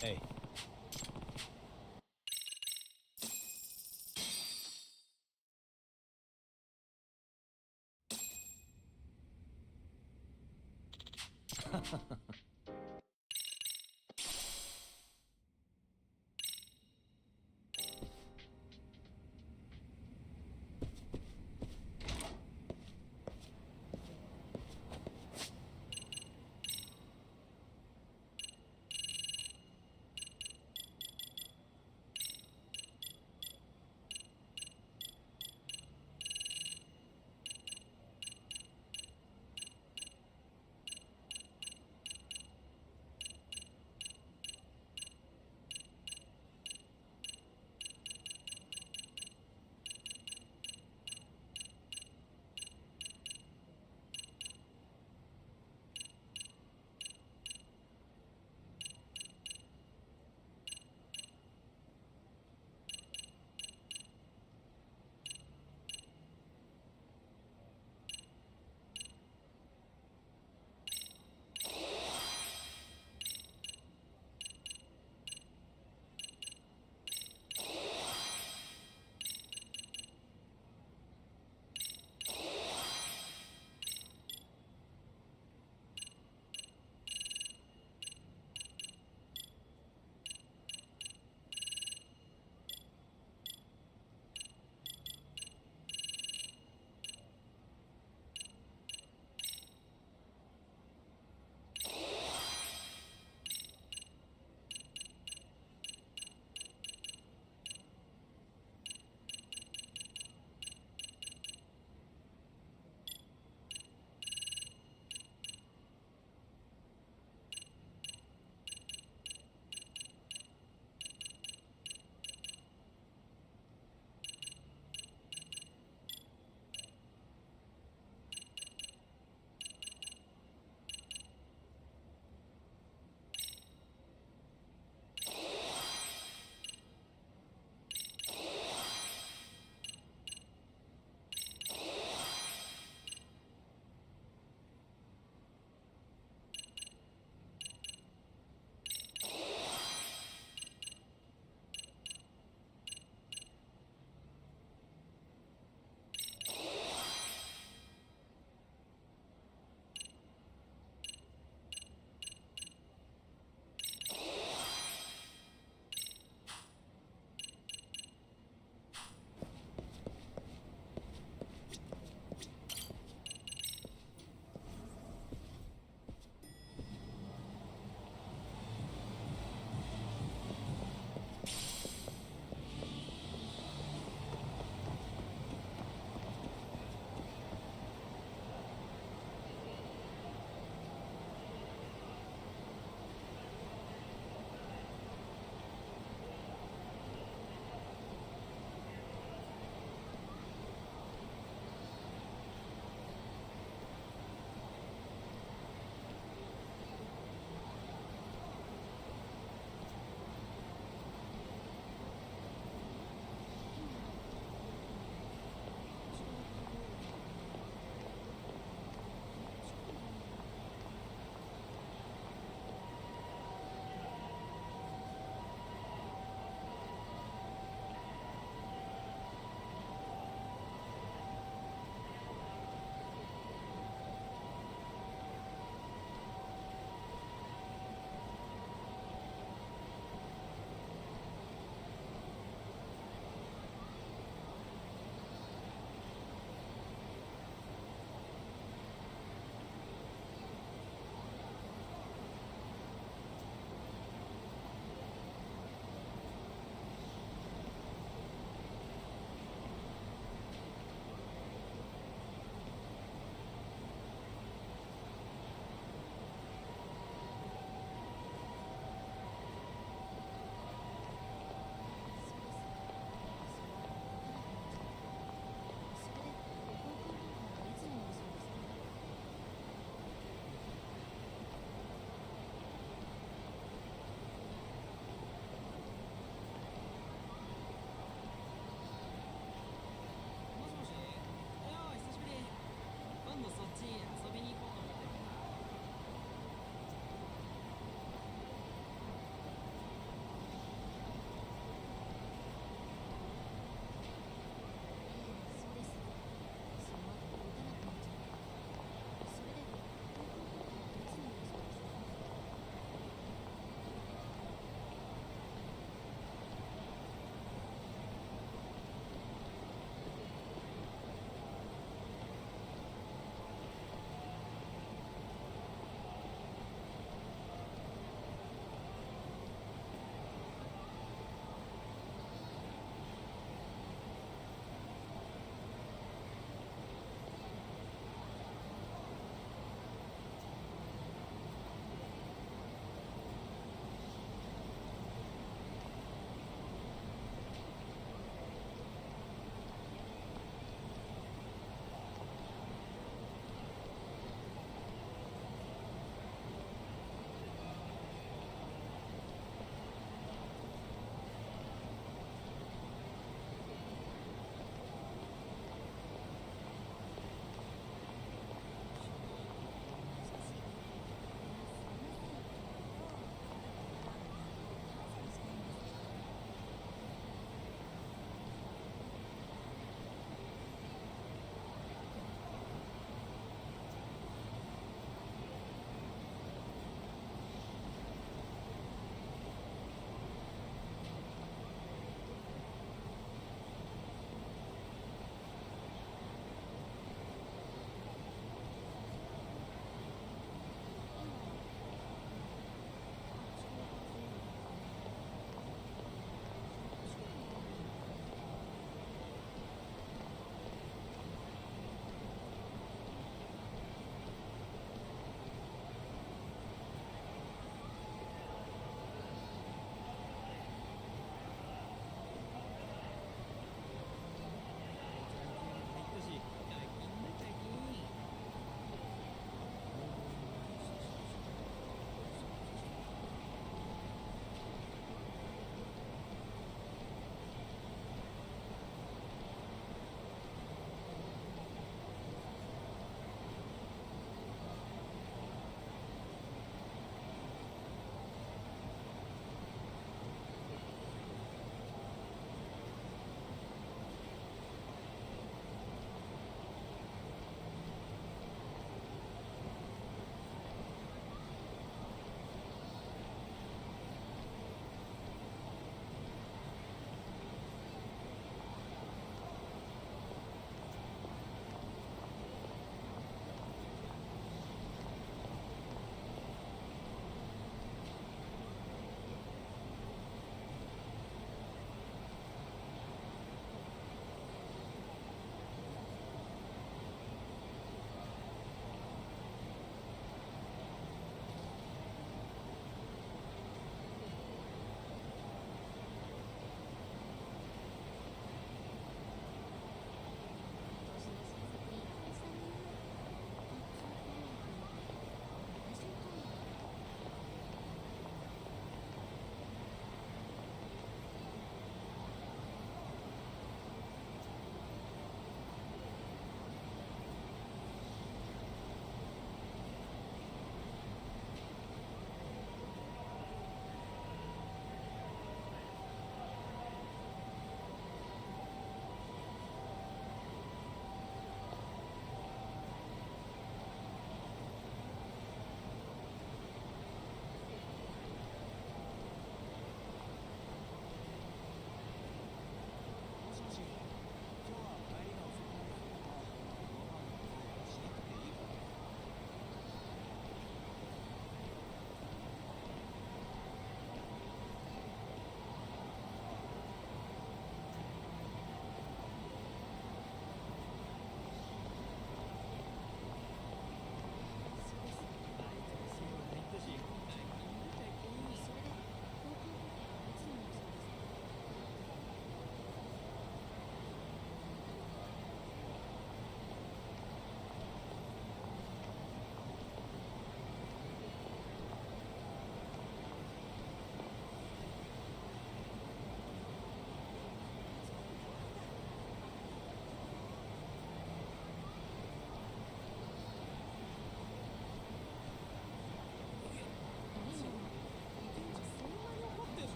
Hey.